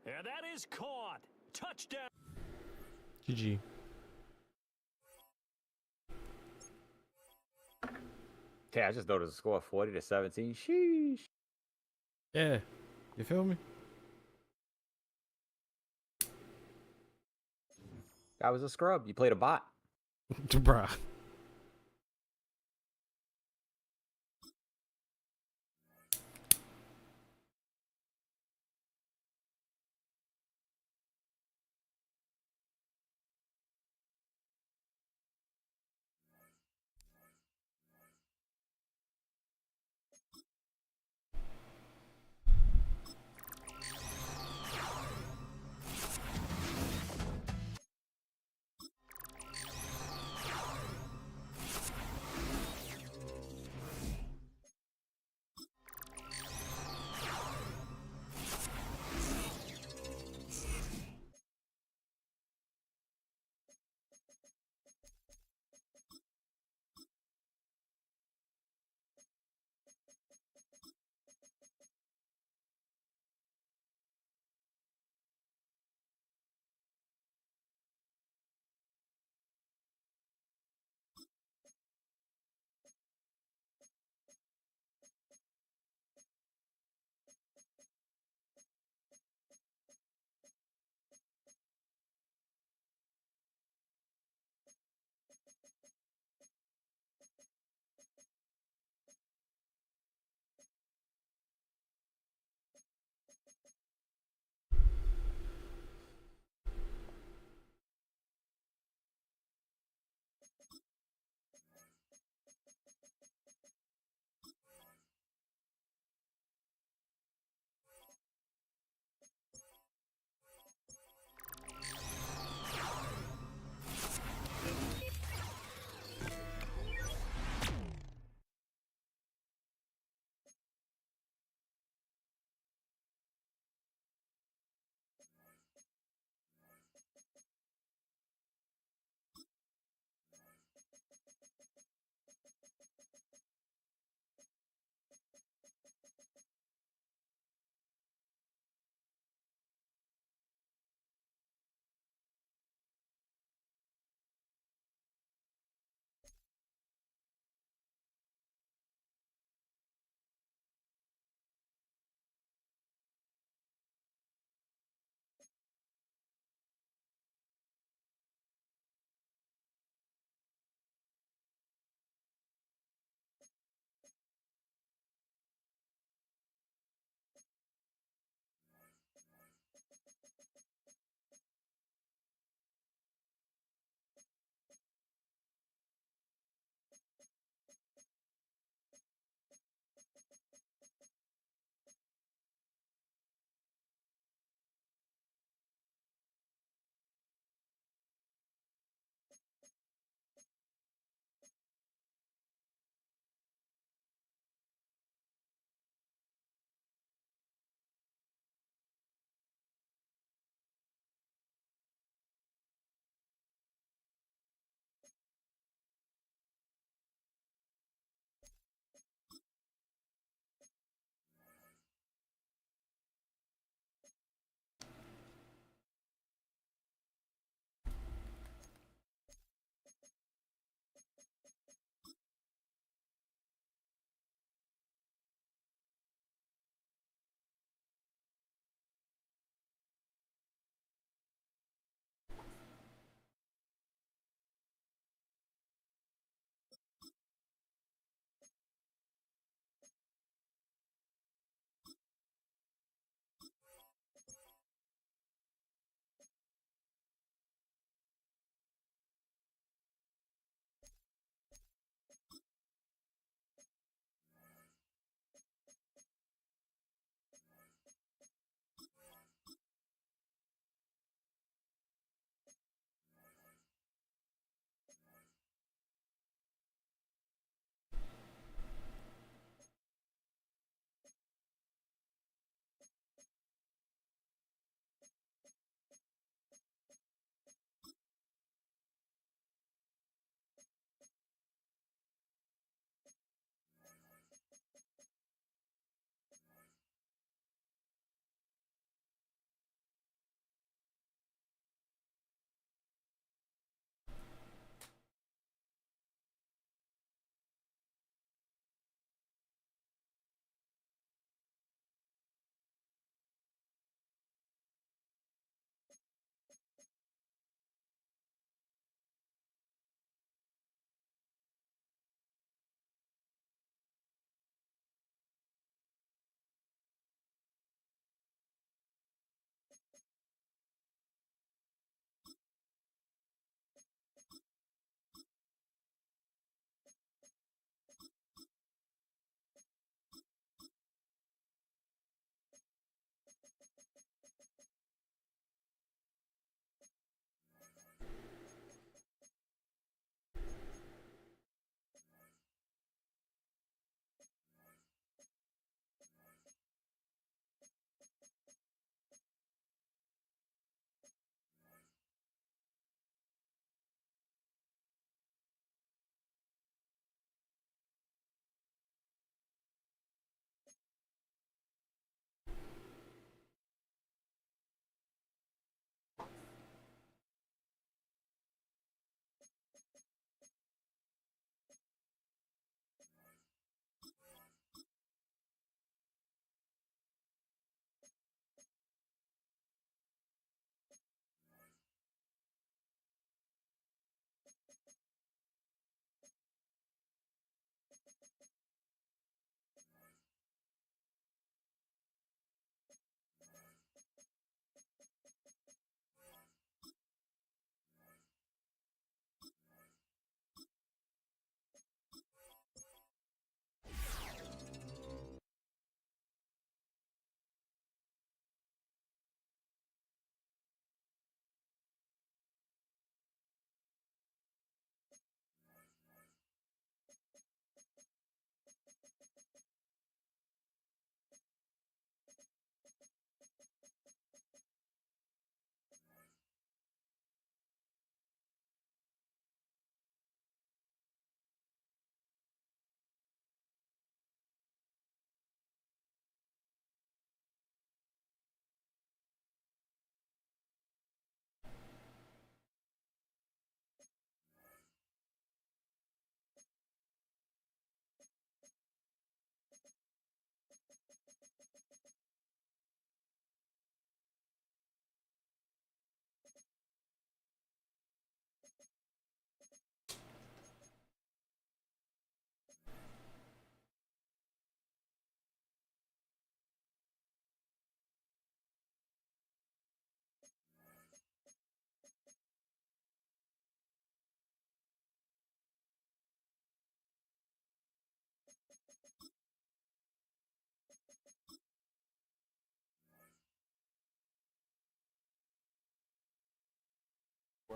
And that is caught. Touchdown. GG. Okay, I just noticed the score 40-17. Sheesh. Yeah, you feel me? That was a scrub. You played a bot. Bruh.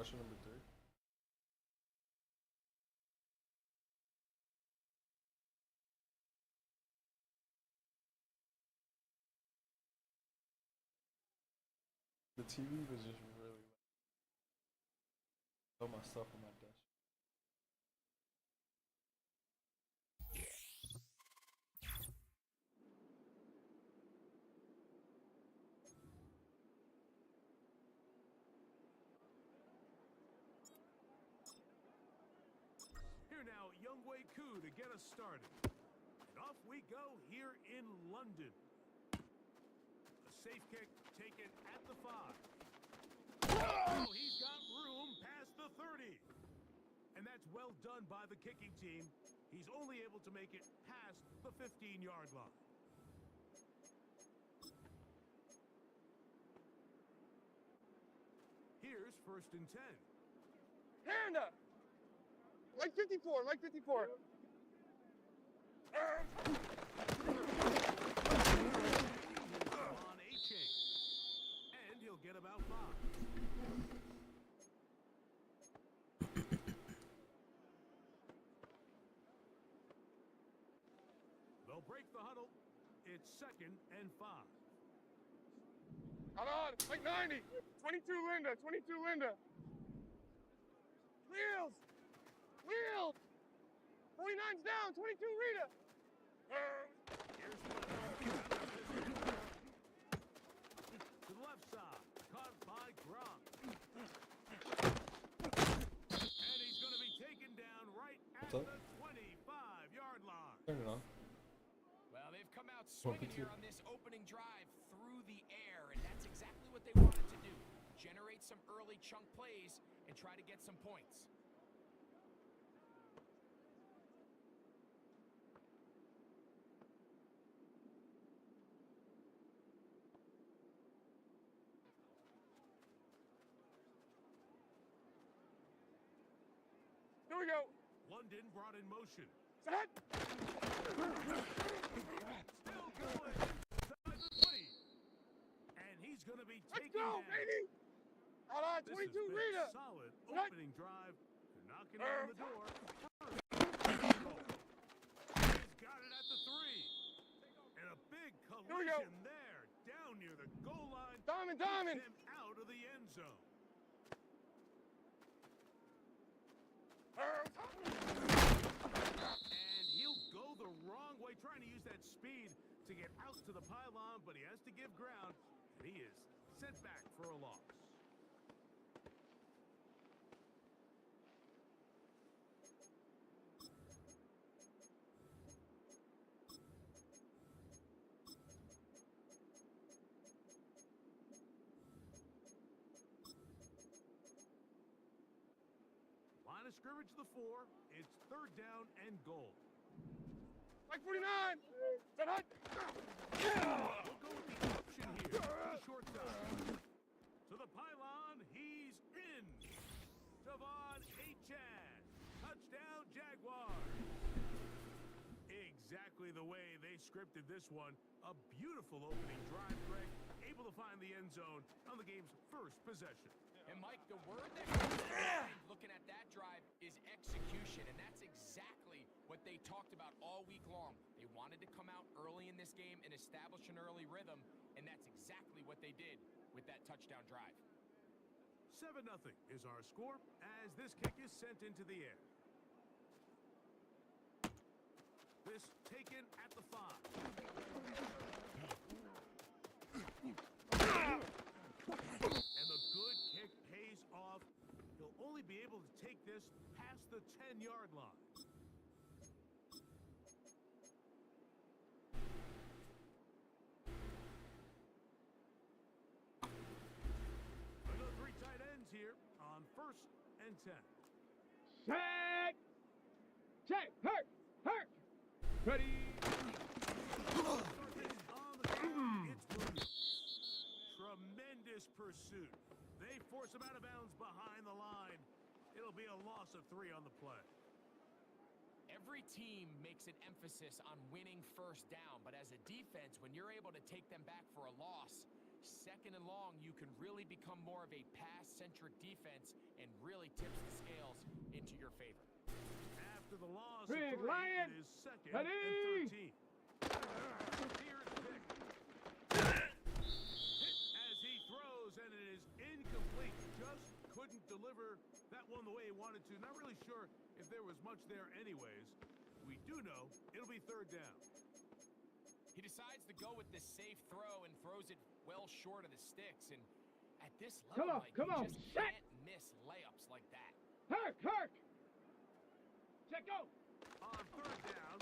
Question number 3. The TV was just really loud. All my stuff on my desk. Here now, Youngwei Koo to get us started. And off we go here in London. A safe kick taken at the 5. Oh, he's got room past the 30. And that's well done by the kicking team. He's only able to make it past the 15-yard line. Here's 1st and 10. Hand up. Like 54, like 54. On a chain. And he'll get about 5. They'll break the huddle. It's 2nd and 5. Hold on, like 90. 22 Linda, 22 Linda. Wheels. Wheels. 49's down, 22 Rita. To the left side, caught by Gronk. And he's going to be taken down right at the 25-yard line. Turn it on. Well, they've come out swinging here on this opening drive through the air, and that's exactly what they wanted to do. Generate some early chunk plays and try to get some points. Here we go. London brought in motion. Set. Still going inside the 20. And he's going to be Let's taken go, down. baby. Hold on, This has 22 been Rita. a solid Set. opening drive. They're knocking on the door. He's got it at the 3. And a big collision there, down near the goal line. Diamond. Keeps him out of the end zone. And he'll go the wrong way, trying to use that speed to get out to the pylon, but he has to give ground, and he is sent back for a loss. Line of scrimmage to the 4. It's 3rd down and goal. Like 49. Set hut. We'll go with the option here. To the short side. To the pylon. He's in. Devon Achane. Touchdown, Jaguars. Exactly the way they scripted this one. A beautiful opening drive, Greg. Able to find the end zone on the game's first possession. And Mike, the word that comes to mind looking at that drive is execution, and that's exactly what they talked about all week long. They wanted to come out early in this game and establish an early rhythm, and that's exactly what they did with that touchdown drive. 7-0 is our score as this kick is sent into the air. This taken at the 5. And the good kick pays off. He'll only be able to take this past the 10-yard line. Another 3 tight ends here on 1st and 10. Check! Check! Hurt! Hurt! Ready! On the ground, it's Williams. Tremendous pursuit. They force him out of bounds behind the line. It'll be a loss of 3 on the play. Every team makes an emphasis on winning first down, but as a defense, when you're able to take them back for a loss, second and long, you can really become more of a pass-centric defense and really tips the scales into your favor. After the loss Big of 3, Lion. it is second Ready? and 13. Here's Pick. Hit as he throws, and it is incomplete. Just couldn't deliver that one the way he wanted to. Not really sure if there was much there anyways. We do know it'll be third down. He decides to go with the safe throw and throws it well short of the sticks. And at this level, Come on, you just set. can't miss layups like that. Herc. Check, go. On third down,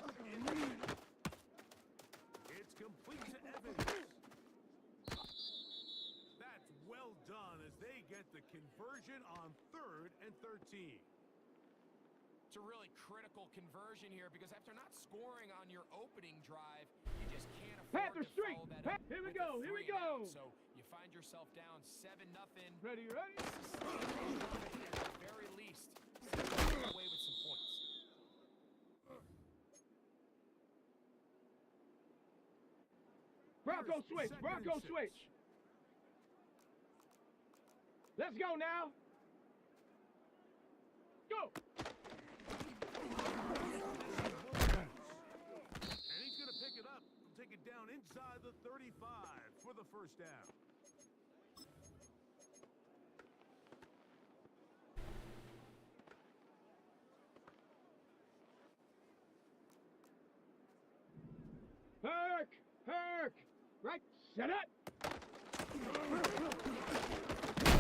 it's complete to Evans. That's well done as they get the conversion on 3rd and 13. It's a really critical conversion here because after not scoring on your opening drive, you just can't afford Panther to Street. follow that up. Here we with go, a here we 3 and out. go. So you find yourself down 7-0. Ready? At the very least, get away with some points. Bronco switch. Second Bronco and 6. switch. Let's go now. Go. And he's going to pick it up. He'll take it down inside the 35 for the first down. Herc. Right. Set up.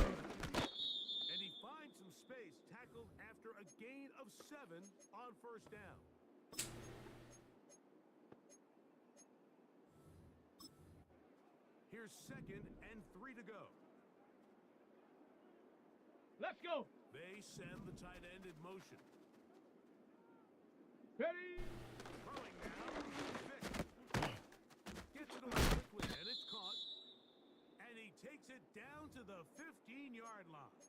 And he finds some space, tackled after a gain of 7 on first down. Here's 2nd and 3 to go. Let's go. They send the tight end in motion. Ready. Throwing now. Vick. Gets it away quickly, and it's caught. And he takes it down to the 15-yard line.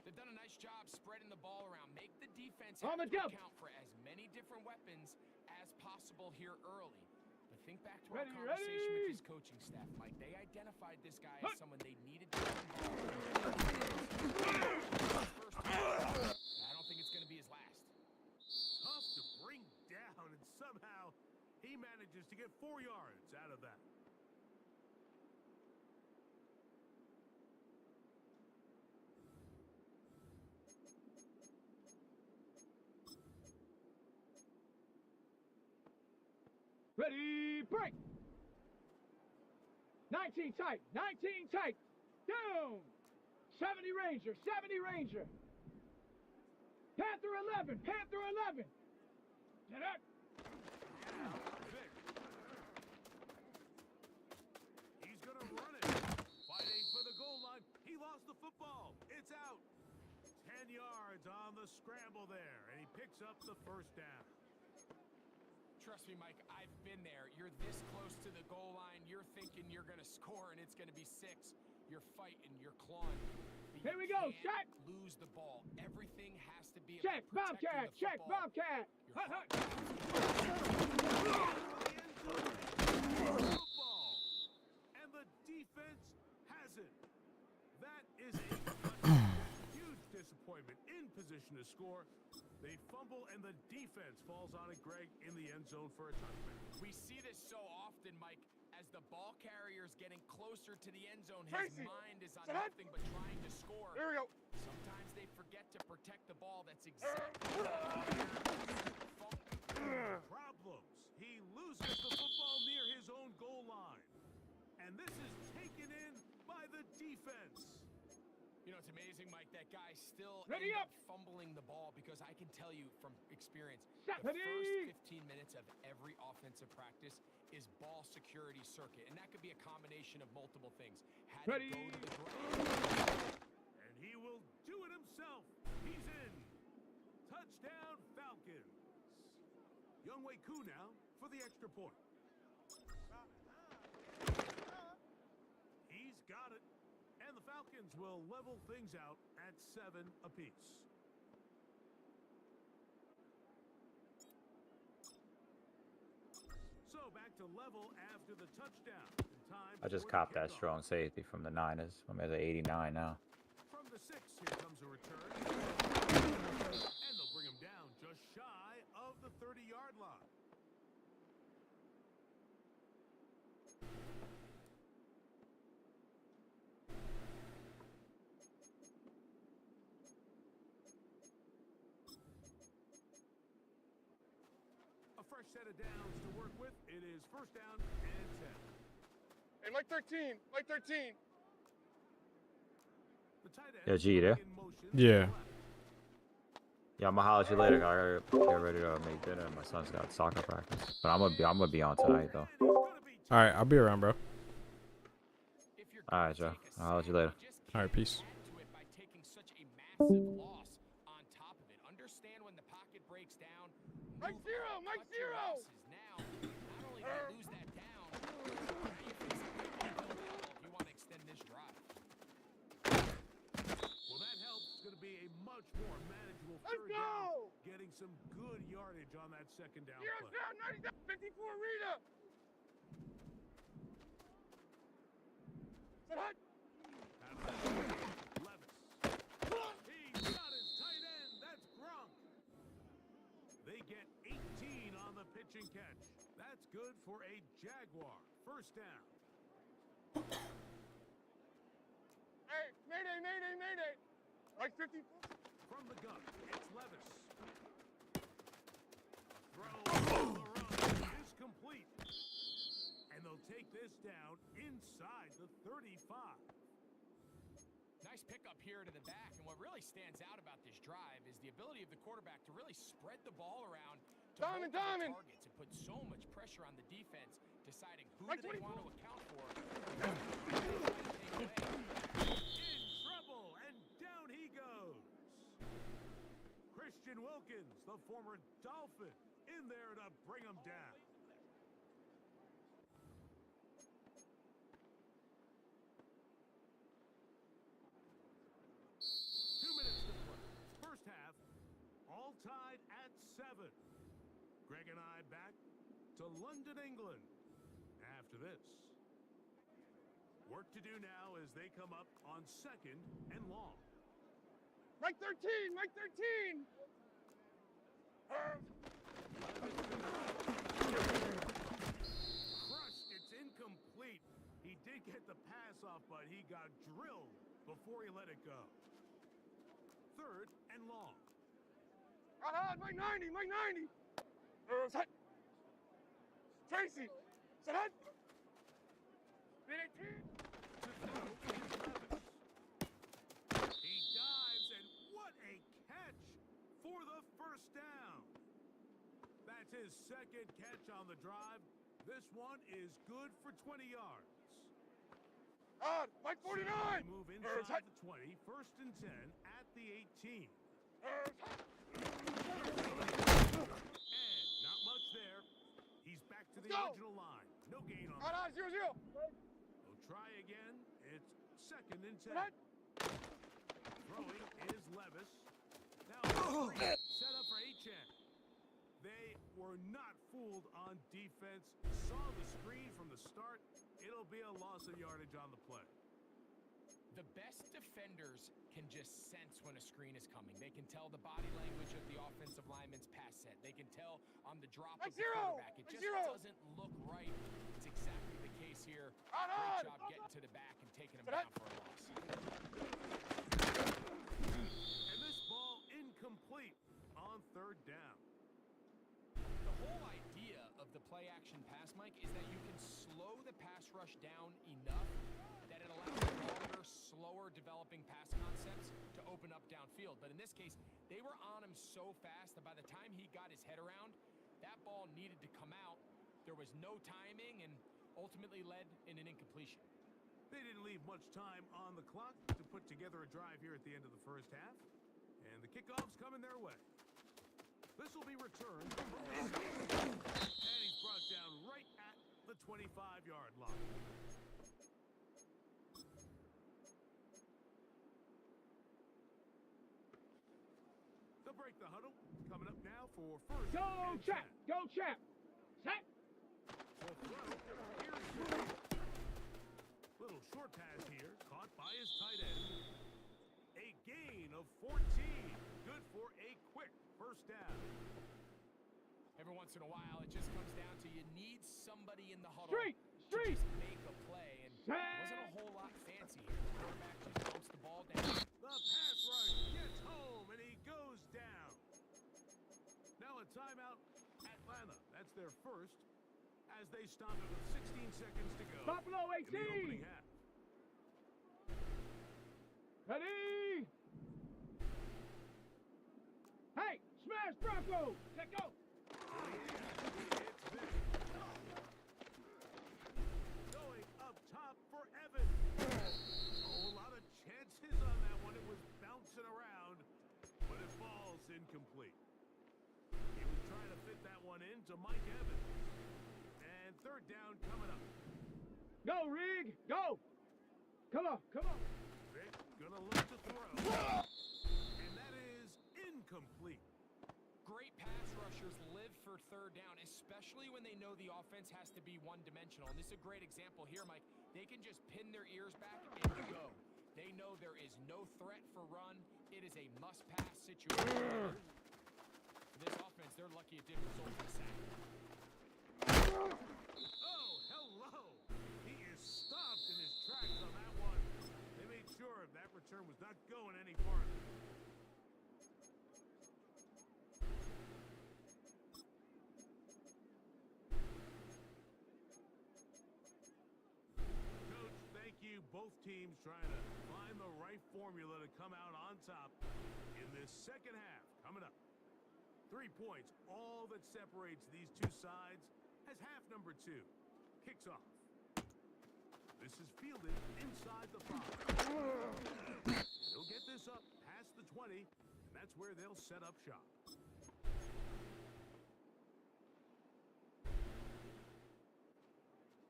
They've done a nice job spreading the ball around. Make the defense On have the to jump. account for as many different weapons as possible here early. But think back to Ready, our conversation ready. with his coaching staff, Mike. They identified this guy as someone they needed to get involved. I don't think it's going to be his last. Tough to bring down, and somehow he manages to get 4 yards out of that. Ready, break. 19 tight. Down. 70 Ranger. Panther 11. Get up. Vick. He's going to run it. Fighting for the goal line. He lost the football. It's out. 10 yards on the scramble there, and he picks up the first down. Trust me, Mike, I've been there. You're this close to the goal line. You're thinking you're going to score, and it's going to be 6. You're fighting. You're clawing. But Here you we go. can't Check. lose the ball. Everything has to be Check, about protecting Bobcat. the Check, football. Bobcat. Your Hut, Football. And the defense has it. That is a huge disappointment in position to score. They fumble, and the defense falls on it, Greg, in the end zone for a touchdown. We see this so often, Mike, as the ball carrier's getting closer to the end zone. His Tracy, mind is on set up. nothing but trying to score. There we go. Sometimes they forget to protect the ball. That's exactly what Problems. He loses the football near his own goal line. And this is taken in by the defense. You know, it's amazing, Mike, that guy still Ready ended up. fumbling the ball because I can tell you from experience, Set. the Ready. first 15 minutes of every offensive practice is ball security circuit. And that could be a combination of multiple things. Had Ready. to go to the ground. And he will do it himself. He's in. Touchdown, Falcons. Younghoe Koo now for the extra point. He's got it. And the Falcons will level things out at 7 apiece. back to level after the touchdown. Time I just for the copped that kickoff. strong safety from the Niners. I'm at the 89 now. From the 6, here comes a return. And they'll bring him down just shy of the 30-yard line. A fresh set of downs to work with. It is first down and 10. Hey, Mike 13. Mike 13. The tight end Yeah, G, you there? in motion Yeah. to the left. Yeah, I'm gonna holler at you later. I gotta get ready to make dinner. My son's got soccer practice, but I'm gonna be on tonight though. And he's gonna be All right, I'll be around, bro. If you're All gonna right, Joe. take a I'll holler at you sack, later. just All right, can't peace. add to it by taking such a massive loss on top of it. Understand when the pocket breaks down. Mike move zero, on, Mike cut your zero. losses now. Not only do you lose that down, now you face a big uphill battle if you want to extend this drive. Well, that helps. It's going to be a much more manageable Let's third down. go. Getting some good yardage on that second down Zero play. down, 97, 54 Rita. Set hut. Out of that, Levis. He's got his tight end. That's Gronk. They get 18 on the pitch and catch. That's good for a Jaguar. First down. Hey, mayday, mayday, mayday. Mike 54. From the gun, it's Levis. Throw on the run is complete. And they'll take this down inside the 35. Nice pickup here to the back, and what really stands out about this drive is the ability of the quarterback to really spread the ball around to Diamond, multiple diamond. targets and put so much pressure on the defense, deciding who Mike do they 24. want to account for. In trouble, and down he goes. Christian Wilkins, the former Dolphin, in there to bring him down. First half, all tied at 7. Greg and I back to London, England after this. Work to do now as they come up on second and long. Mike 13, Mike 13. Crushed, it's incomplete. He did get the pass off, but he got drilled before he let it go. Third and long. Mike 90, Mike 90. Set. Tracy. Set hut. Mid 18. He dives, and what a catch for the first down. That's his second catch on the drive. This one is good for 20 yards. Mike 49. They move inside the 20, first and 10 at the 18. And not much there. He's back to the original line. No gain on that. 0-0. They'll try again. It's second and 10. Throwing is Levis. Now set up for Achan. They were not fooled on defense. Saw the screen from the start. It'll be a loss of yardage on the play. The best defenders can just sense when a screen is coming. They can tell the body language of the offensive lineman's pass set. They can tell on the drop of the quarterback. It just doesn't look right. It's exactly the case here. Great job getting to the back and taking him down for a loss. And this ball incomplete on third down. The whole idea of the play action pass, Mike, is that you can slow the pass rush down enough that it allows longer, slower developing pass concepts to open up downfield. But in this case, they were on him so fast that by the time he got his head around, that ball needed to come out. There was no timing and ultimately led in an incompletion. They didn't leave much time on the clock to put together a drive here at the end of the first half. And the kickoff's coming their way. This will be returned from the 6. And he's brought down right at the 25-yard line. They'll break the huddle. Coming up now for first Go, and Chap! 10. Go, Chap! Set! So once in a while, it just comes down to you need somebody in the huddle Street, to street. just make a play, and it wasn't a whole lot fancy. The quarterback just bumps the ball down. The pass rush gets home, and he goes down. Now a timeout, Atlanta. That's their first, as they stop it with 16 seconds to go Buffalo in the opening 18. half. Ready? Hey, smash Bronco. Let go. Going up top for Evan. Oh, a lot of chances on that one. It was bouncing around, but it falls incomplete. He was trying to fit that one into Mike Evans. And third down coming up. Go, Rig. Go. Come on, come on. Vic gonna look to throw. And that is incomplete. Great pass rushers live for third down, especially when they know the offense has to be one-dimensional. And this is a great example here, Mike. They can just pin their ears back and go. They know there is no threat for run. It is a must-pass situation. For this offense, they're lucky it didn't result in a sack. Oh, hello. He is stopped in his tracks on that one. They made sure that return was not going any farther. Coach, thank you. Both teams trying to find the right formula to come out on top in this second half. Coming up. 3 points, all that separates these two sides as half number 2 kicks off. This is fielded inside the 5. He'll get this up past the 20, and that's where they'll set up shop.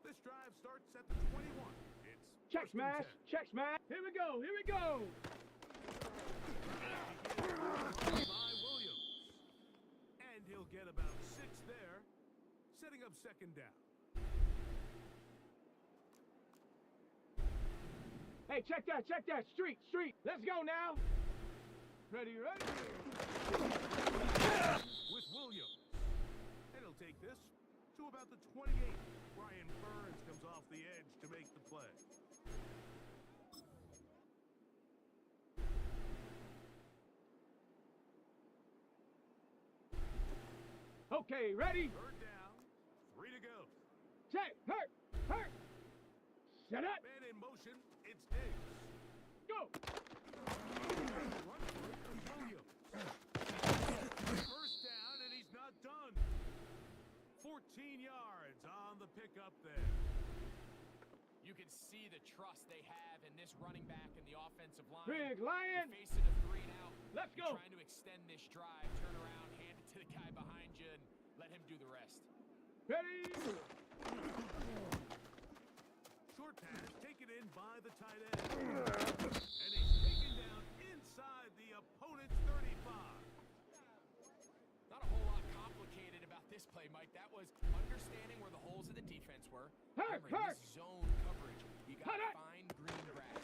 This drive starts at the 21. It's Check smash. Check smash. Here we go. Here we go. by Williams. And he'll get about 6 there, setting up second down. Hey, check that. Check that. Street, street. Let's go now. Ready, ready. With Williams. And he'll take this to about the 28. Brian Burns comes off the edge to make the play. Okay, ready. Third down, 3 to go. Check. Hurt. Hurt. Set up. Man in motion, it's Diggs. Go. Run for it from Williams. First down, and he's not done. 14 yards on the pickup there. You can see the trust they have in this running back and the offensive line. Big Lion. You're facing a 3 and out. Let's You're go. trying to extend this drive, turn around, hand it to the guy behind you, and let him do the rest. Ready. Short pass taken in by the tight end. And he's taken down inside the opponent's 35. Not a whole lot complicated about this play, Mike. That was understanding where the holes of the defense were. Remember, in this zone coverage, you got to find green grass.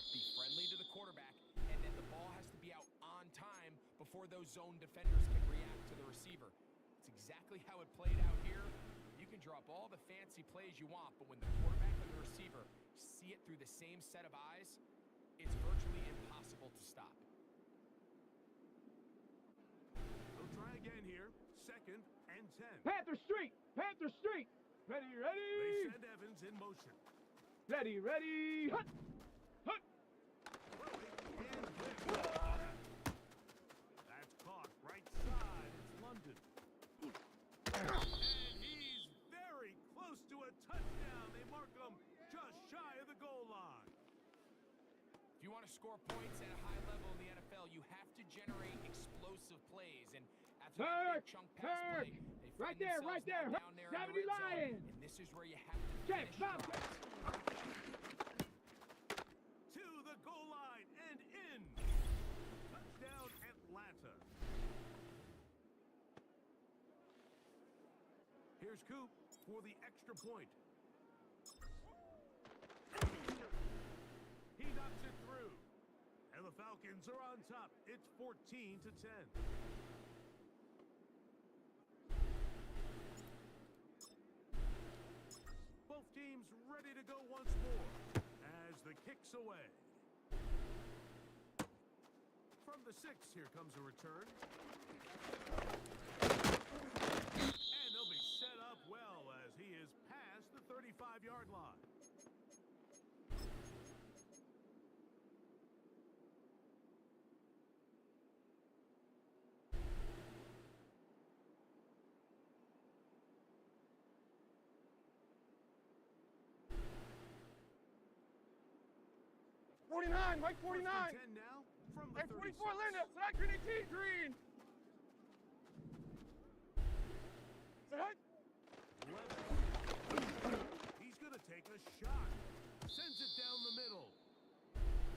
Be friendly to the quarterback, and then the ball has to be out on time before those zone defenders can react to the receiver. It's exactly how it played out here. You can drop all the fancy plays you want, but when the quarterback and the receiver see it through the same set of eyes, it's virtually impossible to stop. They'll try again here. Second and 10. Panther Street. Panther Street. Ready, They ready. send Evans in motion. Ready, ready. Hut. Hut. And Vic. That's caught right side. It's London. And he's very close to a touchdown. They mark him just shy of the goal line. If you want to score points at a high level in the NFL, you have to generate explosive plays. And after that big chunk pass play, they find Right there, right themselves there. now down there in the 70 red zone. Lions. And this is where you have to Check, finish stop. drives. To the goal line and in. Touchdown Atlanta. Here's Coop for the extra point. He knocks it through. And the Falcons are on top. It's 14-10. to go once more as the kick's away. From the 6, here comes a return. And they'll be set up well as he is past the 35-yard line. Mike 49. 10 now from the Hey, 36. 44 Linda. Select green 18 green. Say hi. He's going to take a shot. Sends it down the middle.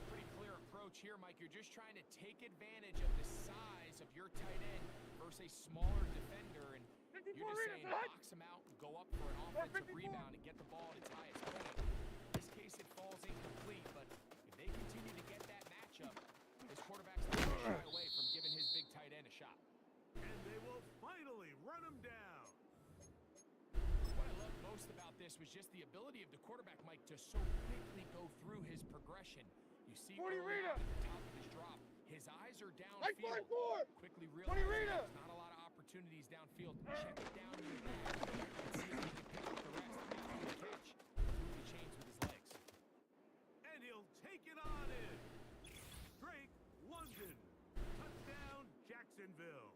Pretty clear approach here, Mike. You're just trying to take advantage of the size of your tight end versus a smaller defender, and you're just saying box him out and go up for an offensive rebound and get the ball at its highest point. In this case, it falls incomplete, but if they continue to get that matchup, this quarterback's not going to shy away from giving his big tight end a shot. And they will finally run him down. What I love most about this was just the ability of the quarterback, Mike, to so quickly go through his progression. You see early on at the top of his drop, his eyes are downfield. Quickly realizing there's not a lot of opportunities downfield. Check it down to the back and see if he can pick up the rest after the catch. Through the chains with his legs. And he'll take it on in. Drake London. Touchdown, Jacksonville.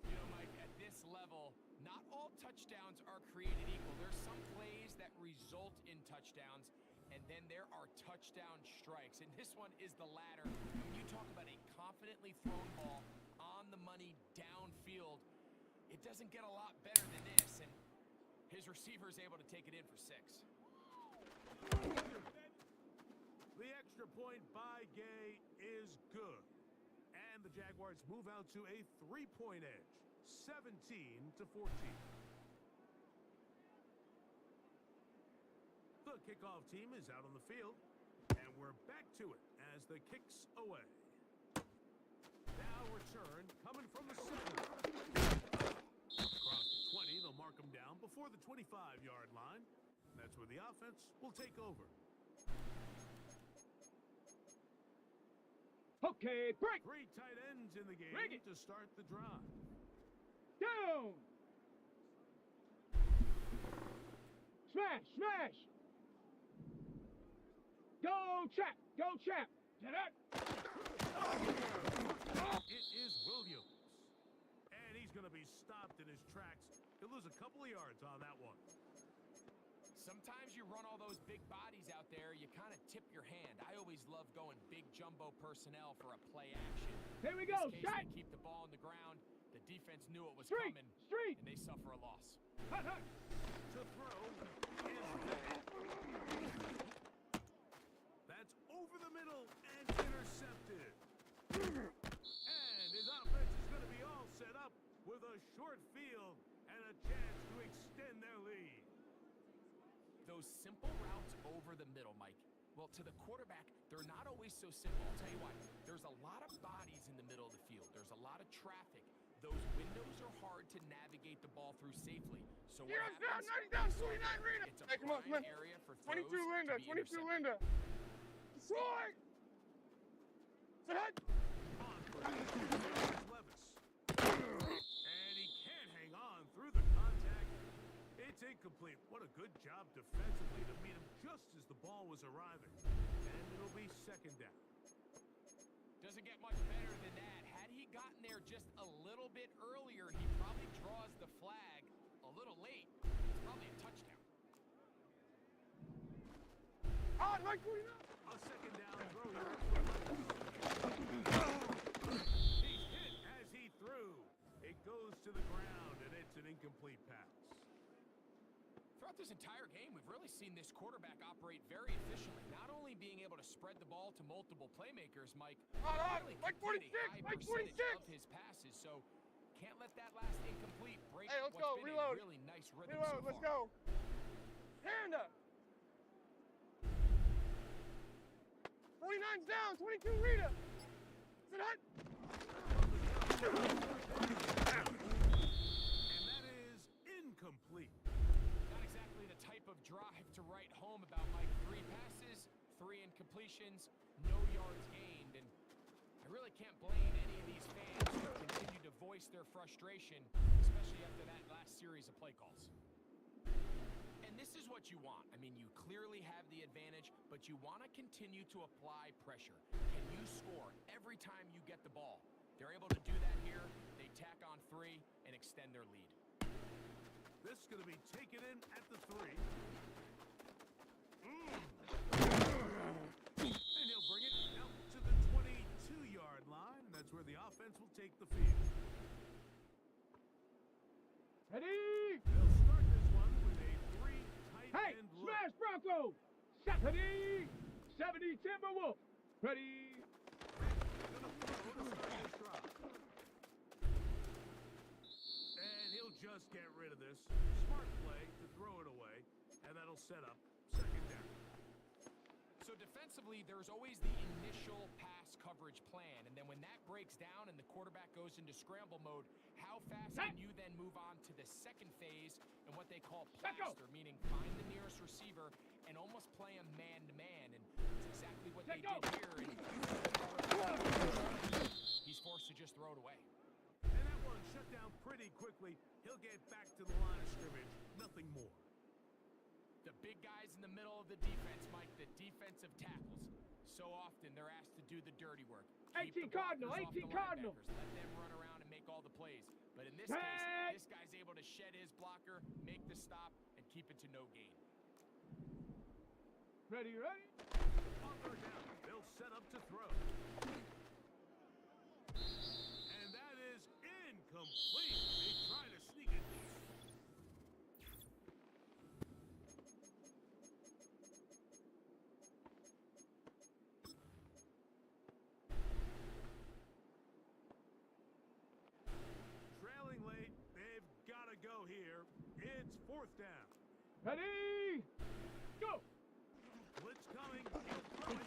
You know, Mike, at this level, not all touchdowns are created equal. There's some plays that result in touchdowns, and then there are touchdown strikes. And this one is the latter. When you talk about a confidently thrown ball on the money downfield, it doesn't get a lot better than this, and his receiver is able to take it in for 6. The extra point by Gay is good. And the Jaguars move out to a 3-point edge, 17-14. The kickoff team is out on the field, and we're back to it as the kick's away. Now return coming from the 7. Across the 20, they'll mark them down before the 25-yard line. That's where the offense will take over. Okay, break. 3 tight ends in the game to start the drive. Down. Smash, smash. Go chap, go chap. It is Williams. And he's going to be stopped in his tracks. He'll lose a couple of yards on that one. Sometimes you run all those big bodies out there, you kind of tip your hand. I always love going big jumbo personnel for a play action. Here we go, In this case, shot. they keep the ball on the ground. The defense knew it was Street, coming, street. and they suffer a loss. Hut, hut. To throw is that's over the middle and intercepted. And his offense is going to be all set up with a short field and a chance to extend their lead. Those simple routes over the middle, Mike. Well, to the quarterback, they're not always so simple. I'll tell you why. There's a lot of bodies in the middle of the field. There's a lot of traffic. Those windows are hard to navigate the ball through safely. So what happens? 90 down, 49 Rita. It's a Hey, come on, come on. prime area for throws 22 Linda, to be 22 intercepted. Linda. Destroy. Say hi. On for Levis. And he can't hang on through the contact. It's incomplete. What a good job defensively to meet him just as the ball was arriving. And it'll be second down. Doesn't get much better than that. Had he gotten there just a little bit earlier, he probably draws the flag a little late. It's probably a touchdown. On, Mike 49. A second down throw here. He's hit as he threw. It goes to the ground, and it's an incomplete pass. Throughout this entire game, we've really seen this quarterback operate very efficiently, not only being able to spread the ball to multiple playmakers, Mike, really Mike complete 46, a high Mike percentage 46. of his passes, so can't let that last incomplete break Hey, let's what's go, been reload. a really nice rhythm Reload, so let's far. go. Hand up. 49's down, 22 Rita. Sit hut. And that is incomplete. Not exactly the type of of drive to write home about, Mike. 3 passes, 3 incompletions, no yards gained. And I really can't blame any of these fans who continue to voice their frustration, especially after that last series of play calls. And this is what you want. I mean, you clearly have the advantage, but you want to continue to apply pressure. Can you score every time you get the ball? They're able to do that here. They tack on 3 and extend their lead. This is going to be taken in at the 3. And he'll bring it out to the 22-yard line. And that's where the offense will take the field. Ready? They'll start this one with a 3 tight Hey, end look. smash Bronco! Ready? 70 Timberwolf. Ready? Gonna throw to start this drive. And he'll just get rid of this. Smart play to throw it away, and that'll set up 2nd down. So defensively, there's always the initial pass coverage plan, and then when that breaks down and the quarterback goes into scramble mode, how fast can you then move on to the second phase and what they call plaster, meaning find the nearest receiver and almost play him man-to-man, and that's exactly what they did here. And he's forced to just throw it away. And that one shut down pretty quickly. He'll get back to the line of scrimmage. Nothing more. The big guys in the middle of the defense, Mike, the defensive tackles. So often they're asked to do the dirty work. 18 Cardinal, 18 Cardinal. Let them run around and make all the plays. But in this case, this guy's able to shed his blocker, make the stop, and keep it to no gain. Ready? On 3rd down, they'll set up to throw. And that is incomplete. They try to sneak it. Trailing late, they've got to go here. It's 4th down. Ready? Go! Blitz coming. He'll throw it.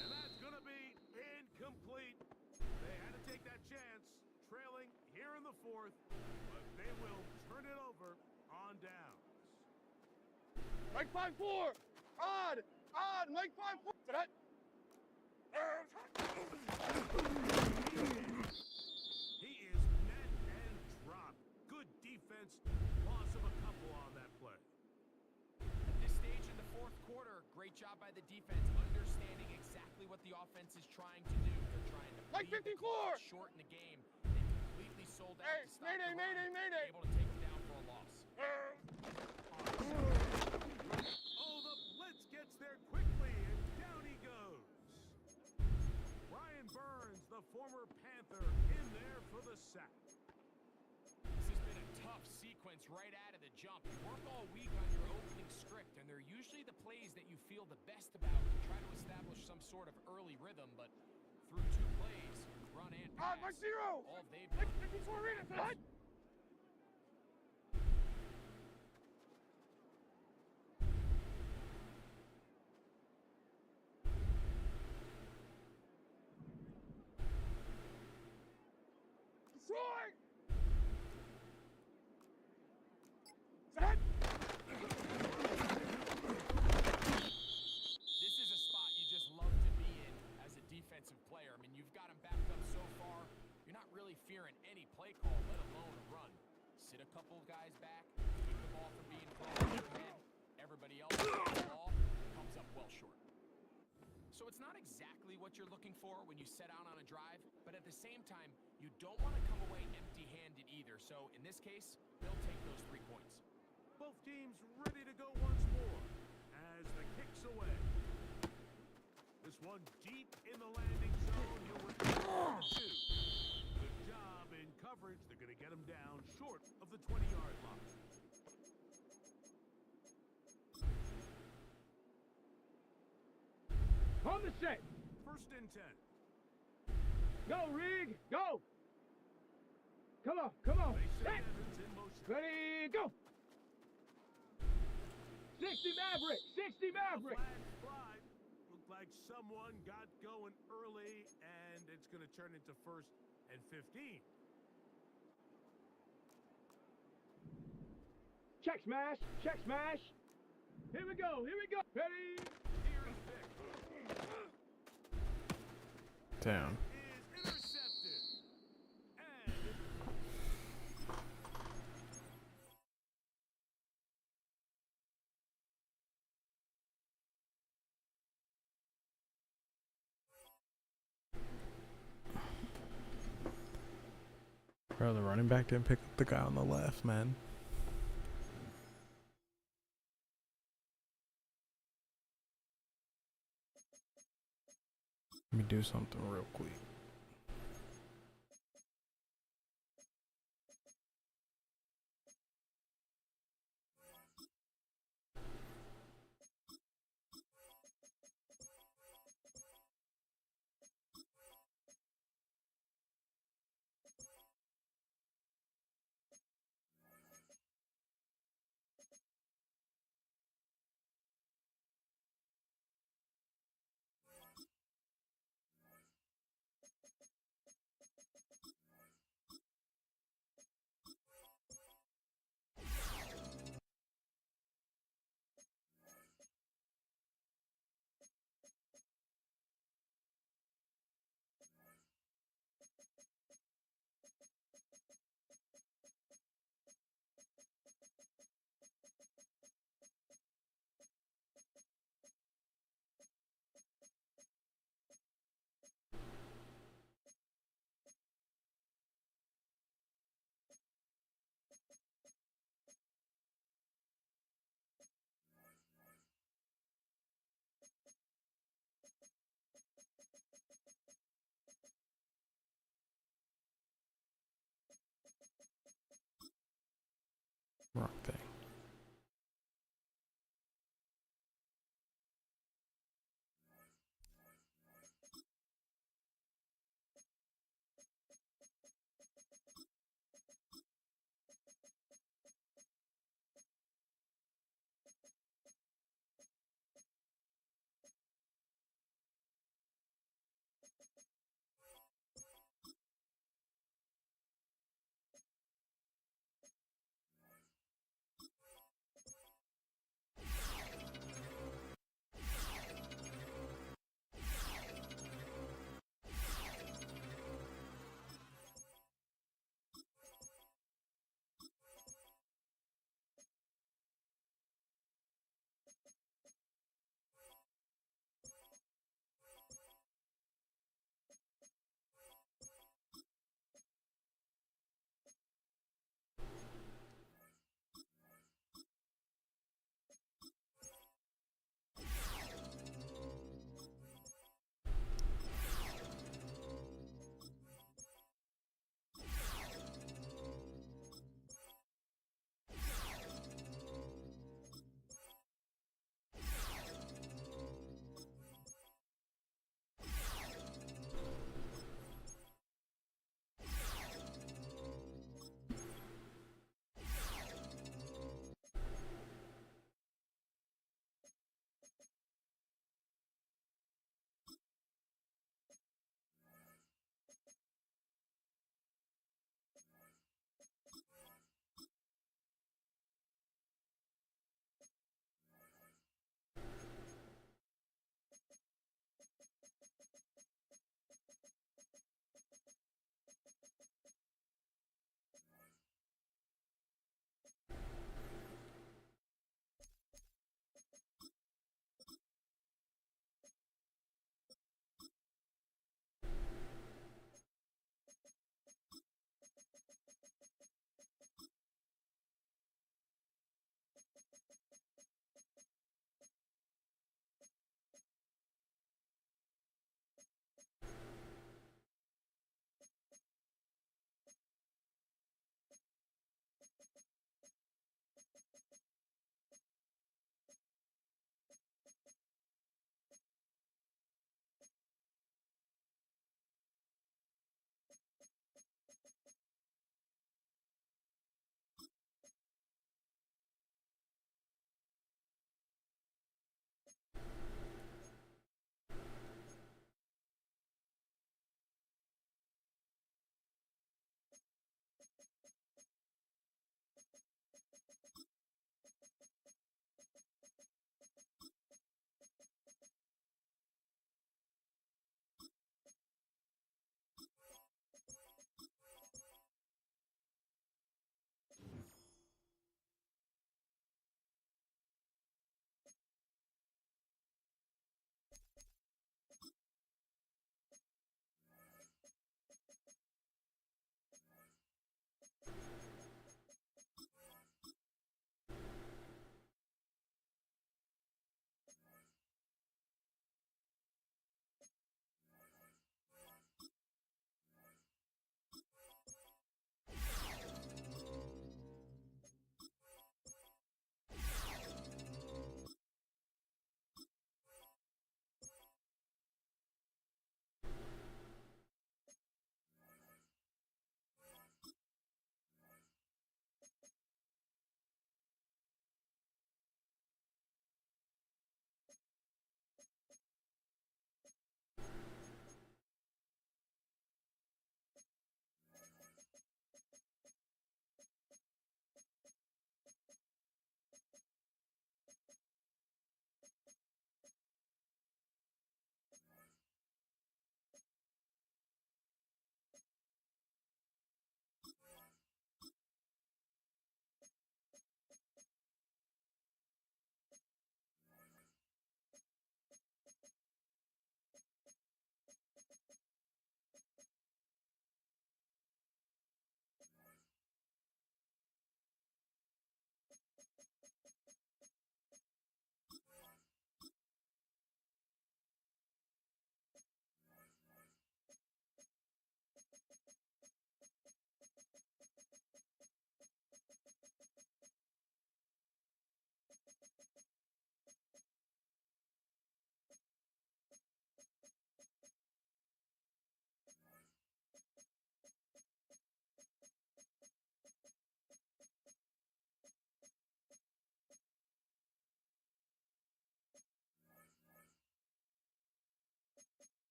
And that's going to be incomplete. They had to take that chance. Trailing here in the 4th, but they will turn it over on downs. Mike 5-4. Odd. Mike 5-4. That. He is net and dropped. Good defense. Loss of a couple on that play. At this stage in the 4th quarter, great job by the defense, understanding exactly what the offense is trying to do. They're trying to Mike bleed the 54. clock, shorten the game. They completely sold out to stop the run, Mayday. able to take it down for a loss. Oh, the blitz gets there quickly, and down he goes. Ryan Burns, the former Panther, in there for the sack. This has been a tough sequence right out of the jump. You work all week on your opening script, and they're usually the plays that you feel the best about to try to establish some sort of early rhythm, but through 2 plays, run and pass, Mike 0. all they've done. Mike 54 minutes. What? Troy! Set! This is a spot you just love to be in as a defensive player. I mean, you've got him backed up so far, you're not really fearing any play call, let alone a run. Sit a couple guys back, keep the ball from being thrown in your head. Everybody else gets the ball, comes up well short. So it's not exactly what you're looking for when you set out on a drive, but at the same time, you don't want to come away empty-handed either. So in this case, they'll take those 3 points. Both teams ready to go once more as the kick's away. This one deep in the landing zone. He'll return to 2. Good job in coverage. They're going to get him down short of the 20-yard line. On the set. 1st and 10. Go, Rig. Go. Come on. They send Set. Evans in motion. Ready, go. 60 Maverick. Flags fly. Looked like someone got going early, and it's going to turn into 1st and 15. Check smash. Check smash. Here we go. Here we go. Ready? Damn. Is intercepted. And Bro, the running back didn't pick up the guy on the left, man. Let me do something real quick. Wrong thing.